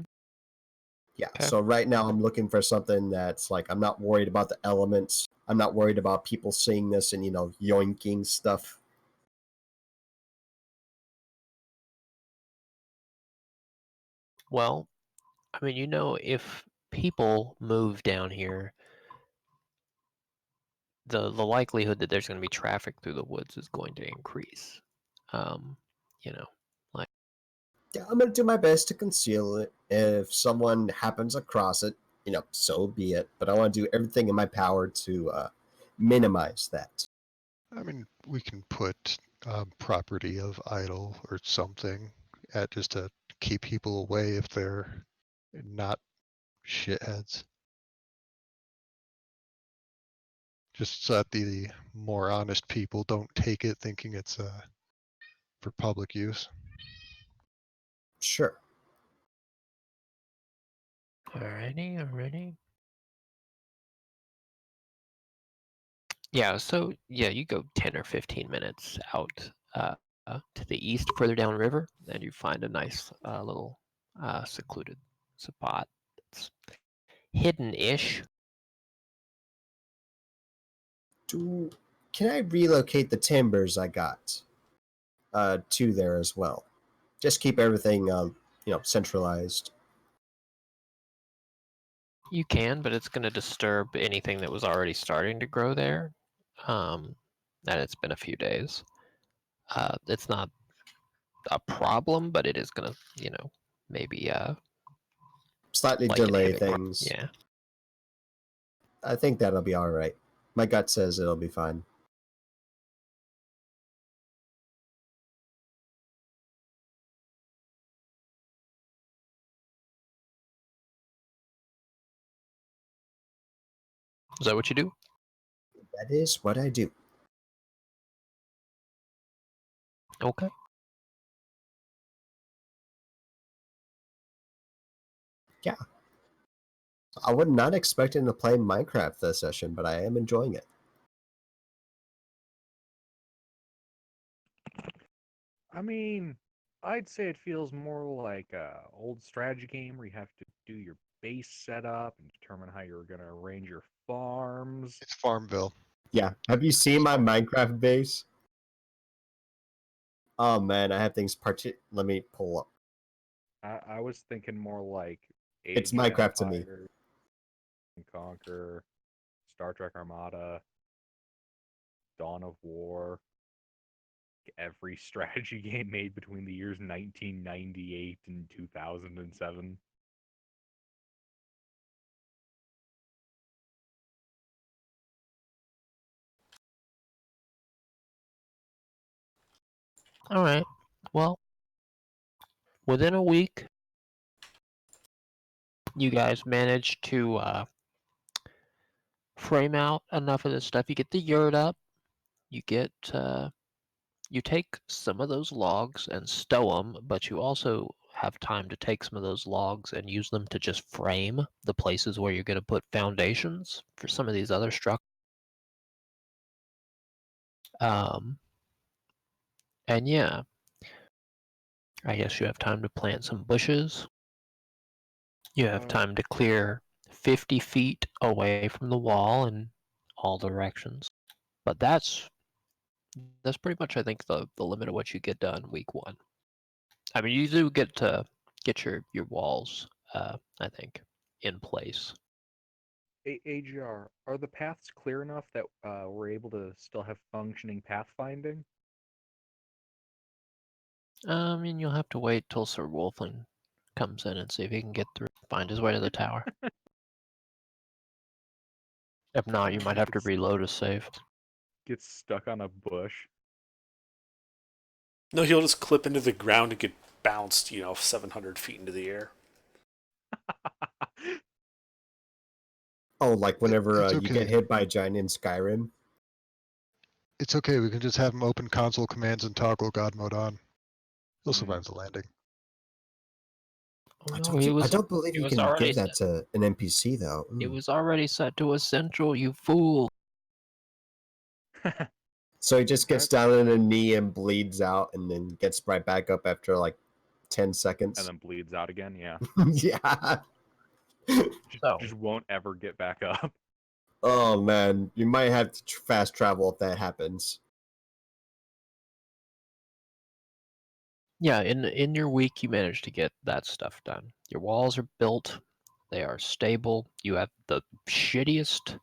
Yeah, Okay. so right now I'm looking for something that's like I'm not worried about the elements. I'm not worried about people seeing this and, yoinking stuff. Well, I mean, if people move down here, the likelihood that there's going to be traffic through the woods is going to increase. Um, you know, like Yeah, I'm going to do my best to conceal it. If someone happens across it, so be it. But I want to do everything in my power to minimize that. I mean, we can put property of idle or something at just to keep people away if they're not shitheads. Just so that the more honest people don't take it thinking it's for public use. Sure. alrighty. Yeah, so you go 10 or 15 minutes out to the east, further downriver, and you find a nice little secluded spot. It's hidden-ish. Can I relocate the timbers I got to there as well? Just keep everything, centralized. You can, but it's going to disturb anything that was already starting to grow there. And it's been a few days. It's not a problem, but it is going to, maybe Slightly like delay inhibit growth. things. Yeah. I think that'll be all right. My gut says it'll be fine. Is that what you do? That is what I do. Okay. Yeah. I was not expecting to play Minecraft this session, but I am enjoying it. I mean, I'd say it feels more like a old strategy game where you have to do your base setup and determine how you're going to arrange your farms. It's Farmville. Yeah. Have you seen my Minecraft base? Oh man, I have things Let me pull up. I was thinking more like It's Age of Minecraft to me. Empires, and Conquer, Star Trek Armada, Dawn of War, every strategy game made between the years 1998 and 2007. All right. Well, within a week, you guys managed to frame out enough of this stuff. You get the yurt up. You get you take some of those logs and stow them, but you also have time to take some of those logs and use them to just frame the places where you're going to put foundations for some of these other structures. And yeah, I guess you have time to plant some bushes. You have time to clear 50 feet away from the wall in all directions. But that's pretty much, I think, the limit of what you get done week one. I mean, you do get to get your walls, I think, in place. AGR, are the paths clear enough that we're able to still have functioning pathfinding? I mean, you'll have to wait till Sir Wolfling comes in and see if he can get through, find his way to the tower. If not, you might have to reload a save. Gets stuck on a bush. No, he'll just clip into the ground and get bounced, 700 feet into the air. Oh, like whenever It's you get okay. hit by a giant in Skyrim. It's okay. We can just have him open console commands and toggle God mode on. He'll Hmm. survive the landing. Oh, I no, don't believe you was can already give that to an NPC though. It was already set to essential, you fool. So he just gets That's- down on a knee and bleeds out, and then gets right back up after like 10 and seconds. then bleeds out again, yeah. Yeah. Just won't ever get back up. Oh man, you might have to fast travel if that happens. Yeah, in your week you managed to get that stuff done. Your walls are built, they are stable. You have the shittiest,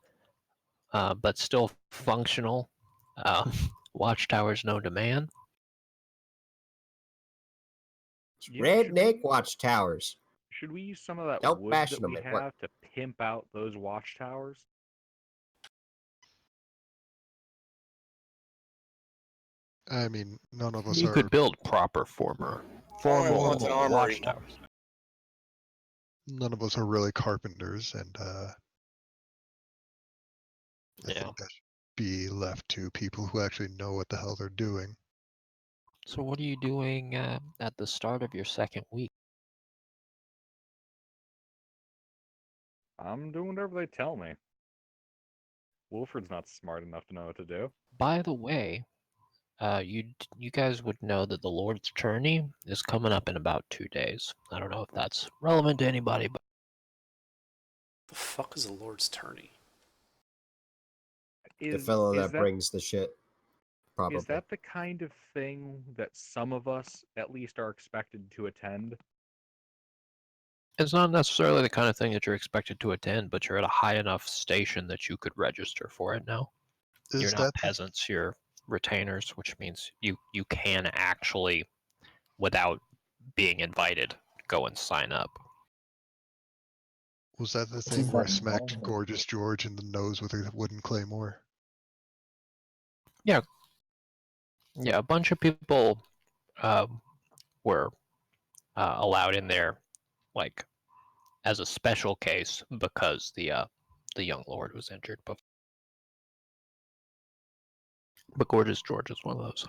but still functional watchtowers known to man. Redneck watchtowers. Should we use some of that Don't wood bash that them we at work. have to pimp out those watchtowers? I mean, none of us You are. could build proper formal wants an armory. watchtowers. None of us are really carpenters, and I Yeah. think that should be left to people who actually know what the hell they're doing. So what are you doing at the start of your second week? I'm doing whatever they tell me. Wilfred's not smart enough to know what to do. By the way, you guys would know that the Lord's Tourney is coming up in about 2 days. I don't know if that's relevant to anybody, but The fuck is a Lord's Tourney? The fellow Is that brings the shit. Probably. Is that the kind of thing that some of us at least are expected to attend? it's not necessarily the kind of thing that you're expected to attend, but you're at a high enough station that you could register for it now. You're Is not that peasants, you're retainers, which means you can actually, without being invited, go and sign up. was that the Which thing is where I that smacked involvement? Gorgeous George in the nose with a wooden claymore? Yeah, a bunch of people were allowed in there, like as a special case because the young lord was injured. But Gorgeous George is one of those.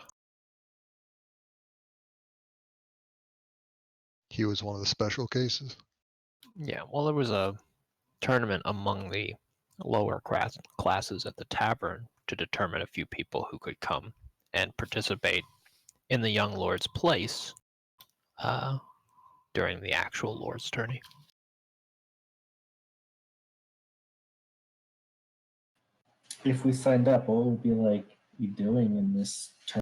He was one of the special cases. Yeah, well, there was a tournament among the lower classes at the tavern to determine a few people who could come and participate in the young lord's place during the actual lord's tourney. If we signed up, what would be like you doing in this turn?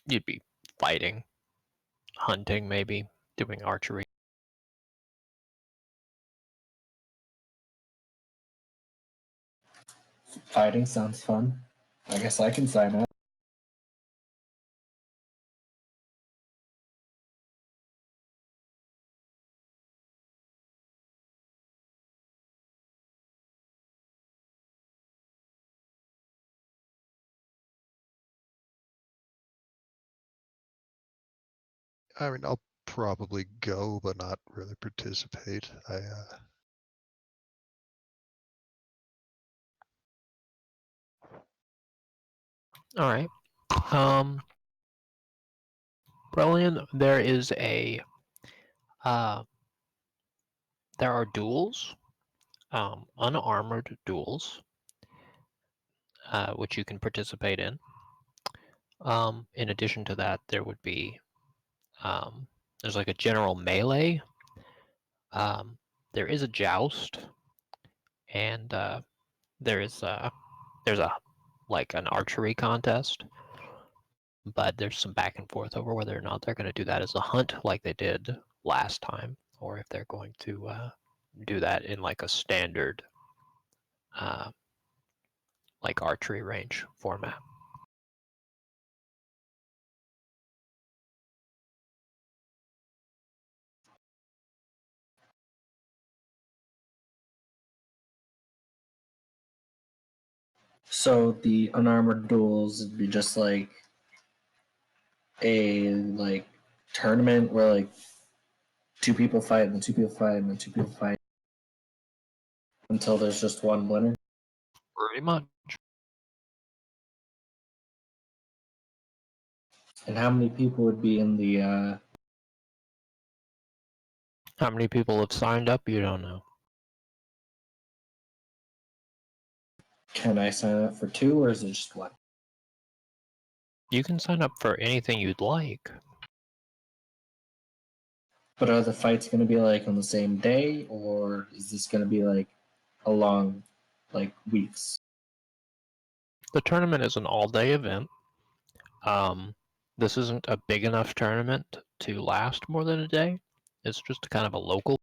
You'd be fighting, hunting, maybe doing archery. Fighting sounds fun. I guess I can sign up. I mean, I'll probably go, but not really participate. All right. Brilliant. There is a there are duels, unarmored duels, which you can participate in. In addition to that, there would be there's like a general melee. There is a joust, and there's a like an archery contest. But there's some back and forth over whether or not they're going to do that as a hunt like they did last time, or if they're going to do that in like a standard like archery range format. So the unarmored duels would be just like a tournament where like two people fight and then two people fight and then two people fight until there's just one winner. Pretty much. And how many people would be in the How many people have signed up? You don't know. can I sign up for two or is it just one? You can sign up for anything you'd like. But are the fights gonna be like on the same day or is this gonna be like along like weeks? The tournament is an all-day event. This isn't a big enough tournament to last more than a day. It's just kind of a local.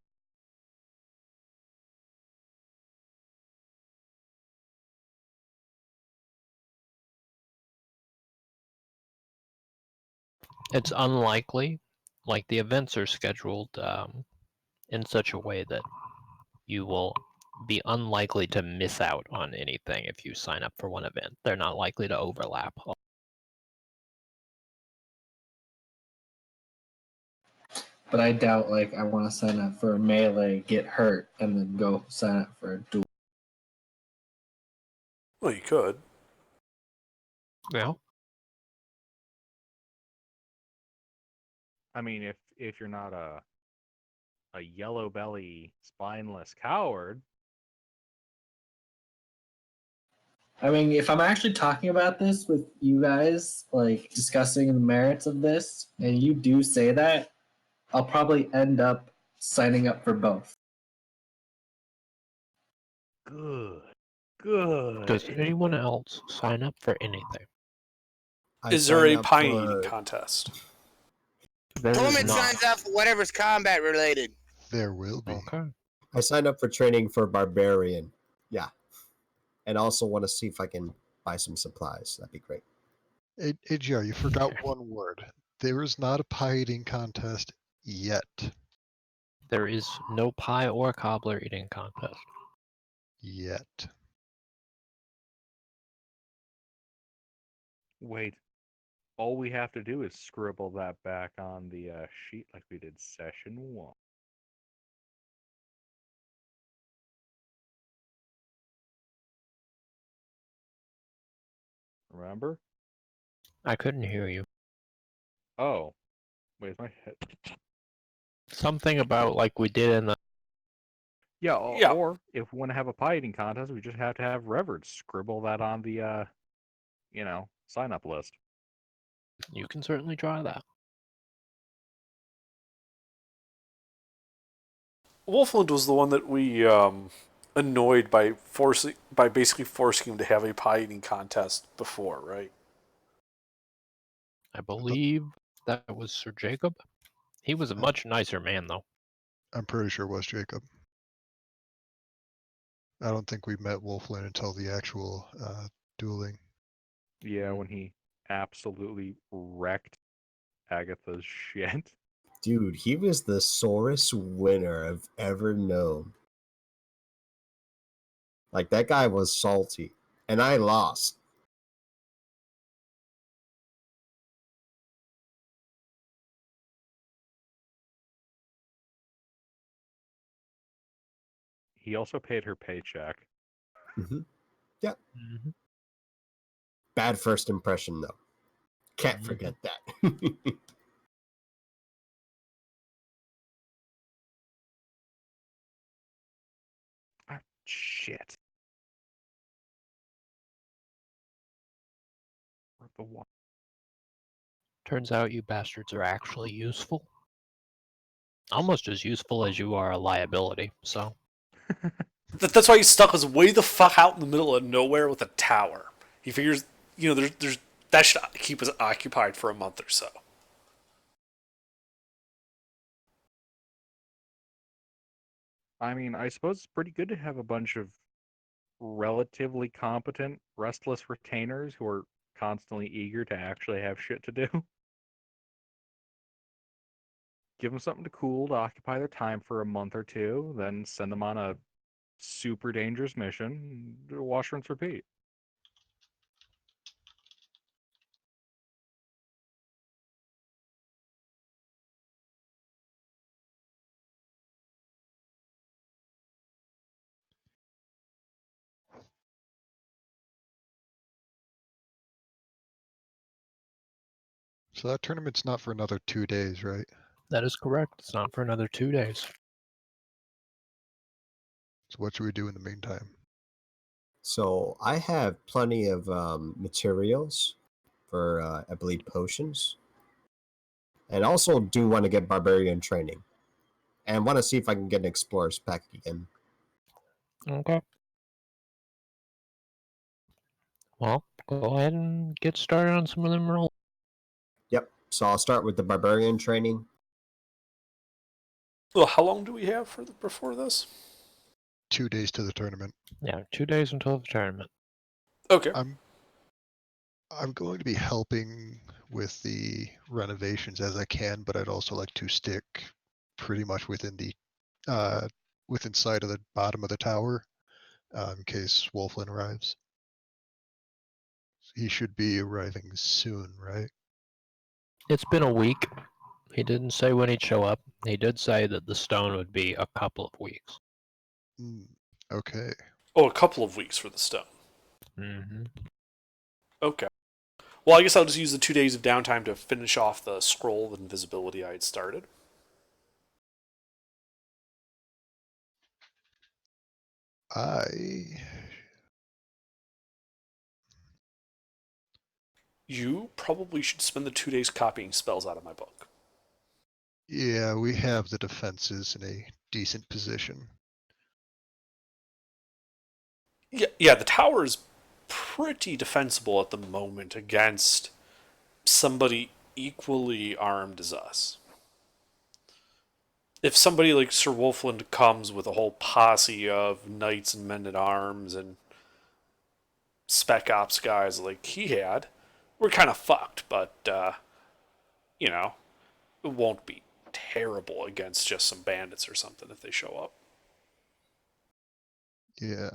It's unlikely, like the events are scheduled in such a way that you will be unlikely to miss out on anything if you sign up for one event. They're not likely to overlap. But I doubt like I want to sign up for a melee, get hurt, and then go sign up for a duel. Well, you could. Yeah. I mean, if you're not a yellow belly spineless coward, I mean, if I'm actually talking about this with you guys, like discussing the merits of this, and you do say that, I'll probably end up signing up for both. good, good. Does anyone else sign up for anything? Is there a pie eating for contest? There is Torment not. signs up for whatever's combat related. There will be. Okay. I signed up for training for barbarian. Yeah. And also want to see if I can buy some supplies. That'd be great. AGR, you forgot one word. There is not a pie eating contest yet. There is no pie or cobbler eating contest. Yet. Wait, all we have to do is scribble that back on the sheet like we did session 1. Remember? I couldn't hear you. Oh, wait, my head. Something about like we did in the. Yeah, Yeah. or if we want to have a pie eating contest, we just have to have Revered scribble that on the sign up list. You can certainly try that. Wolfland was the one that we annoyed by basically forcing him to have a pie eating contest before, right? I believe that was Sir Jacob. He was a much nicer man, though. I'm pretty sure it was Jacob. I don't think we met Wolfland until the actual dueling. Yeah, when he absolutely wrecked Agatha's shit. Dude, he was the sorest winner I've ever known. Like, that guy was salty. And I lost. He also paid her paycheck. Mm-hmm. Mm-hmm. Bad first impression, though. Can't Mhm. forget that. Ah, shit. Where'd the one? Turns out you bastards are actually useful. Almost as useful as you are a liability, so. That's why he's stuck us way the fuck out in the middle of nowhere with a tower. He figures, there's that should keep us occupied for a month or so. I mean, I suppose it's pretty good to have a bunch of relatively competent, restless retainers who are constantly eager to actually have shit to do. Give them something to cool to occupy their time for a month or two, then send them on a super dangerous mission, wash, rinse, repeat. So that tournament's not for another 2 days, right? That is correct. It's not for another 2 days. So what should we do in the meantime? So I have plenty of materials for, I believe, potions. And also do want to get barbarian training. And want to see if I can get an explorer's pack again. Okay. Well, go ahead and get started on some of them rolls. Yep. So I'll start with the barbarian training. Well, how long do we have before this? 2 days to the tournament. Yeah, 2 days until the tournament. Okay. I'm going to be helping with the renovations as I can, but I'd also like to stick pretty much within the within sight of the bottom of the tower in case Wolflin arrives. He should be arriving soon, right? It's been a week. He didn't say when he'd show up. He did say that the stone would be a couple of weeks. Okay. Oh, a couple of weeks for the stone. Mm-hmm. Okay. Well, I guess I'll just use the 2 days of downtime to finish off the scroll of invisibility I had started. You probably should spend the 2 days copying spells out of my book. Yeah, we have the defenses in a decent position. Yeah, the tower is pretty defensible at the moment against somebody equally armed as us. If somebody like Sir Wolfland comes with a whole posse of knights and men at arms and spec ops guys like he had, we're kind of fucked, but, it won't be terrible against just some bandits or something if they show up. Yeah.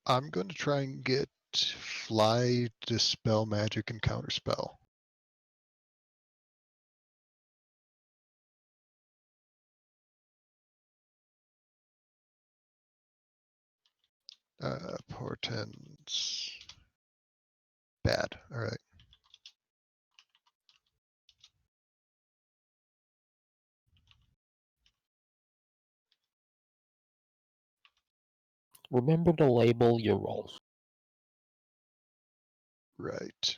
I'm going to try and get fly, dispel magic, and counterspell. Portents. Bad. All right. Remember to label your rolls. Right.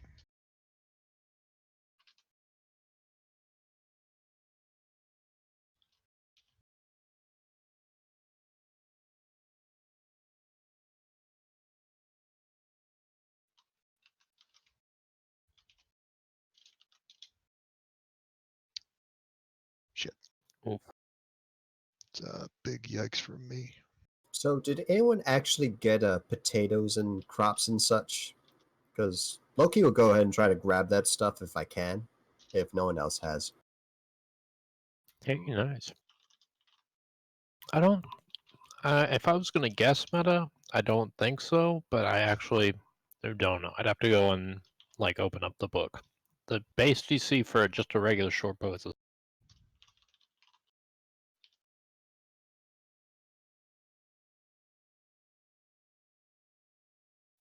It's a big yikes for me. So, did anyone actually get potatoes and crops and such? Because Loki will go ahead and try to grab that stuff if I can, if no one else has. Hey, nice. I don't. If I was gonna guess meta, I don't think so. But I actually don't know. I'd have to go and like open up the book. The base DC for just a regular short bow is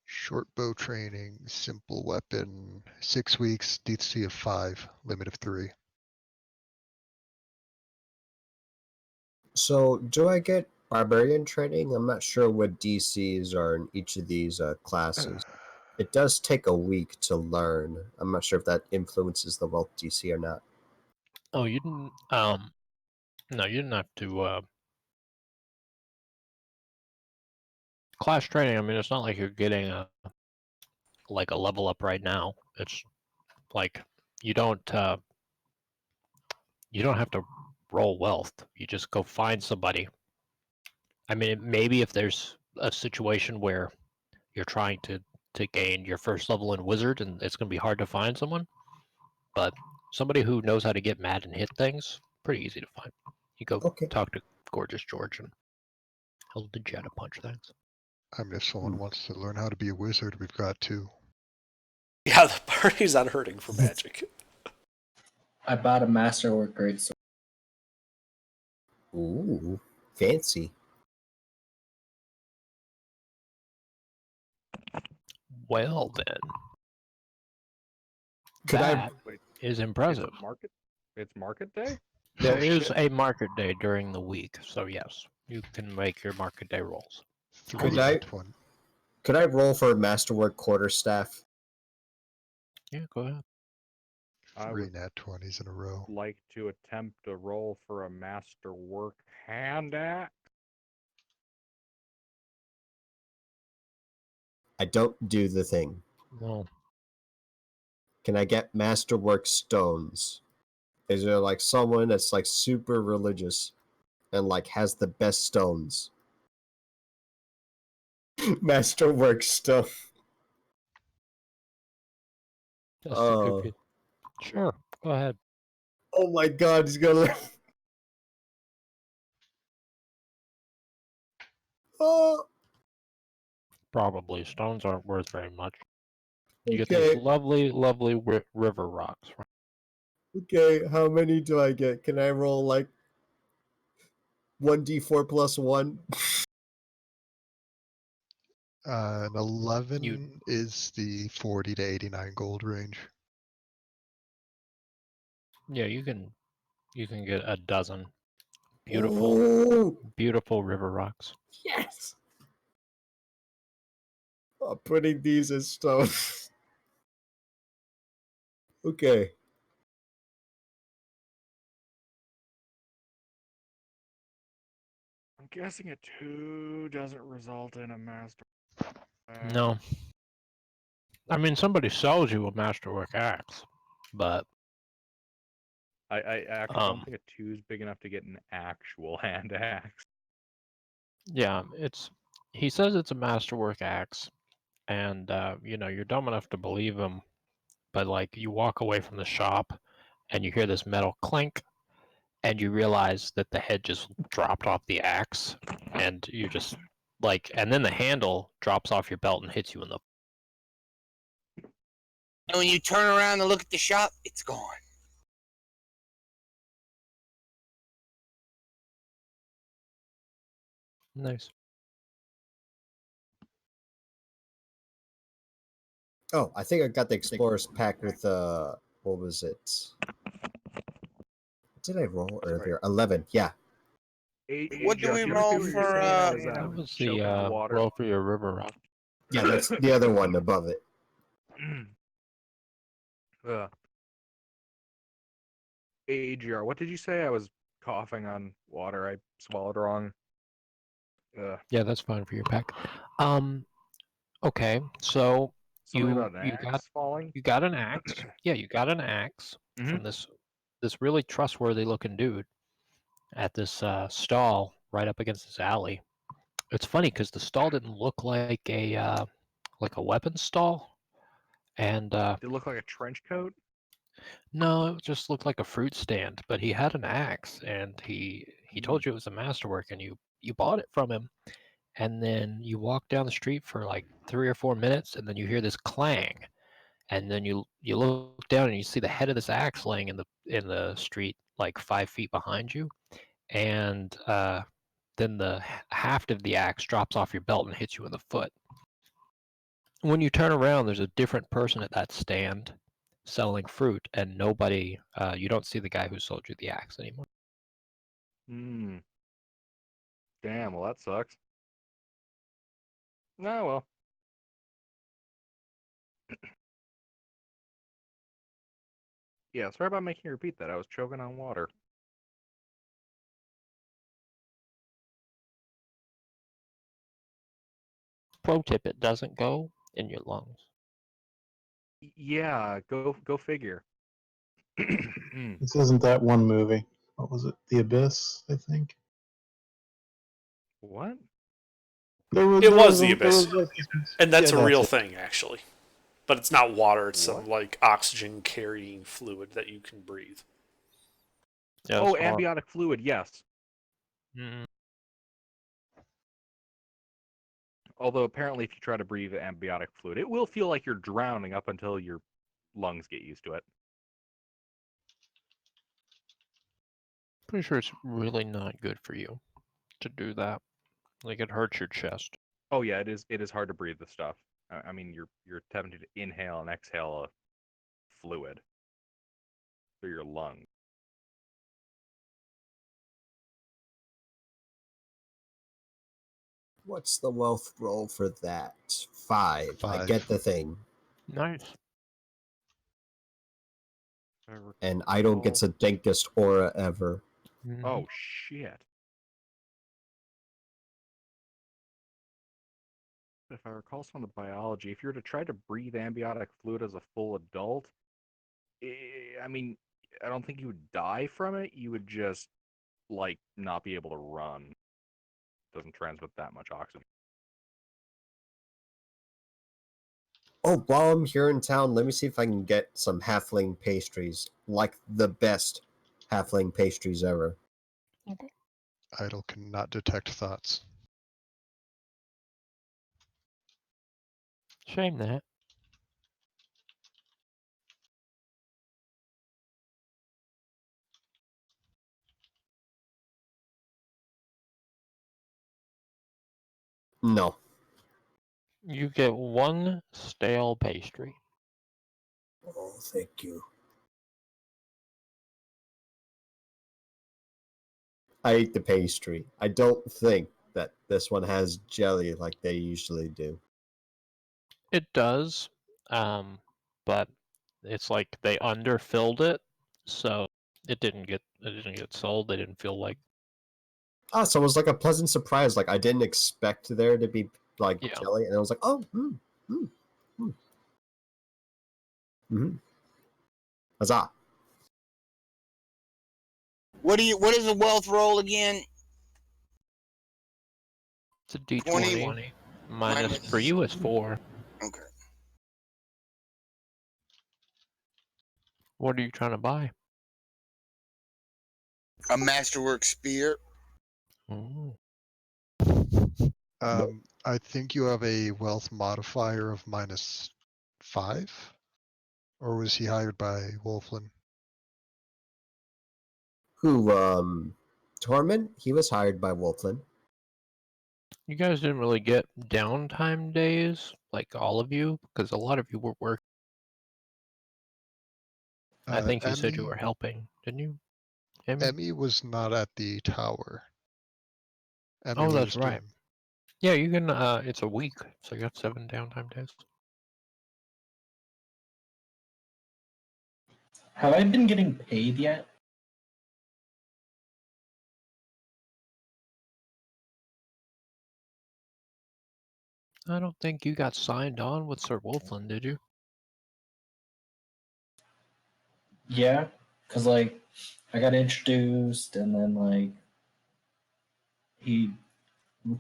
Short bow training, simple weapon, 6 weeks, DC of 5, limit of 3. So, do I get barbarian training? I'm not sure what DCs are in each of these classes. It does take a week to learn. I'm not sure if that influences the wealth DC or not. Oh, you didn't. No, you didn't have to. Class training. I mean, it's not like you're getting a level up right now. It's like you don't have to roll wealth. You just go find somebody. I mean, maybe if there's a situation where you're trying to gain your first level in wizard and it's going to be hard to find someone, but somebody who knows how to get mad and hit things, pretty easy to find. You go Okay. talk to Gorgeous George and he'll Jetta punch things. I mean, if someone wants to learn how to be a wizard, we've got to. Yeah, the party's not hurting for magic. I bought a masterwork greatsword. Ooh, fancy. Well then, Could I- that Wait, is Is impressive. it market? It's market day? There Oh, is shit. a market day during the week, so yes, you can make your market day rolls. 3 Could I- nat 20. Could I roll for masterwork quarterstaff? Yeah, go ahead. I 3 would nat 20s in a row. like to attempt a roll for a masterwork hand axe. I don't do the thing. Well, Can I get masterwork stones? Is there like someone that's like super religious and like has the best stones? Masterwork stone. just Oh. Sure, go ahead. Oh my god, he's gonna. Oh. Probably stones aren't worth very much. You get Okay. these lovely, lovely river rocks. Okay. How many do I get? Can I roll like 1d4 plus 1? An 11 is the 40 to 89 gold range. Yeah, you can get a dozen beautiful, Ooh, beautiful river rocks. yes. I'm putting these as stones. Okay. I'm guessing a 2 doesn't result in a master. No, I mean somebody sells you a masterwork axe, but I actually don't think a 2 is big enough to get an actual hand axe. yeah, he says it's a masterwork axe, and you're dumb enough to believe him, but like you walk away from the shop and you hear this metal clink and you realize that the head just dropped off the axe and you just like and then the handle drops off your belt and hits you in the And when you turn around and look at the shop, it's gone. nice. Oh, I think I got the Explorer's pack with what was it? What did I roll earlier? 11. Yeah. What do we roll for, That was the roll for your river rock. Yeah, that's the other one above it. AGR, what did you say? I was coughing on water. I swallowed wrong. Yeah, that's fine for your pack. Okay, so Something you about an axe got falling? you got an axe. Yeah, you got an axe Mhm. from this really trustworthy looking dude. at this stall right up against this alley. It's funny because the stall didn't look like a weapons stall, and Did it look like a trench coat? no, it just looked like a fruit stand. But he had an axe, and he told you it was a masterwork, and you bought it from him. And then you walk down the street for like 3 or 4 minutes, and then you hear this clang, and then you look down and you see the head of this axe laying in the street like 5 feet behind you, and then the haft of the axe drops off your belt and hits you in the foot. When you turn around, there's a different person at that stand selling fruit, and nobody, you don't see the guy who sold you the axe anymore. Hmm. Damn, well that sucks. No, well. Yeah, sorry about making you repeat that. I was choking on water. Pro tip: it doesn't go in your lungs. Yeah, go figure. This isn't that one movie. What was it? The Abyss, I think. What? It was The there Abyss. was like, And that's yeah, a real it. thing, actually. But it's not water, it's What? some like oxygen carrying fluid that you can breathe. Yeah, Oh, it's horrible. amniotic fluid, yes. Mm. Although apparently if you try to breathe amniotic fluid, it will feel like you're drowning up until your lungs get used to it. Pretty sure it's really not good for you to do that. Like, it hurts your chest. Oh yeah, it is hard to breathe this stuff. I mean you're attempting to inhale and exhale a fluid through your lungs. What's the wealth roll for that? 5. I 5. get the thing. Nice. If I And I don't get recall- the dankest aura ever. Mhm. Oh shit. If I recall some of the biology, if you were to try to breathe amniotic fluid as a full adult, I mean, I don't think you would die from it. You would just like not be able to run. It doesn't transmit that much oxygen. Oh, while I'm here in town, let me see if I can get some halfling pastries. Like the best halfling pastries ever. Idol cannot detect thoughts. Shame that. No. You get one stale pastry. Oh, thank you. I ate the pastry. I don't think that this one has jelly like they usually do. It does, but it's like they underfilled it, so it didn't get sold. They didn't feel like Ah, so it was like a pleasant surprise. Like I didn't expect there to be like Yeah. jelly, and I was like, oh, huzzah! What is a wealth roll again? it's a D20. 20. Minus for you is 4. Okay. What are you trying to buy? A masterwork spear. Ooh. I think you have a wealth modifier of -5, or was he hired by Wolflin? Who, Torment? He was hired by Wolflin. You guys didn't really get downtime days, like all of you, because a lot of you were working. I think you said you were helping, didn't you, Emmy? Emmy was not at the tower. Emmy Oh, was that's right. doing. Yeah, you can. It's a week, so you got 7 downtime days. Have I been getting paid yet? I don't think you got signed on with Sir Wolfland, did you? Yeah, because like I got introduced, and then like he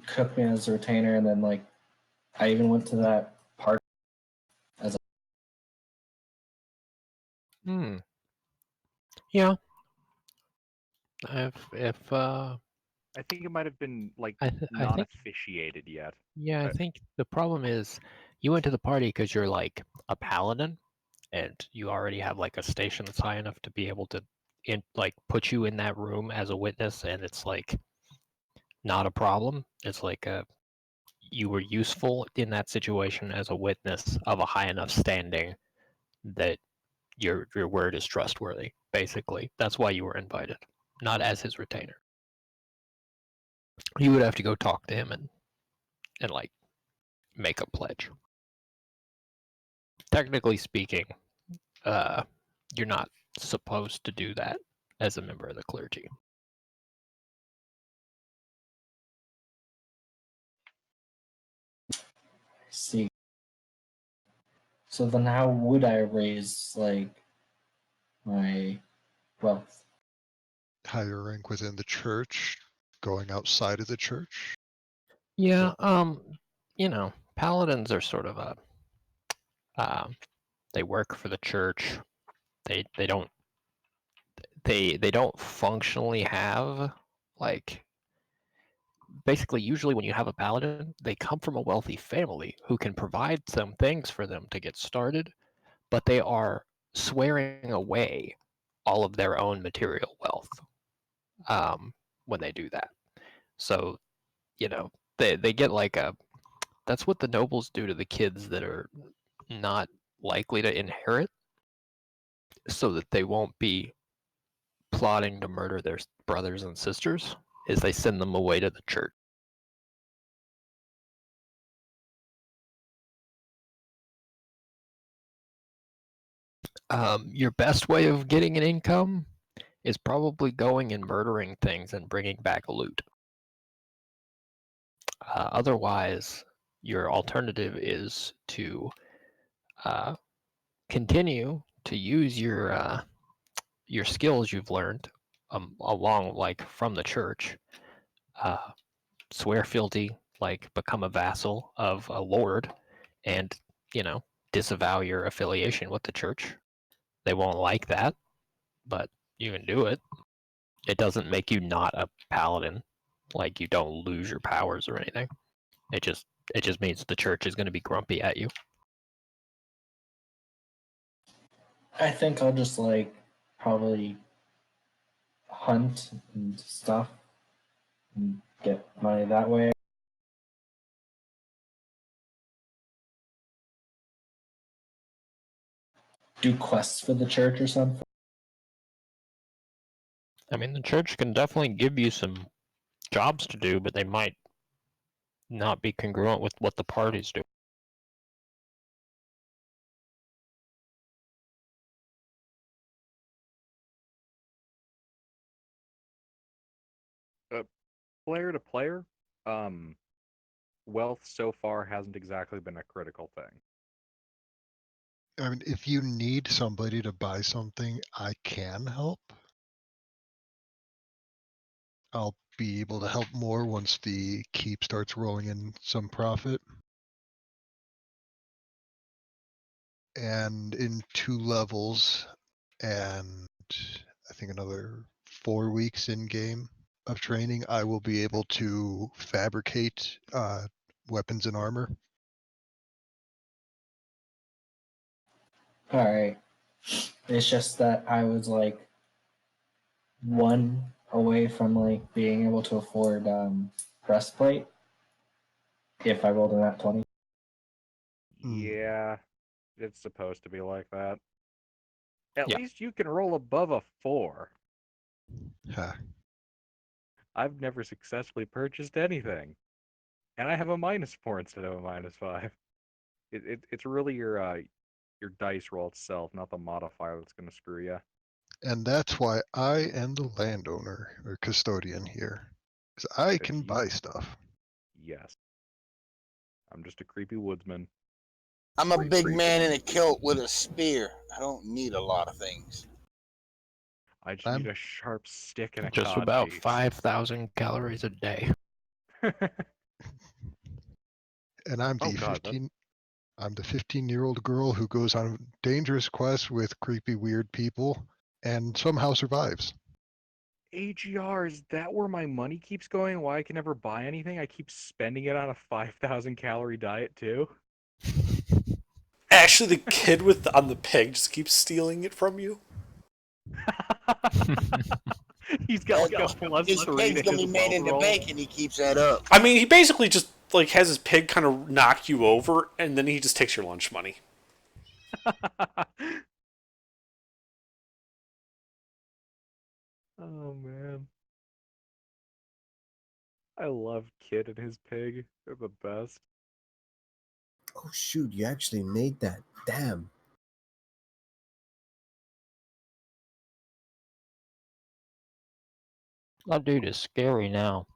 took me as a retainer, and then like I even went to that party as a. Hmm. Yeah. If I think it might have been like I not think officiated yet. yeah, I I- think the problem is you went to the party because you're like a paladin, and you already have like a station that's high enough to be able to like put you in that room as a witness, and it's like not a problem. It's like you were useful in that situation as a witness of a high enough standing that your word is trustworthy. Basically, that's why you were invited, not as his retainer. You would have to go talk to him and like make a pledge. Technically speaking, uh, you're not supposed to do that as a member of the clergy. See. So then, how would I raise like my wealth? Higher rank within the church, going outside of the church. Yeah, Or- you know, paladins are sort of a they work for the church. They don't they don't functionally have like basically usually when you have a paladin, they come from a wealthy family who can provide some things for them to get started, but they are swearing away all of their own material wealth when they do that. So, you know, they get like a that's what the nobles do to the kids that are not likely to inherit so that they won't be plotting to murder their brothers and sisters is they send them away to the church. Your best way of getting an income is probably going and murdering things and bringing back loot. Otherwise, your alternative is to continue to use your skills you've learned along like from the church. Swear fealty, like become a vassal of a lord, and you know disavow your affiliation with the church. They won't like that, but you can do it. It doesn't make you not a paladin. Like you don't lose your powers or anything. It just it just means the church is going to be grumpy at you. I think I'll just like probably hunt and stuff and get money that way. Do quests for the church or something. I mean, the church can definitely give you some jobs to do, but they might not be congruent with what the parties do. Player to player, um, wealth so far hasn't exactly been a critical thing. I mean, if you need somebody to buy something, I can help. I'll be able to help more once the keep starts rolling in some profit. And in 2 levels, and I think another 4 weeks in game of training, I will be able to fabricate weapons and armor. All right. It's just that I was like one away from like being able to afford breastplate if I rolled a nat 20. Yeah, it's supposed to be like that. At Yeah. least you can roll above a 4. Huh. I've never successfully purchased anything, and I have a -4 instead of a -5. It's really your dice roll itself, not the modifier that's going to screw you. And that's why I am the landowner or custodian here. Because I Because can buy stuff. yes, I'm just a creepy woodsman. I'm a Pretty big creepy. man in a kilt with a spear. I don't need a lot of things. I just I'm- need a sharp stick and a Just cod about piece. 5,000 calories a day. And I'm Oh, the God, 15. I'm the 15-year-old girl who goes on dangerous quests with creepy, weird people, and somehow survives. AGR, is that where my money keeps going? Why I can never buy anything? I keep spending it on a 5,000 calorie diet too. Actually, the kid on the pig just keeps stealing it from you. He's got like a plus His 3 pig's to gonna his be made weld into roll. bacon. He keeps that up. I mean, he basically just like has his pig kind of knock you over, and then he just takes your lunch money. Oh man. I love Kid and his pig. They're the best. Oh shoot! You actually made that. Damn. That dude is scary now.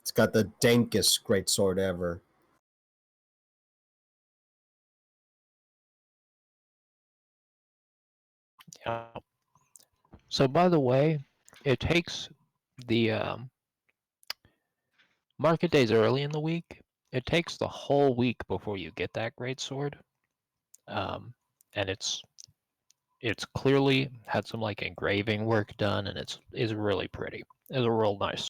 It's got the dankest greatsword ever. Yeah. So by the way, it takes the market days early in the week. It takes the whole week before you get that great sword. And it's clearly had some like engraving work done, and is really pretty. It's a real nice.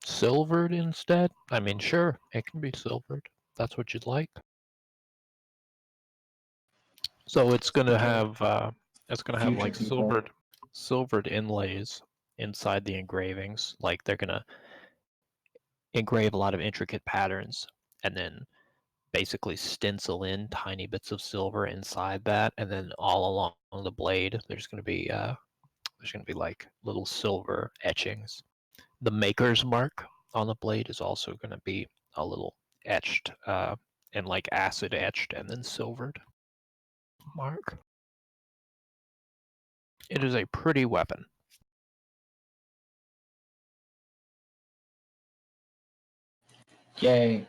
Silvered instead? I mean, sure, it can be silvered. That's what you'd like. So it's gonna have Future like people. silvered inlays inside the engravings. Like they're gonna engrave a lot of intricate patterns and then basically stencil in tiny bits of silver inside that, and then all along the blade there's gonna be like little silver etchings. The maker's mark on the blade is also gonna be a little etched and like acid etched and then silvered mark. It is a pretty weapon. Yay.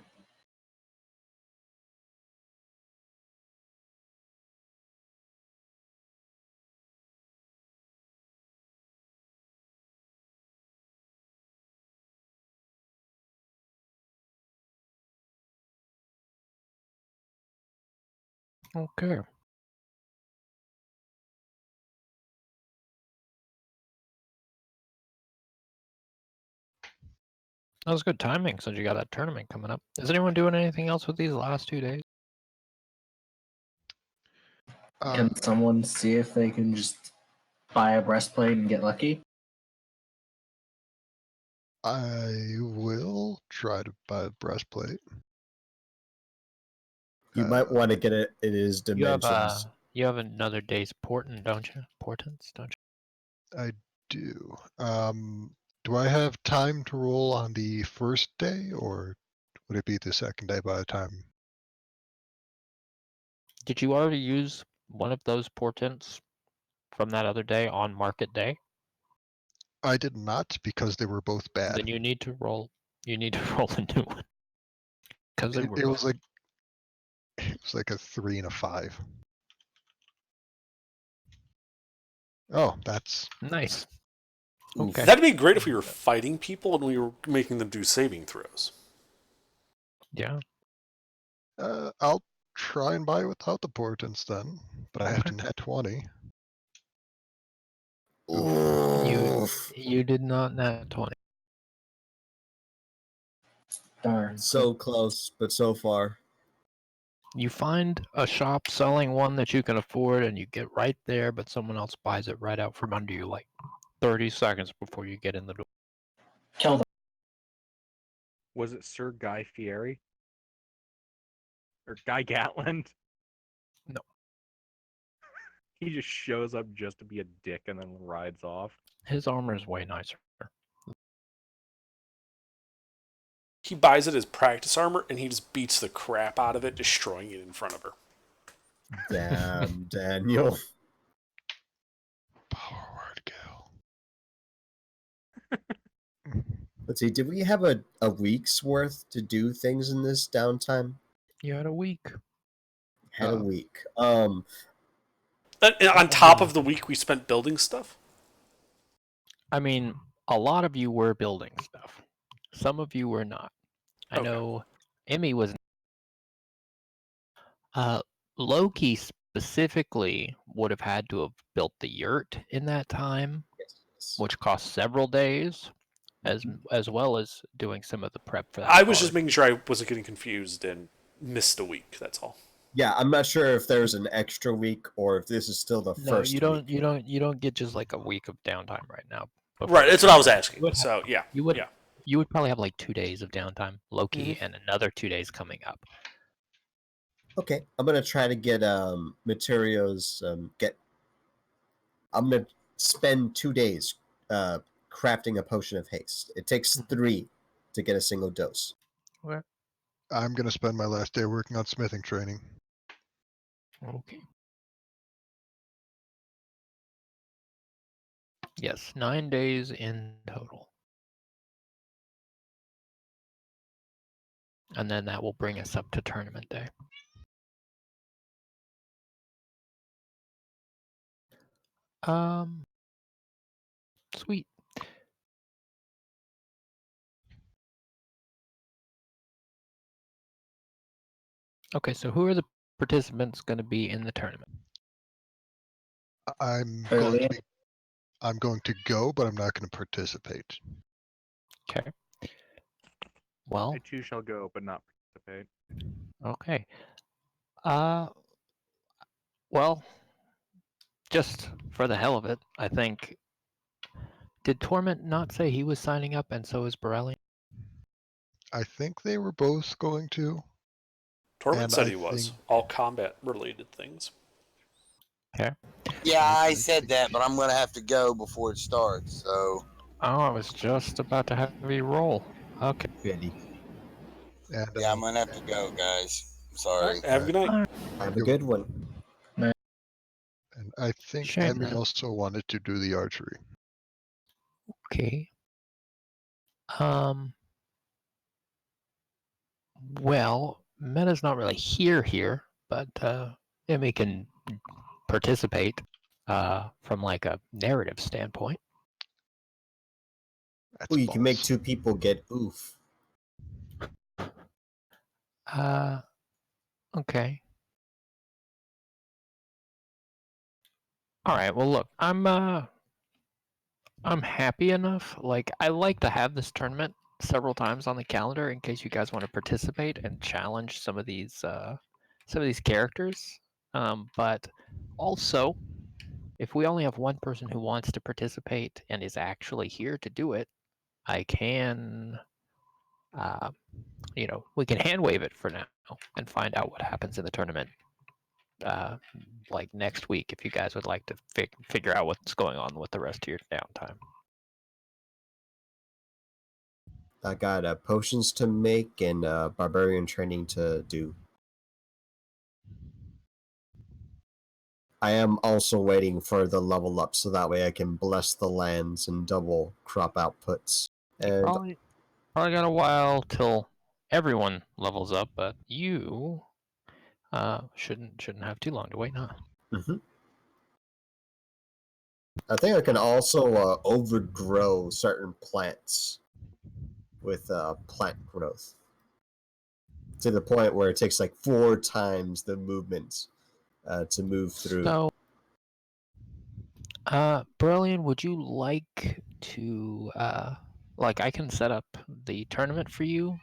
Okay. That was good timing since you got that tournament coming up. Is anyone doing anything else with these last 2 days? Can someone see if they can just buy a breastplate and get lucky? I will try to buy a breastplate. You might want to get it in his You have dimensions. you have another day's portent, don't you? Portents, don't you? I do. Do I have time to roll on the first day, or would it be the second day by the time? Did you already use one of those portents from that other day on market day? I did not, because they were both bad. Then you need to roll. You need to roll a new one because they were. It was like a 3 and a 5. Oh, that's Nice. Oof. Okay. That'd be great if we were fighting people and we were making them do saving throws. Yeah. I'll try and buy without the portents then, but I have to Okay. net 20. Oof. You did not nat 20. Darn. So close, but so far. You find a shop selling one that you can afford, and you get right there, but someone else buys it right out from under you, like 30 seconds before you get in the door. Kill them. Was it Sir Guy Fieri? Or Guy Gatland? No. He just shows up just to be a dick and then rides off. His armor is way nicer. He buys it as practice armor and he just beats the crap out of it, destroying it in front of her. Damn, Daniel. Power word kill. Let's see, did we have a week's worth to do things in this downtime? You had a week. Had a Oh. week. On top of the week we spent building stuff? I mean, a lot of you were building stuff. Some of you were not. I Okay. know Emmy was. Loki specifically would have had to have built the yurt in that time, Yes. which cost several days, as well as doing some of the prep for that. I was just card. making sure I wasn't getting confused and missed a week. That's all. Yeah, I'm not sure if there's an extra week or if this is still the No, first you don't. week. You don't get just like a week of downtime right now. Right, that's what I was asking. would So yeah, You would. yeah. You would probably have like 2 days of downtime, Loki, Mhm. and another 2 days coming up. Okay, I'm gonna try to get materials. I'm gonna spend 2 days crafting a potion of haste. It takes 3 to get a single dose. Okay. I'm going to spend my last day working on smithing training. Okay. Yes, 9 days in total. And then that will bring us up to tournament day. Sweet. Okay, so who are the participants going to be in the tournament? I'm going to go, but I'm not going to participate. Okay. Well, I too shall go, but not participate. okay. Well, just for the hell of it, I think. Did Torment not say he was signing up, and so is Borelli? I think they were both going to. Torment And said I he was. think- All combat related things. Okay. Yeah, I I said think- that, but I'm gonna have to go before it starts. So Oh, I was just about to have you roll. Okay. Ready. And yeah, I'm gonna have to go, guys. I'm sorry. Have a good night. Have a good one. and I think Shame, Emmy man. also wanted to do the archery. Okay. Well, Meta's not really here, but Emmy can participate from like a narrative standpoint. Ooh, you can make balls. 2 people get oof. Okay. All right. Well, look, I'm happy enough. Like, I like to have this tournament several times on the calendar in case you guys want to participate and challenge some of these characters. But also, if we only have one person who wants to participate and is actually here to do it, I can, we can hand wave it for now and find out what happens in the tournament. Like next week, if you guys would like to figure out what's going on with the rest of your downtime. I got potions to make and barbarian training to do. I am also waiting for the level up so that way I can bless the lands and double crop outputs. And Probably got a while till everyone levels up, but you shouldn't have too long to wait, huh? I think I can also overgrow certain plants with plant growth to the point where it takes like 4 times the movement to move through. So, Brilliant, would you like to like I can set up the tournament for you,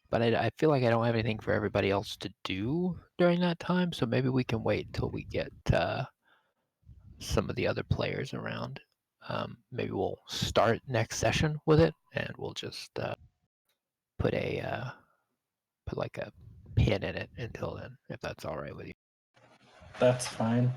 but I feel like I don't have anything for everybody else to do during that time, so maybe we can wait till we get some of the other players around. Maybe we'll start next session with it, and we'll just put like a pin in it until then, if that's all right with you. That's fine.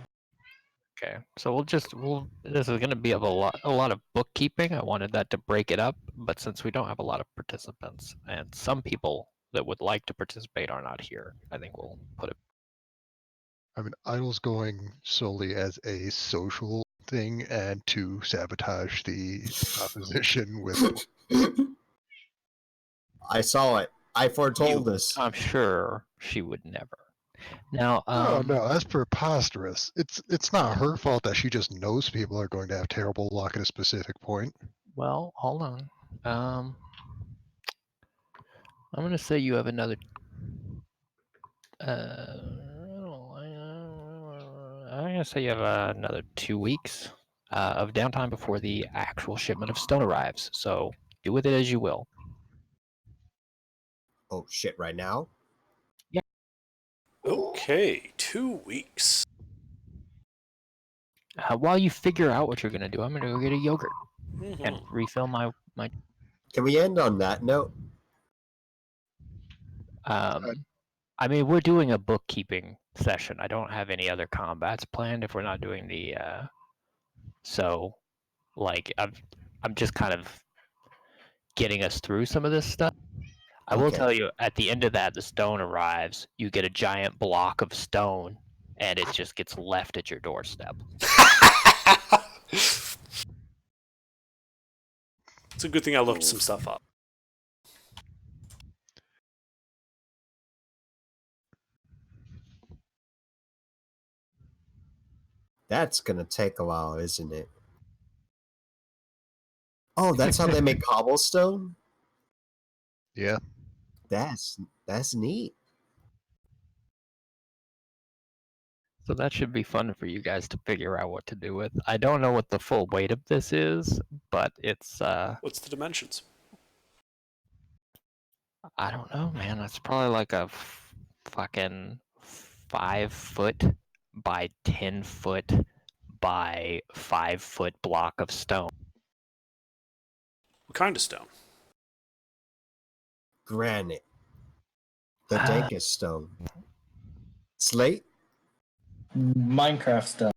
Okay, so this is going to be a lot of bookkeeping. I wanted that to break it up, but since we don't have a lot of participants and some people that would like to participate are not here, I think we'll put it. I mean, Idle's going solely as a social thing and to sabotage the opposition with. I saw it. I foretold this. I'm sure She would never. Now, Oh no, that's preposterous. It's not her fault that she just knows people are going to have terrible luck at a specific point. well, hold on. I'm gonna say you have another. I'm gonna say you have another 2 weeks of downtime before the actual shipment of stone arrives. So do with it as you will. Oh shit! Right now. Okay, 2 weeks. While you figure out what you're gonna do, I'm gonna go get a yogurt and refill my. Can we end on that note? I mean, we're doing a bookkeeping session. I don't have any other combats planned if we're not doing the. So, like, I'm just kind of getting us through some of this stuff. I will Okay. tell you, at the end of that, the stone arrives. You get a giant block of stone, and it just gets left at your doorstep. It's a good thing I looked some stuff up. That's gonna take a while, isn't it? Oh, that's how they make cobblestone? Yeah. That's neat. So that should be fun for you guys to figure out what to do with. I don't know what the full weight of this is, but it's What's the dimensions? I don't know, man. That's probably like a fucking 5 foot by 10 foot by 5 foot block of stone. What kind of stone? Granite. The dankest stone. Slate. Minecraft stuff.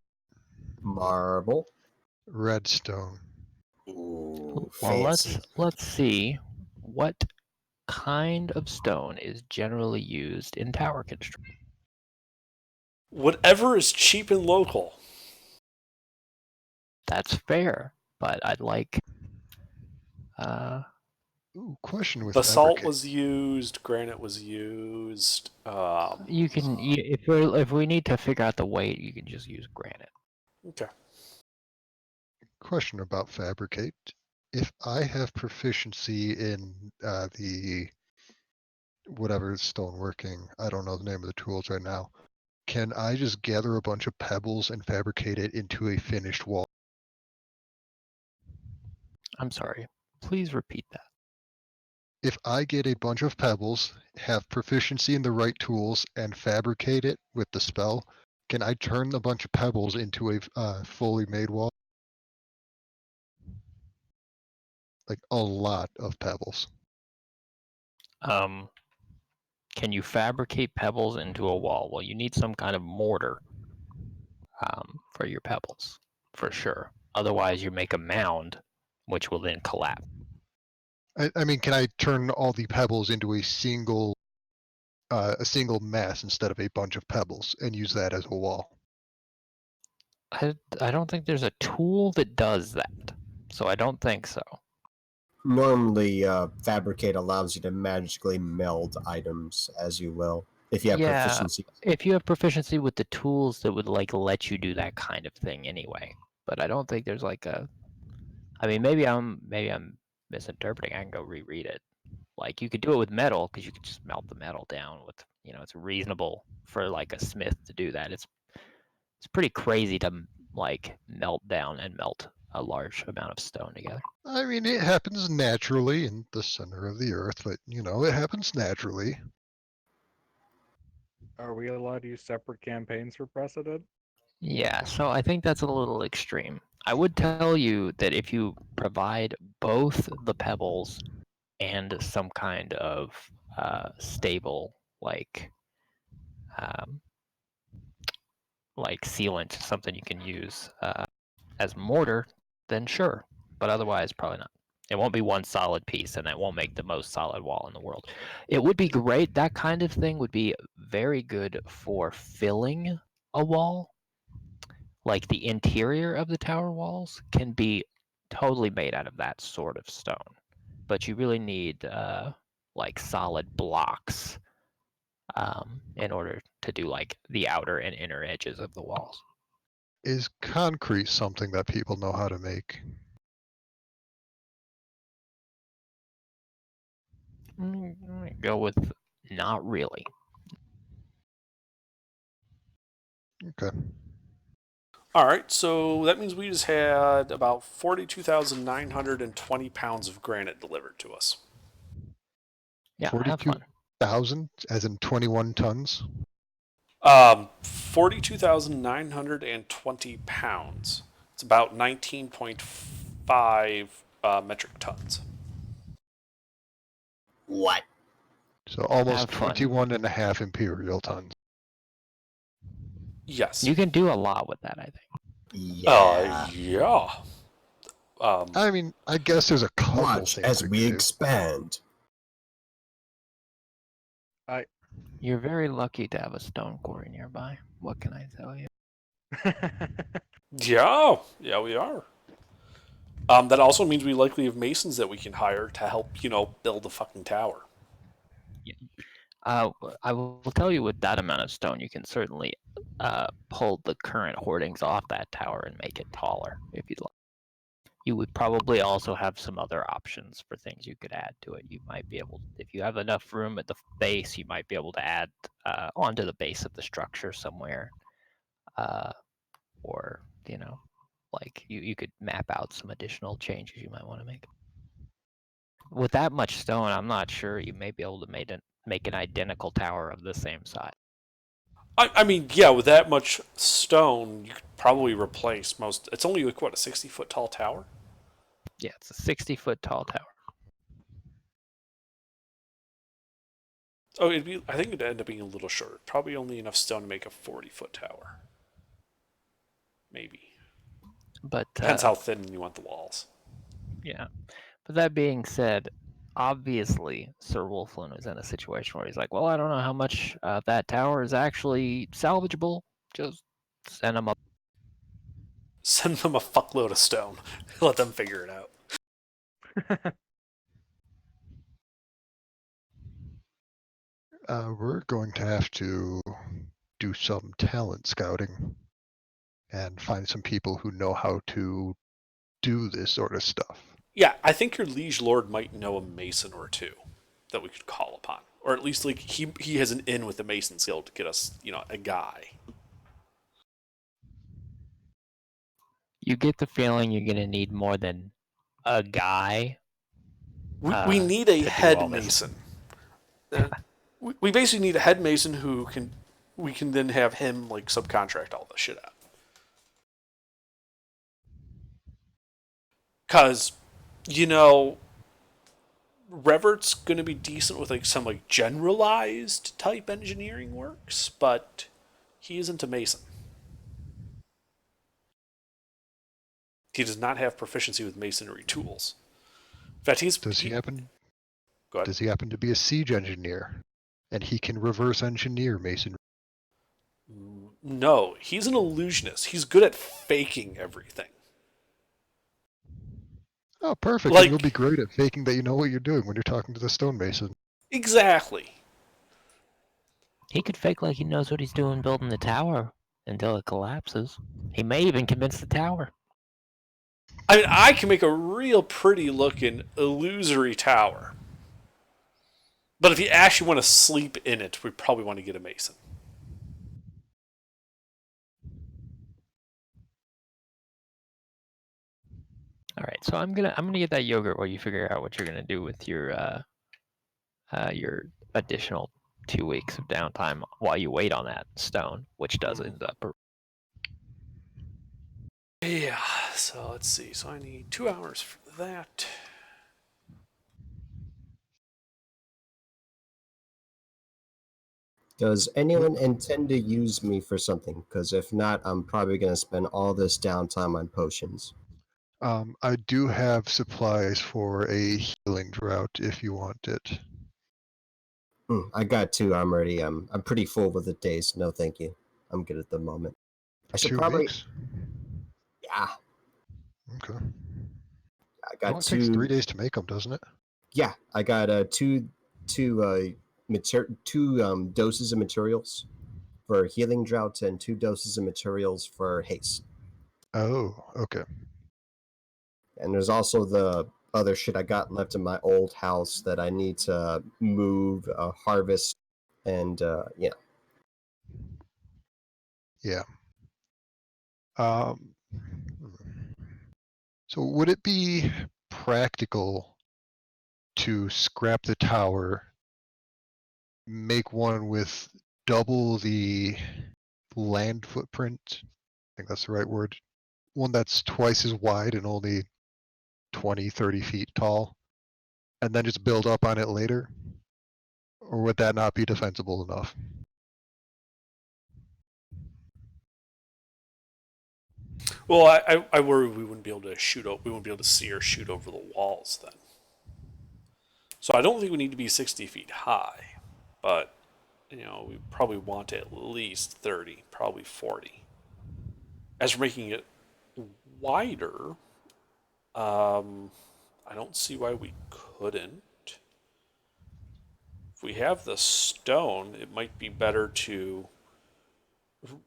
Marble. Redstone. Ooh, Well, fancy. let's see what kind of stone is generally used in tower construction. Whatever is cheap and local. That's fair, but I'd like Ooh, question with Basalt fabricate. was used. Granite was used. you can if we need to figure out the weight, you can just use granite. Okay. Question about fabricate. If I have proficiency in the whatever stoneworking, I don't know the name of the tools right now. Can I just gather a bunch of pebbles and fabricate it into a finished wall? I'm sorry. Please repeat that. If I get a bunch of pebbles, have proficiency in the right tools, and fabricate it with the spell, can I turn a bunch of pebbles into a fully made wall? Like a lot of pebbles. Can you fabricate pebbles into a wall? Well, you need some kind of mortar for your pebbles, for sure. Otherwise, you make a mound, which will then collapse. I mean, can I turn all the pebbles into a single mass instead of a bunch of pebbles and use that as a wall? I don't think there's a tool that does that, so I don't think so. Normally, fabricate allows you to magically meld items as you will. If you have proficiency. If you have proficiency with the tools that would like let you do that kind of thing anyway. But I don't think there's like a. I mean, maybe I'm misinterpreting. I can go reread it. Like you could do it with metal because you could just melt the metal down with. It's reasonable for like a smith to do that. It's pretty crazy to like melt down and melt a large amount of stone together. I mean, it happens naturally in the center of the earth, but it happens naturally. Are we allowed to use separate campaigns for precedent? Yeah, so I think that's a little extreme. I would tell you that if you provide both the pebbles and some kind of stable, like sealant, something you can use as mortar, then sure. But otherwise, probably not. It won't be one solid piece, and it won't make the most solid wall in the world. It would be great. That kind of thing would be very good for filling a wall. Like the interior of the tower walls can be totally made out of that sort of stone. But you really need like solid blocks in order to do like the outer and inner edges of the walls. Is concrete something that people know how to make? I'm gonna go with not really. Okay. All right, so that means we just had about 42,920 pounds of granite delivered to us. Yeah, have fun. 42,000, as in 21 tons? 42,920 pounds. It's about 19.5 metric tons. What? So almost Have fun. 21 and a half imperial tons. Yes. You can do a lot with that, I think. Yeah. Yeah. I mean, I guess there's a couple Watch things as we we could do. expand. You're very lucky to have a stone quarry nearby. What can I tell you? Yeah, we are. That also means we likely have masons that we can hire to help, build a fucking tower. I will tell you, with that amount of stone, you can certainly pull the current hoardings off that tower and make it taller if you'd like. You would probably also have some other options for things you could add to it. You might be able, if you have enough room at the base, you might be able to add onto the base of the structure somewhere, or like you could map out some additional changes you might want to make. With that much stone, I'm not sure you may be able to make an identical tower of the same size. I mean, yeah, with that much stone, you could probably replace most. It's only like, what, a 60-foot tall tower? Yeah, it's a 60-foot tall tower. Oh, I think it'd end up being a little shorter. Probably only enough stone to make a 40-foot tower. Maybe. But Depends how thin you want the walls. yeah. But that being said, obviously Sir Wolflin is in a situation where he's like, well, I don't know how much that tower is actually salvageable. Just send him up. Send them a fuckload of stone. Let them figure it out. We're going to have to do some talent scouting and find some people who know how to do this sort of stuff. Yeah, I think your liege lord might know a mason or two that we could call upon, or at least like he has an in with the mason guild to get us, a guy. You get the feeling you're gonna need more than a guy. We need a to do head all this. mason. We basically need a head mason who we can then have him like subcontract all this shit out. Because, Revert's going to be decent with like some like generalized type engineering works, but he isn't a mason. He does not have proficiency with masonry tools. In fact, Does he happen to be a siege engineer? And he can reverse engineer masonry. No, he's an illusionist. He's good at faking everything. Oh, perfect. Like, and you'll be great at faking that you know what you're doing when you're talking to the stonemason. Exactly. He could fake like he knows what he's doing building the tower until it collapses. He may even convince the tower. I mean, I can make a real pretty looking illusory tower. But if you actually want to sleep in it, we probably want to get a mason. All right, so I'm gonna get that yogurt while you figure out what you're gonna do with your additional 2 weeks of downtime while you wait on that stone, which does end up. Yeah, so let's see. So I need 2 hours for that. Does anyone intend to use me for something? Because if not, I'm probably going to spend all this downtime on potions. I do have supplies for a healing drought if you want it. I got 2. I'm ready. I'm pretty full with the days. No, thank you. I'm good at the moment. I should 2 probably. weeks? Yeah. Okay. I It got only 2. takes 3 days to make them, doesn't it? Yeah, I got two two doses of materials for healing drought and 2 doses of materials for haste. Oh, okay. And there's also the other shit I got left in my old house that I need to move, harvest, and yeah. Yeah. So would it be practical to scrap the tower, make one with double the land footprint? I think that's the right word. One that's twice as wide and only 20, 30 feet tall, and then just build up on it later? Or would that not be defensible enough? Well, I worry we wouldn't be able to shoot. We wouldn't be able to see or shoot over the walls then. So I don't think we need to be 60 feet high, but we probably want at least 30, probably 40. As we're making it wider, I don't see why we couldn't. If we have the stone, it might be better to,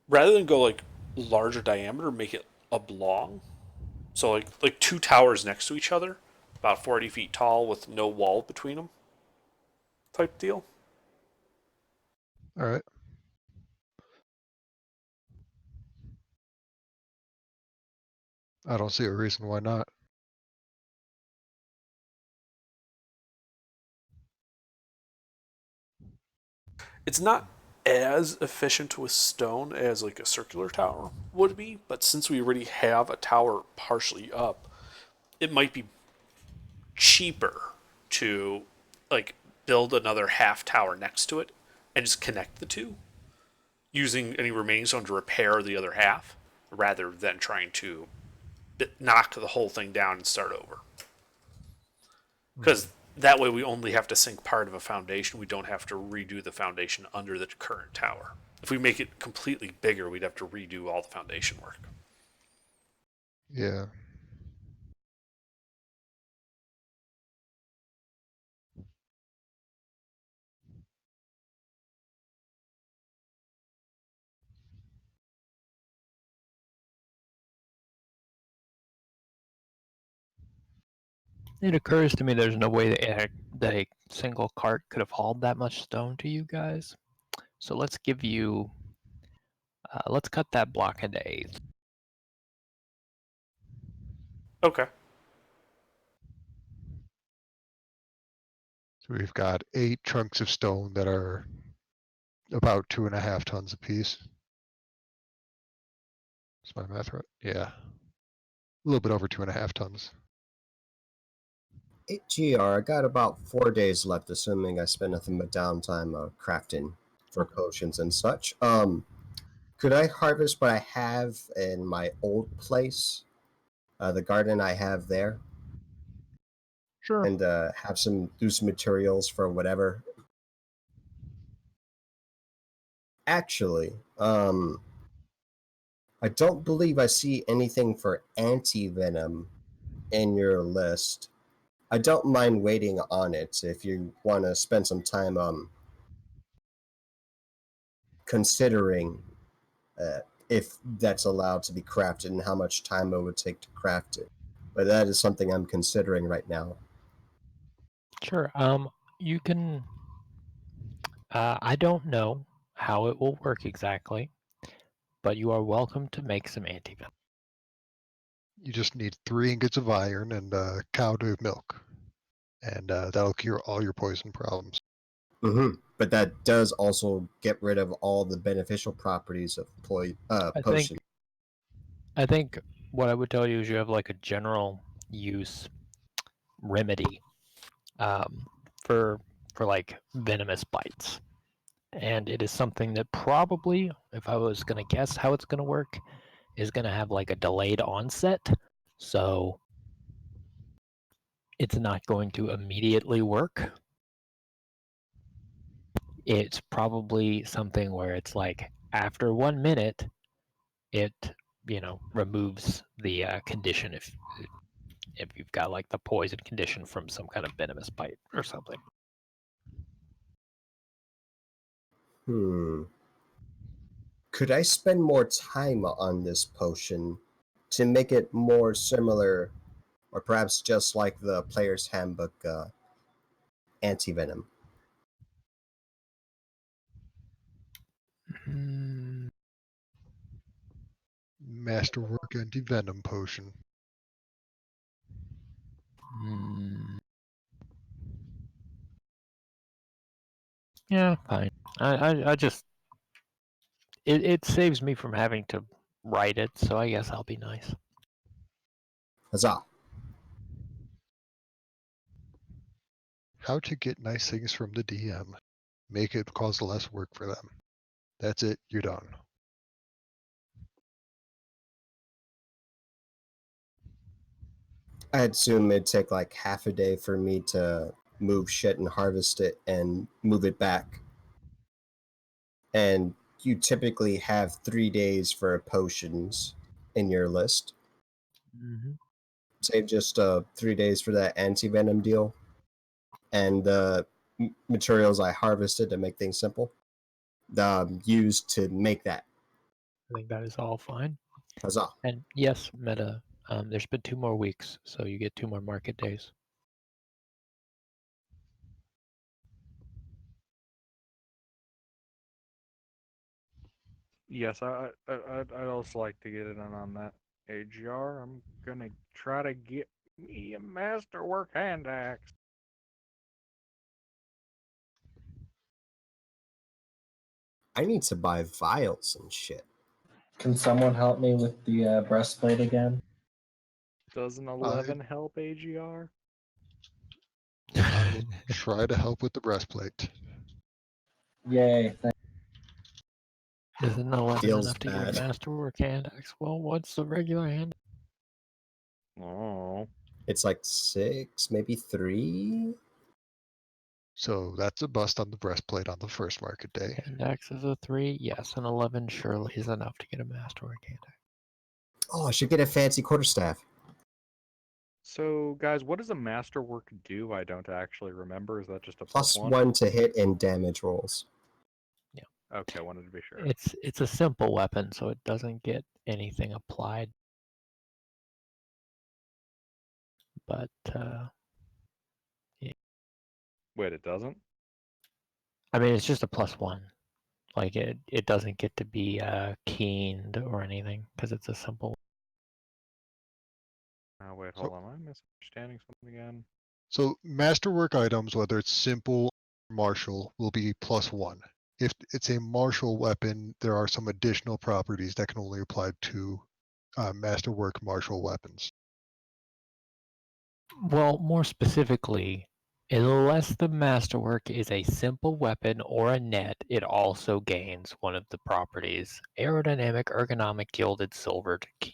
rather than go like larger diameter, make it oblong. So like 2 towers next to each other, about 40 feet tall with no wall between them, type deal. All right. I don't see a reason why not. It's not as efficient with stone as like a circular tower would be, but since we already have a tower partially up, it might be cheaper to like build another half tower next to it and just connect the two using any remaining stone to repair the other half rather than trying to knock the whole thing down and start over. Because that way we only have to sink part of a foundation. We don't have to redo the foundation under the current tower. If we make it completely bigger, we'd have to redo all the foundation work. Yeah. It occurs to me there's no way that a single cart could have hauled that much stone to you guys. So let's give you, let's cut that block into 8. Okay. So we've got 8 chunks of stone that are about 2.5 tons apiece. Is my math right? Yeah. A little bit over 2.5 tons. GR, I got about 4 days left, assuming I spend nothing but downtime crafting for potions and such. Could I harvest what I have in my old place, the garden I have there, Sure. and have some materials for whatever? Actually, I don't believe I see anything for anti-venom in your list. I don't mind waiting on it if you want to spend some time considering if that's allowed to be crafted and how much time it would take to craft it. But that is something I'm considering right now. Sure. You can. I don't know how it will work exactly, but you are welcome to make some antivenom. You just need 3 ingots of iron and cow to milk. And that'll cure all your poison problems. But that does also get rid of all the beneficial properties of potion. I think what I would tell you is you have like a general use remedy for like venomous bites, and it is something that probably, if I was going to guess how it's going to work, is going to have like a delayed onset, so it's not going to immediately work. It's probably something where it's like after 1 minute, it removes the condition if you've got like the poison condition from some kind of venomous bite or something. Could I spend more time on this potion to make it more similar, or perhaps just like the player's handbook anti-venom? Hmm, Masterwork anti-venom potion. hmm. Yeah, fine. I just it saves me from having to write it, so I guess I'll be nice. Huzzah! How to get nice things from the DM. Make it cause less work for them. That's it, you're done. I'd assume it'd take like half a day for me to move shit and harvest it and move it back. And you typically have 3 days for potions in your list. Mm-hmm. Save just 3 days for that anti-venom deal and the materials I harvested to make things simple used to make that. I think that is all fine. Huzzah. And yes, meta. There's been 2 more weeks, so you get 2 more market days. Yes, I'd also like to get in on that. AGR, I'm gonna try to get me a masterwork hand axe. I need to buy vials and shit. Can someone help me with the breastplate again? Does an 11 help AGR? I will try to help with the breastplate. Yay! Isn't 11 Feels enough to bad. get a masterwork hand axe? Well, what's the regular hand? Oh. It's like 6, maybe 3. So that's a bust on the breastplate on the first market day. Hand axe is a 3. Yes, an 11 surely is enough to get a masterwork hand axe. Oh, I should get a fancy quarterstaff. So, guys, what does a masterwork do? I don't actually remember. Is that just a Plus +1? 1 to hit and damage rolls. Okay, wanted to be sure. It's a simple weapon, so it doesn't get anything applied. But Wait, it doesn't? I mean, it's just a +1. Like it doesn't get to be keened or anything because it's a simple. Oh, wait, hold on. I'm misunderstanding something again. So masterwork items, whether it's simple or martial, will be +1. If it's a martial weapon, there are some additional properties that can only apply to masterwork martial weapons. Well, more specifically, unless the masterwork is a simple weapon or a net, it also gains one of the properties: aerodynamic, ergonomic, gilded, silvered, keen.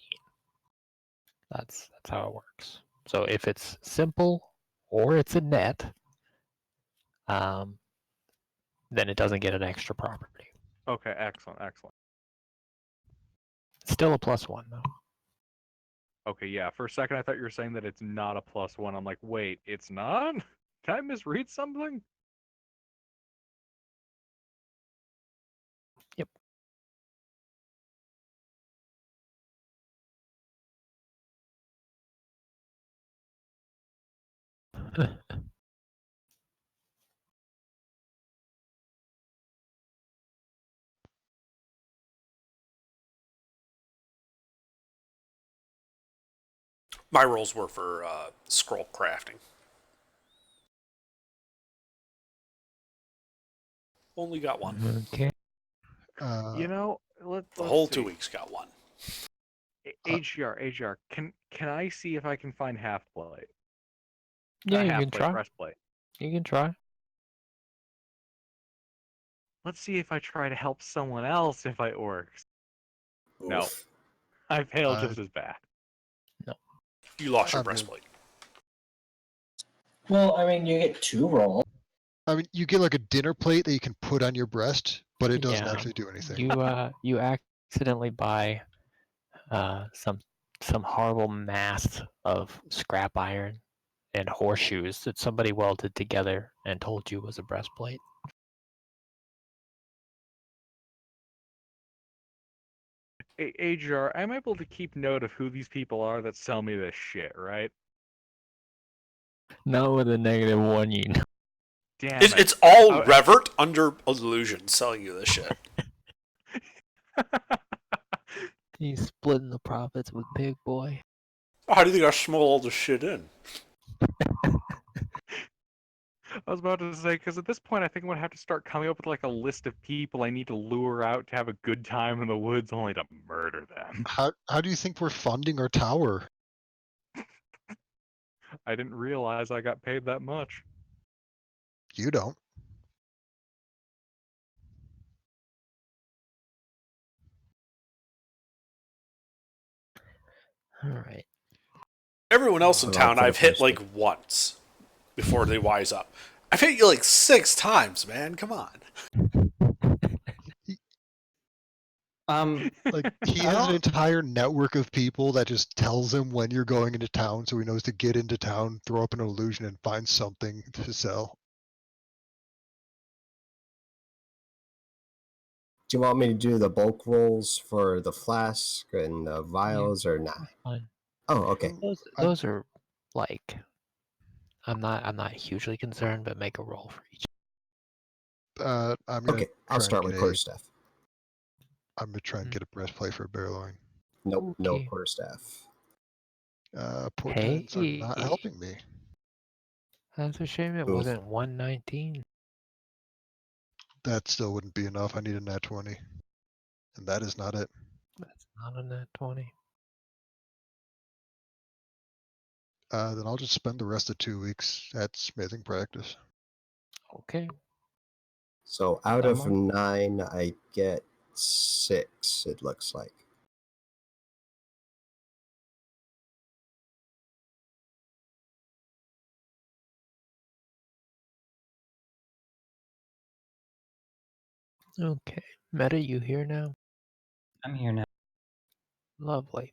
That's how it works. So if it's simple or it's a net, then it doesn't get an extra property. Okay, excellent, excellent. It's still a +1 though. Okay, yeah, for a second I thought you were saying that it's not a +1. I'm like, wait, it's not? Can I misread something? Yep. My rolls were for scroll crafting. Only got one. Okay. You know, let's The whole see. 2 weeks got one. AGR, can I see if I can find half plate? Yeah, you half can plate, try. breastplate. You can try. Let's see if I try to help someone else if it works. No. Oof. I failed just as bad. No. You lost your I mean- breastplate. Well, I mean, you get 2 rolls. I mean, you get like a dinner plate that you can put on your breast, but it doesn't Yeah. actually do anything. You accidentally buy some horrible mass of scrap iron and horseshoes that somebody welded together and told you was a breastplate. AJR, I'm able to keep note of who these people are that sell me this shit, right? Not with a -1, you know. Damn it. It's all Oh, Revert under illusion selling you this shit. He's splitting the profits with Big Boy. How do you think I smuggle all this shit in? I was about to say, because at this point, I think I'm going to have to start coming up with like a list of people I need to lure out to have a good time in the woods only to murder them. How do you think we're funding our tower? I didn't realize I got paid that much. You don't. All right. Everyone else in I'll town put I've it hit first. like once before they wise up. I've hit you like 6 times, man. Come on. Like he I has an don't- entire network of people that just tells him when you're going into town, so he knows to get into town, throw up an illusion, and find something to sell. Do you want me to do the bulk rolls for the flask and the vials or not? That's fine. Oh, okay. Those are like, I'm not hugely concerned, but make a roll for each. I'm gonna Okay, try I'll start with and quarterstaff. I'm gonna try and get a breastplate for a bear loin. Nope, no Okay. quarterstaff. Portents are not Hey. helping me. That's a shame it Oof. wasn't 119. That still wouldn't be enough. I need a nat 20. And that is not it. That's not a net 20. Then I'll just spend the rest of 2 weeks at smithing practice. Okay. So out of Someone? 9, I get 6, it looks like. Okay. Meta, you here now? I'm here now. Lovely.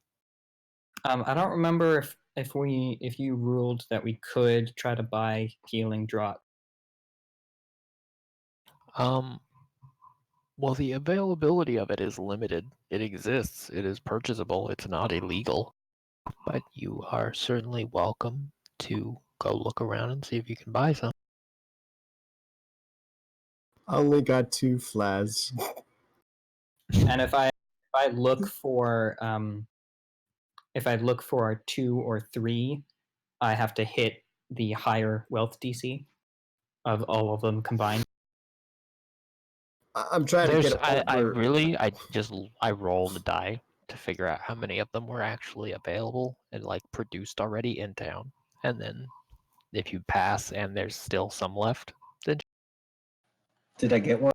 I don't remember if you ruled that we could try to buy healing drop. Well, the availability of it is limited. It exists. It is purchasable. It's not illegal. But you are certainly welcome to go look around and see if you can buy some. I only got 2 flas. And if I look for a 2 or 3, I have to hit the higher wealth DC of all of them combined. I'm trying to get I over. rolled the die to figure out how many of them were actually available and like produced already in town. And then if you pass and there's still some left, then Did I get one?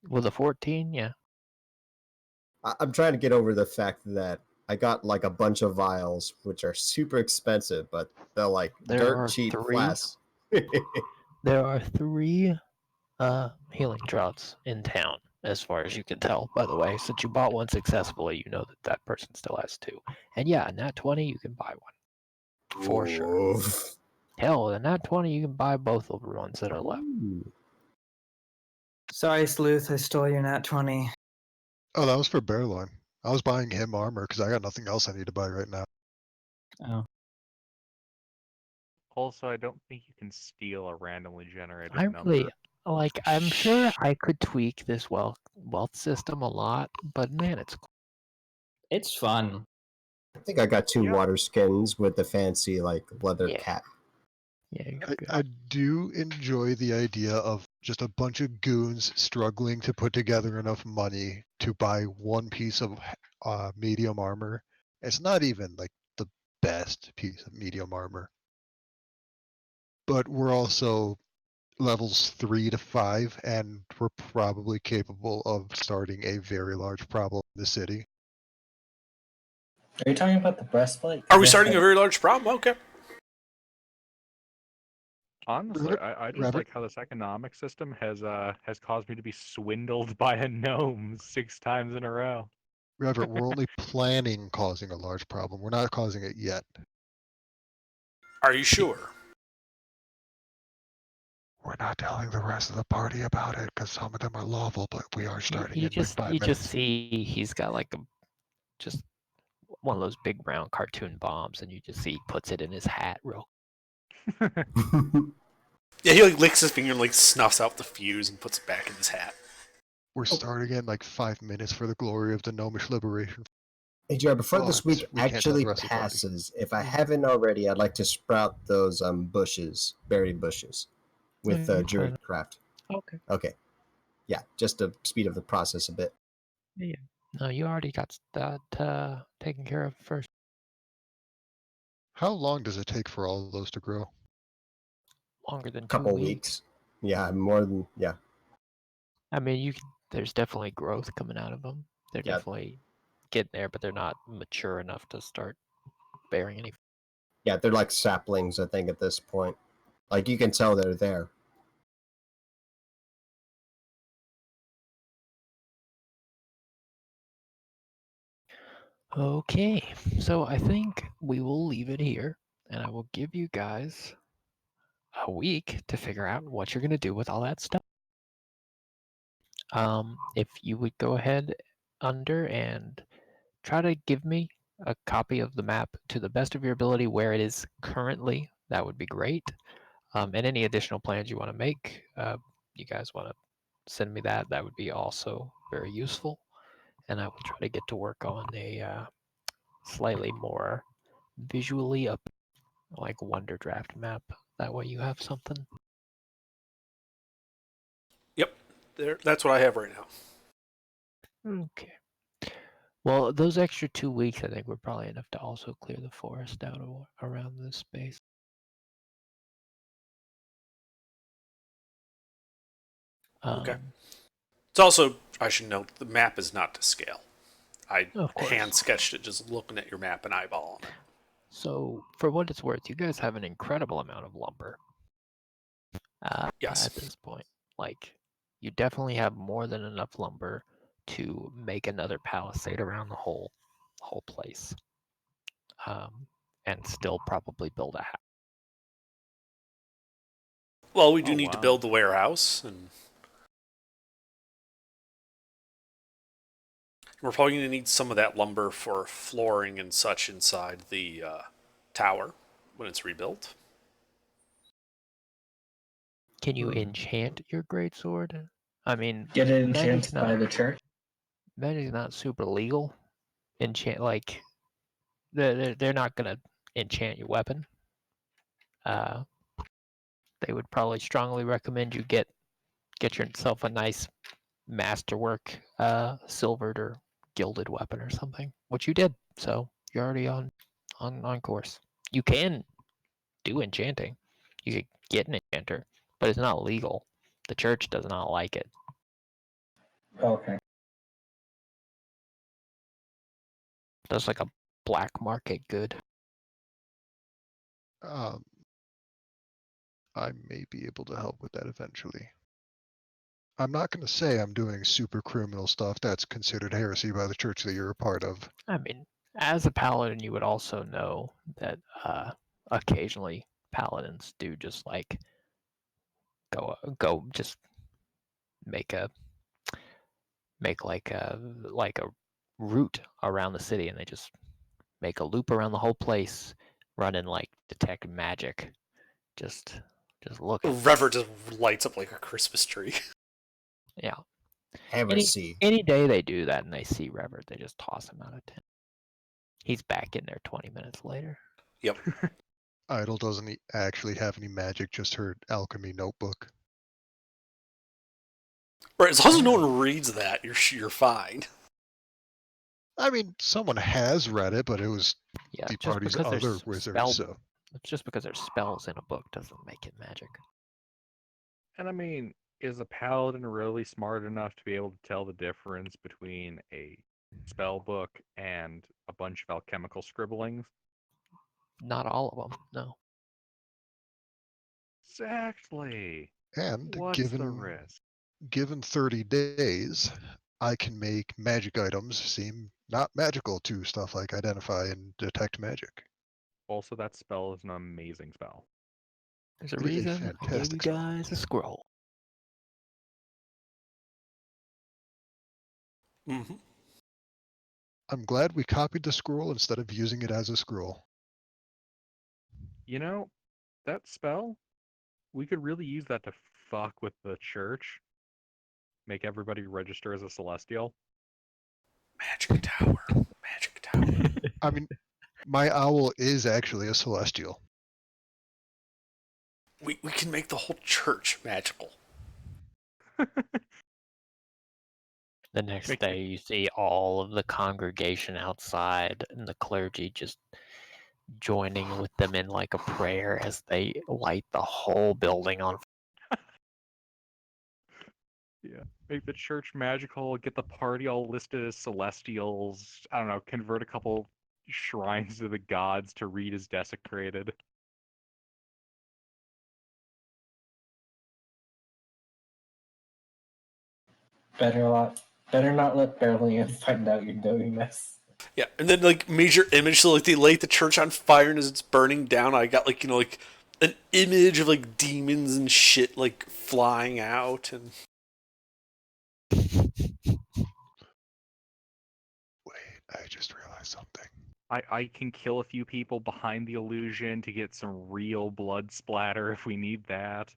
with a 14, yeah. I'm trying to get over the fact that I got like a bunch of vials, which are super expensive, but they're like There are dirt cheap 3. flasks. There are 3 healing drops in town, as far as you can tell. By the way, since you bought one successfully, you know that that person still has 2. And yeah, in that 20, you can buy one for sure. Oof. Hell, in that 20, you can buy both of the ones that are left. Ooh. Sorry, Sleuth, I stole your nat 20. Oh, that was for bear loin. I was buying him armor because I got nothing else I need to buy right now. Oh. Also, I don't think you can steal a randomly generated I number. really like. I'm sure I could tweak this wealth system a lot, but man, It's fun. I think I got 2 Yeah. water skins with the fancy like leather Yeah. cap. yeah. You're good. I do enjoy the idea of just a bunch of goons struggling to put together enough money to buy one piece of medium armor. It's not even like the best piece of medium armor. But we're also levels 3 to 5, and we're probably capable of starting a very large problem in the city. Are you talking about the breastplate? Are we starting a very large problem? Okay. Honestly, Robert- I just Robert? like how this economic system has caused me to be swindled by a gnome 6 times in a row. Revert, we're only planning causing a large problem. We're not causing it yet. Are you sure? We're not telling the rest of the party about it because some of them are lawful, but we are starting in like 5 you minutes. just see he's got like just one of those big round cartoon bombs, and you just see he puts it in his hat real. Yeah, he like licks his finger and like snuffs out the fuse and puts it back in his hat. We're starting in like 5 minutes for the glory of the gnomish liberation. Hey, Jared, before this But week we can't tell actually the rest of the party. passes, if I haven't already, I'd like to sprout those bushes, berry bushes, with Yeah, you Druid can. Craft. Okay. Okay. Yeah, just to speed up the process a bit. Yeah. No, you already got that taken care of first. How long does it take for all of those to grow? Longer than 2 Couple weeks. weeks. Yeah, more than yeah. I mean, there's definitely growth coming out of them. They're Yeah. definitely getting there, but they're not mature enough to start bearing any. Yeah, they're like saplings, I think, at this point. Like you can tell they're there. Okay, so I think we will leave it here, and I will give you guys a week to figure out what you're going to do with all that stuff. If you would go ahead under and try to give me a copy of the map to the best of your ability where it is currently, that would be great. And any additional plans you want to make, you guys want to send me that, that would be also very useful. And I will try to get to work on a slightly more visually up, like Wonder Draft map. That way you have something. Yep, that's what I have right now. Okay. Well, those extra 2 weeks, I think, were probably enough to also clear the forest out around this space. Okay. It's also, I should note, the map is not to scale. I Of course. hand sketched it just looking at your map and eyeballing it. So, for what it's worth, you guys have an incredible amount of lumber. Yes. At this point, like, you definitely have more than enough lumber to make another palisade around the whole place, and still probably build a house. Well, we do Oh, need to wow. build the warehouse, and we're probably going to need some of that lumber for flooring and such inside the tower when it's rebuilt. Can you enchant your greatsword? I mean, Get it magic's enchanted by the church. magic's not super legal. Enchant, like, they're not gonna enchant your weapon. They would probably strongly recommend you get yourself a nice masterwork, silvered or gilded weapon or something, which you did. So you're already on course. You can do enchanting. You could get an enchanter, but it's not legal. The church does not like it. Okay. That's like a black market good. I may be able to help with that eventually. I'm not going to say I'm doing super criminal stuff that's considered heresy by the church that you're a part of. I mean, as a paladin, you would also know that occasionally paladins do just like go just make like a route around the city, and they just make a loop around the whole place, running like detect magic. Just look. Rever just lights up like a Christmas tree. Yeah. Heresy. Any day they do that and they see Rever, they just toss him out of town. He's back in there 20 minutes later. Yep. Idol doesn't actually have any magic, just her alchemy notebook. Right, as long as no one reads that, you're fine. I mean, someone has read it, but it was the party's other wizards, so. Just because there's spells in a book doesn't make it magic. And I mean, is a paladin really smart enough to be able to tell the difference between a spell book and a bunch of alchemical scribblings? Not all of them, no. Exactly. And What's the risk? given 30 days, I can make magic items seem not magical to stuff like identify and detect magic. Also, that spell is an amazing spell. There's a It is a reason I gave you fantastic spell. guys a scroll. Mm-hmm. I'm glad we copied the scroll instead of using it as a scroll. You know, that spell, we could really use that to fuck with the church. Make everybody register as a celestial. Magic tower. Magic tower. I mean, my owl is actually a celestial. We can make the whole church magical. The next Make day, you see all of the congregation outside and the clergy just joining with them in like a prayer as they light the whole building on Yeah. Make the church magical, get the party all listed as celestials. I don't know, convert a couple shrines to the gods to read as desecrated. Better not let Berlian find out you're doing this. Yeah, and then like major image, so like they light the church on fire and as it's burning down, I got like like an image of like demons and shit like flying out and. Wait, I just realized something. I can kill a few people behind the illusion to get some real blood splatter if we need that.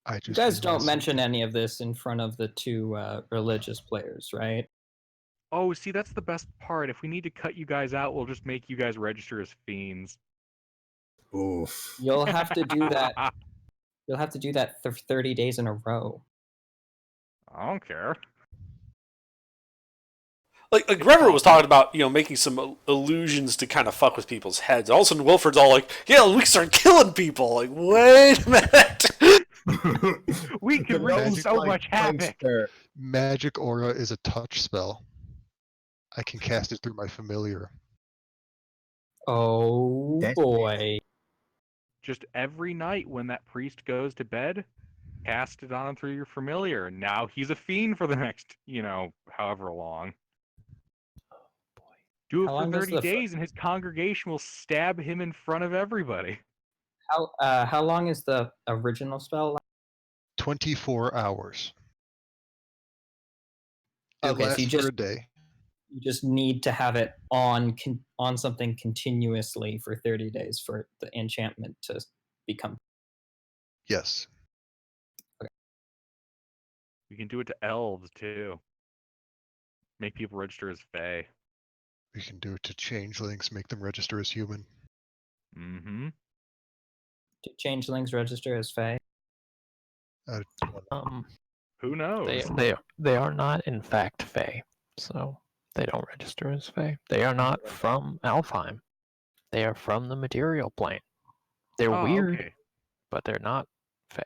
I You just guys don't realized mention something. any of this in front of the two religious players, right? Oh, see, that's the best part. If we need to cut you guys out, we'll just make you guys register as fiends. Oof. You'll have to do that. You'll have to do that 30 days in a row. I don't care. Like It's Rever was possible. talking about, making some illusions to kind of fuck with people's heads. All of a sudden, Wilfred's all like, "Yeah, we can start killing people." Like, wait a minute. We can The wreak gnome's so like much havoc. prankster. Magic aura is a touch spell. I can cast it through my familiar. Oh That's- boy. Just every night when that priest goes to bed, cast it on through your familiar. Now he's a fiend for the next, however long. Do it How for long does 30 days and his congregation will stab him in front of everybody. How long is the original spell? 24 hours. It Okay, so lasts for a day. you just need to have it on something continuously for 30 days for the enchantment to become. Yes. We can do it to elves too. Make people register as fae. We can do it to changelings, make them register as human. Mm-hmm. Do changelings register as fae? Who knows? They are not in fact Fae, so they don't register as Fae. They are not from Alfheim. They are from the material plane. They're weird, okay. but they're not Fae.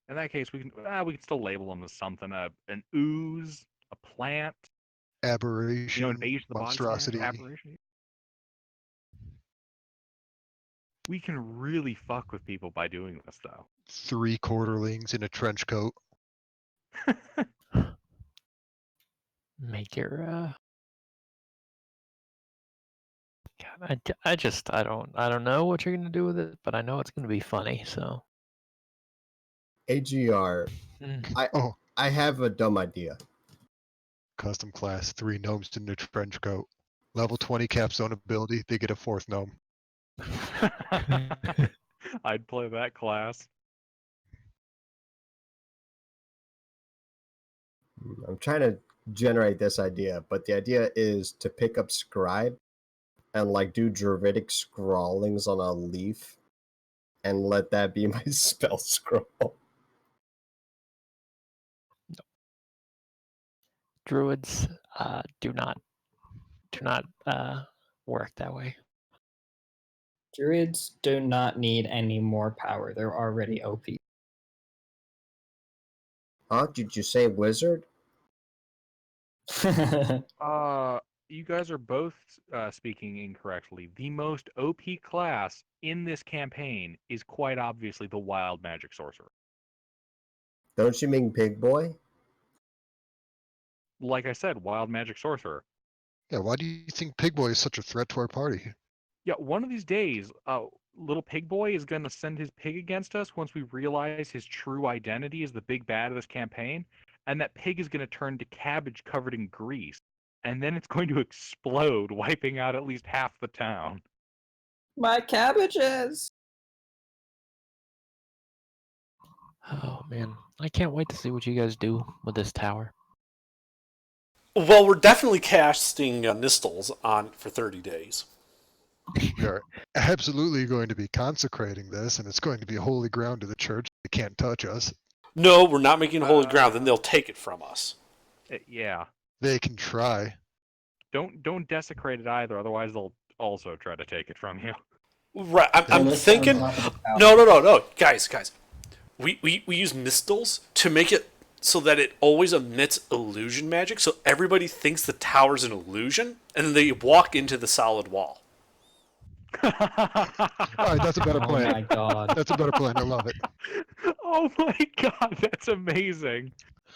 In that case, we can still label them as something. An ooze, a plant, Aberration, invasion of the body snatcher, monstrosity. aberration. We can really fuck with people by doing this, though. 3 quarterlings in a trench coat. Make your God, I don't know what you're gonna do with it, but I know it's gonna be funny. So AGR. I have a dumb idea. Custom class, 3 gnomes in a trench coat. Level 20 capstone ability, they get a 4th gnome. I'd play that class. I'm trying to generate this idea, but the idea is to pick up scribe and like do druidic scrawlings on a leaf and let that be my spell scroll. Druids do not work that way. Druids do not need any more power. They're already OP. Huh? Did you say wizard? You guys are both speaking incorrectly. The most OP class in this campaign is quite obviously the wild magic sorcerer. Don't you mean pig boy? Like I said, wild magic sorcerer. Yeah, why do you think Pigboy is such a threat to our party? Yeah, one of these days, little pig boy is going to send his pig against us once we realize his true identity is the big bad of this campaign, and that pig is going to turn to cabbage covered in grease, and then it's going to explode, wiping out at least half the town. My cabbages. Oh man, I can't wait to see what you guys do with this tower. Well, we're definitely casting Nistles on for 30 days. We are absolutely going to be consecrating this, and it's going to be holy ground to the church. They can't touch us. No, we're not making holy ground. Then they'll take it from us. Yeah. They can try. Don't desecrate it either, otherwise they'll also try to take it from you. Right. I'm Well, let's thinking. on top of the tower. No, guys. We use Nistles to make it so that it always emits illusion magic, so everybody thinks the tower's an illusion, and then they walk into the solid wall. All right, that's a better Oh plan. my god. That's a better plan. I love it. Oh my god, that's amazing.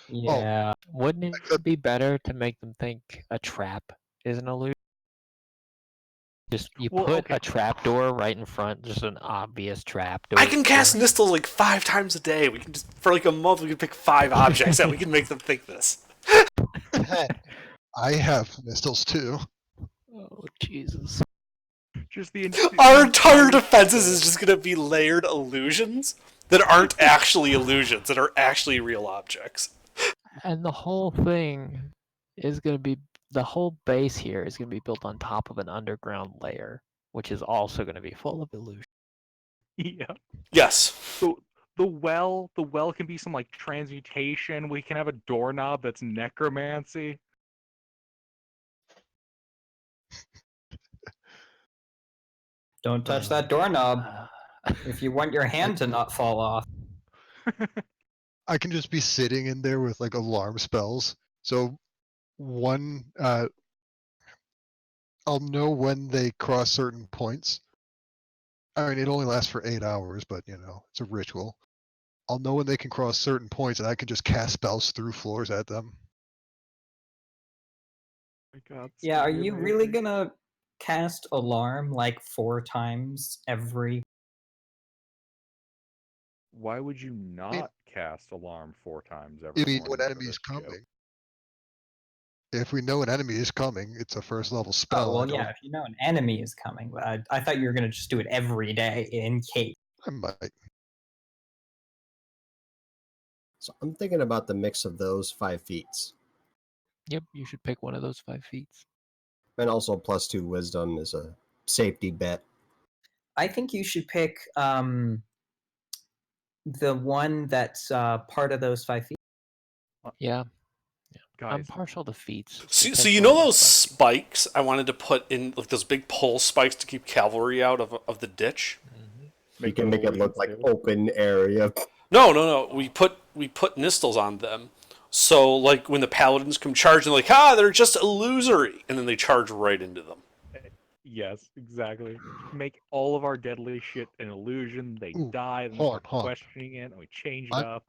Yeah. Wouldn't it be better to make them think a trap is an illusion? Just you Well, put okay. a trap door right in front, just an obvious trap door. I can cast Nistles like 5 times a day. We can just, for like a month, we can pick 5 objects that we can make them think this. I have Nistles too. Oh Jesus! Just the Our entire defenses is just going to be layered illusions that aren't actually illusions, that are actually real objects. And the whole thing is going to be, the whole base here is going to be built on top of an underground layer, which is also going to be full of illusion. Yeah. Yes. So the well can be some like transmutation. We can have a doorknob that's necromancy. Don't touch that doorknob if you want your hand to not fall off. I can just be sitting in there with like alarm spells. So one, I'll know when they cross certain points. I mean, it only lasts for 8 hours, but you know, it's a ritual. I'll know when they can cross certain points, and I can just cast spells through floors at them. My god. it's Yeah, gonna are be you really amazing. gonna cast alarm like 4 times every? Why would you not cast alarm 4 times every I mean, morning when for enemy this is joke? coming. If we know an enemy is coming, it's a first level spell. Oh well, yeah. If you know an enemy is coming, but I thought you were gonna just do it every day in case. I might. So I'm thinking about the mix of those 5 feats. Yep, you should pick one of those 5 feats. And also +2 wisdom is a safety bet. I think you should pick the one that's part of those 5 feet. Yeah. I'm Guys, partial to feats. So you know those spikes I wanted to put in, like those big pole spikes to keep cavalry out of the ditch? You can make it look like open area. No. We put Nistles on them. So like when the paladins come charging, like they're just illusory, and then they charge right into them. yes, exactly. Make all of our deadly shit an illusion. They Ooh, die, and they hold start on. questioning it, and we change it up.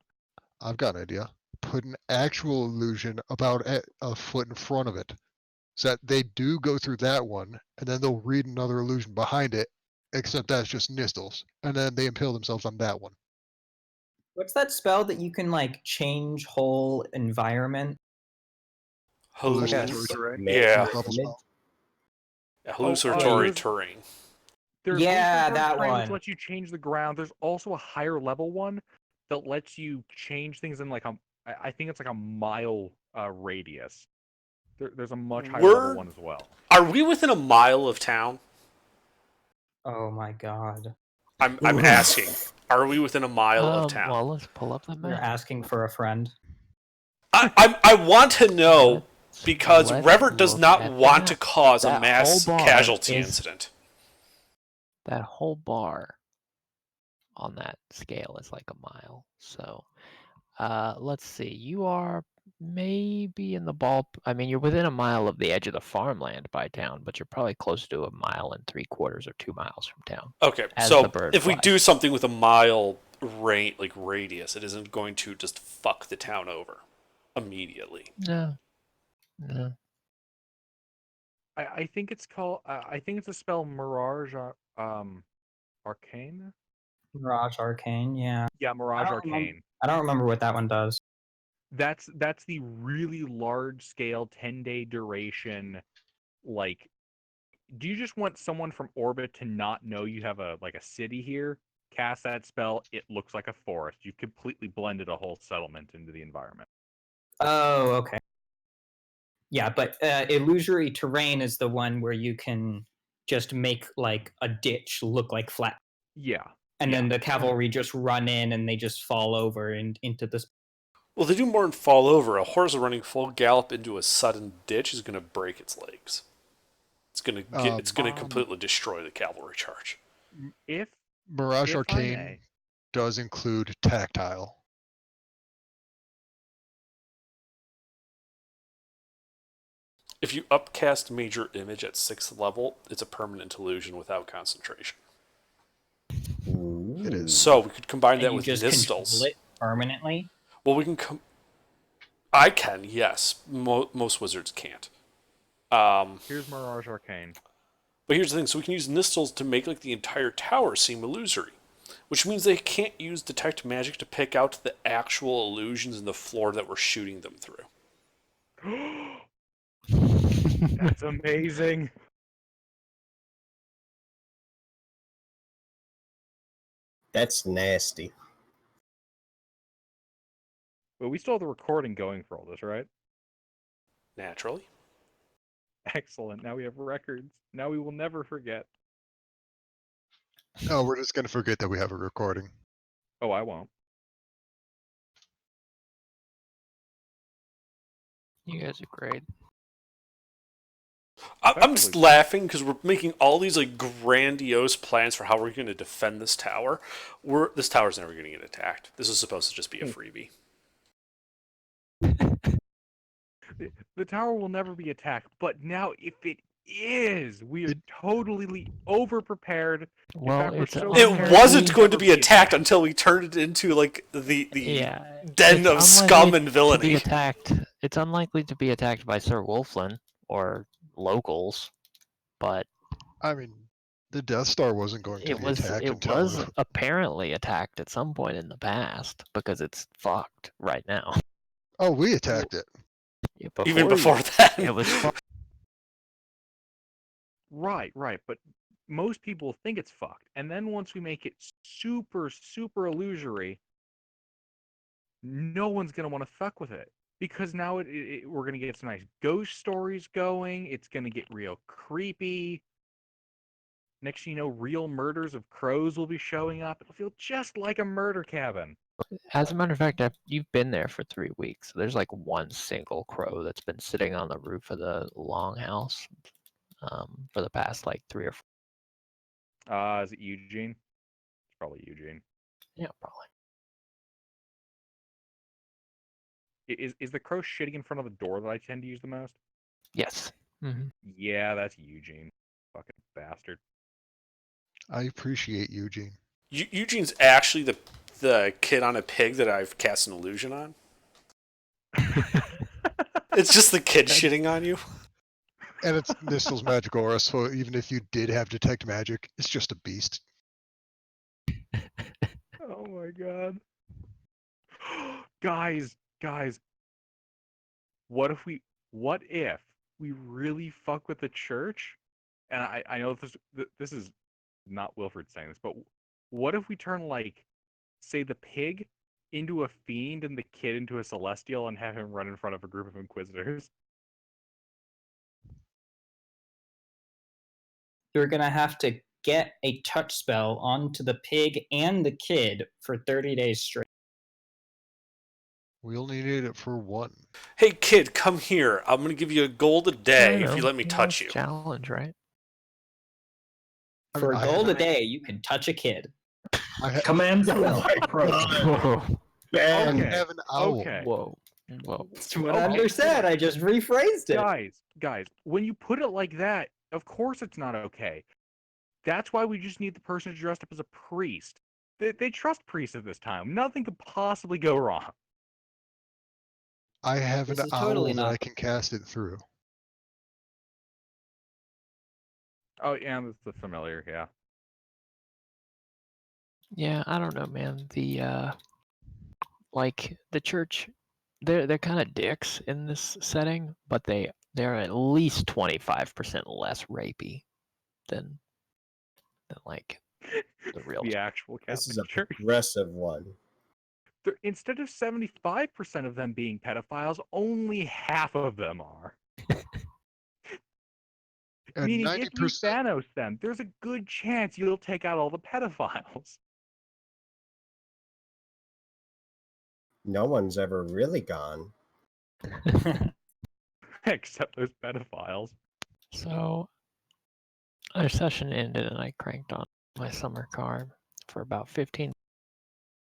I've got an idea. Put an actual illusion about a foot in front of it, so that they do go through that one, and then they'll read another illusion behind it, except that's just Nistles, and then they impale themselves on that one. What's that spell that you can like change whole environment? Hallucinatory terrain. Yeah. First level spell. Hallucinatory terrain. There's Yeah, hallucinatory that terrain, one. which lets you change the ground. There's also a higher level one that lets you change things in like I think it's like a mile radius. There's a much higher level one as well. Are we within a mile of town? Oh my god. I'm asking. Are we within a mile of town? Well, let's pull up the You're map. asking for a friend. I want to know because let's Revert does look not at the want to map. cause a That mass whole bar casualty is- incident. That whole bar on that scale is like a mile. So, let's see. You are maybe in the ball. I mean, you're within a mile of the edge of the farmland by town, but you're probably close to 1.75 miles or 2 miles from town. Okay, as so the bird if we flies. do something with a mile radius, it isn't going to just fuck the town over immediately. No. I think it's called. I think it's a spell Mirage. Arcane? Mirage Arcane, yeah. Yeah, Mirage don't remem- Arcane. I don't remember what that one does. That's the really large scale 10-day duration. Like, do you just want someone from orbit to not know you have a city here? Cast that spell, it looks like a forest. You've completely blended a whole settlement into the environment. Oh, okay. Yeah, but illusory terrain is the one where you can just make like a ditch look like flat, Yeah. and yeah. then the cavalry just run in and they just fall over and into this. Well, they do more than fall over. A horse running full gallop into a sudden ditch is going to break its legs. It's going to it's going to completely destroy the cavalry charge. If Mirage if I Arcane may, does include tactile. If you upcast major image at 6th level, it's a permanent illusion without concentration. It is. So we could combine And that you with just control Nistles. it permanently. Well, we can I can, yes. Most wizards can't. here's Mirage Arcane. But here's the thing: so we can use Nistles to make like the entire tower seem illusory, which means they can't use detect magic to pick out the actual illusions in the floor that we're shooting them through. That's amazing. That's nasty. But we still have the recording going for all this, right? Naturally. Excellent. Now we have records. Now we will never forget. No, we're just gonna forget that we have a recording. Oh, I won't. You guys are great. I'm just laughing because we're making all these like grandiose plans for how we're going to defend this tower. This tower's never going to get attacked. This is supposed to just be a freebie. The tower will never be attacked, but now if it is, we are totally over-prepared. Well, In fact, we're it's so It prepared wasn't it'll going to never be attacked until we turned it into like the den of scum and To be villainy. attacked. It's unlikely to be attacked by Sir Wolflin or locals, but I mean, the Death Star wasn't going to be attacked until was apparently attacked at some point in the past because it's fucked right now. Oh, we attacked it. Yeah, Even you- before that. it was fucked. Right, but most people think it's fucked. And then once we make it super, super illusory, no one's going to want to fuck with it. Because now we're going to get some nice ghost stories going. It's going to get real creepy. Next thing you know, real murders of crows will be showing up. It'll feel just like a murder cabin. As a matter of fact, you've been there for 3 weeks. There's like one single crow that's been sitting on the roof of the longhouse for the past like 3 or 4. Is it Eugene? It's probably Eugene. Yeah, probably. Is the crow shitting in front of the door that I tend to use the most? Yes. Mm-hmm. Yeah, that's Eugene. Fucking bastard. I appreciate Eugene. Eugene's actually the kid on a pig that I've cast an illusion on. It's just the kid shitting on you. And it's Nistel's magic aura, so even if you did have detect magic, it's just a beast. Oh my god. Guys, what if we really fuck with the church? And I know this is not Wilfred saying this, but what if we turn, like, say, the pig into a fiend and the kid into a celestial and have him run in front of a group of inquisitors? You're gonna have to get a touch spell onto the pig and the kid for 30 days straight. We only need it for one. Hey kid, come here. I'm gonna give you a gold a day if you let me Yeah, touch it's a you. challenge, right? For I a gold a have- day, you can touch a kid. Command spell. Whoa. I Okay. have an owl. Okay. Whoa. That's what Okay. Under said. I just rephrased it. Guys, when you put it like that, of course it's not okay. That's why we just need the person dressed up as a priest. They trust priests at this time. Nothing could possibly go wrong. I have This an is owl totally that not- I can cast it through. Oh, yeah, that's the familiar, yeah. Yeah, I don't know, man. The like the church, they're kind of dicks in this setting, but they're at least 25% less rapey than like the real. The actual This is Catholic a Church. progressive one. Instead of 75% of them being pedophiles, only half of them are. And Meaning, 90%. if you Thanos them, there's a good chance you'll take out all the pedophiles. No one's ever really gone. Except those pedophiles. So our session ended and I cranked on my summer car for about 15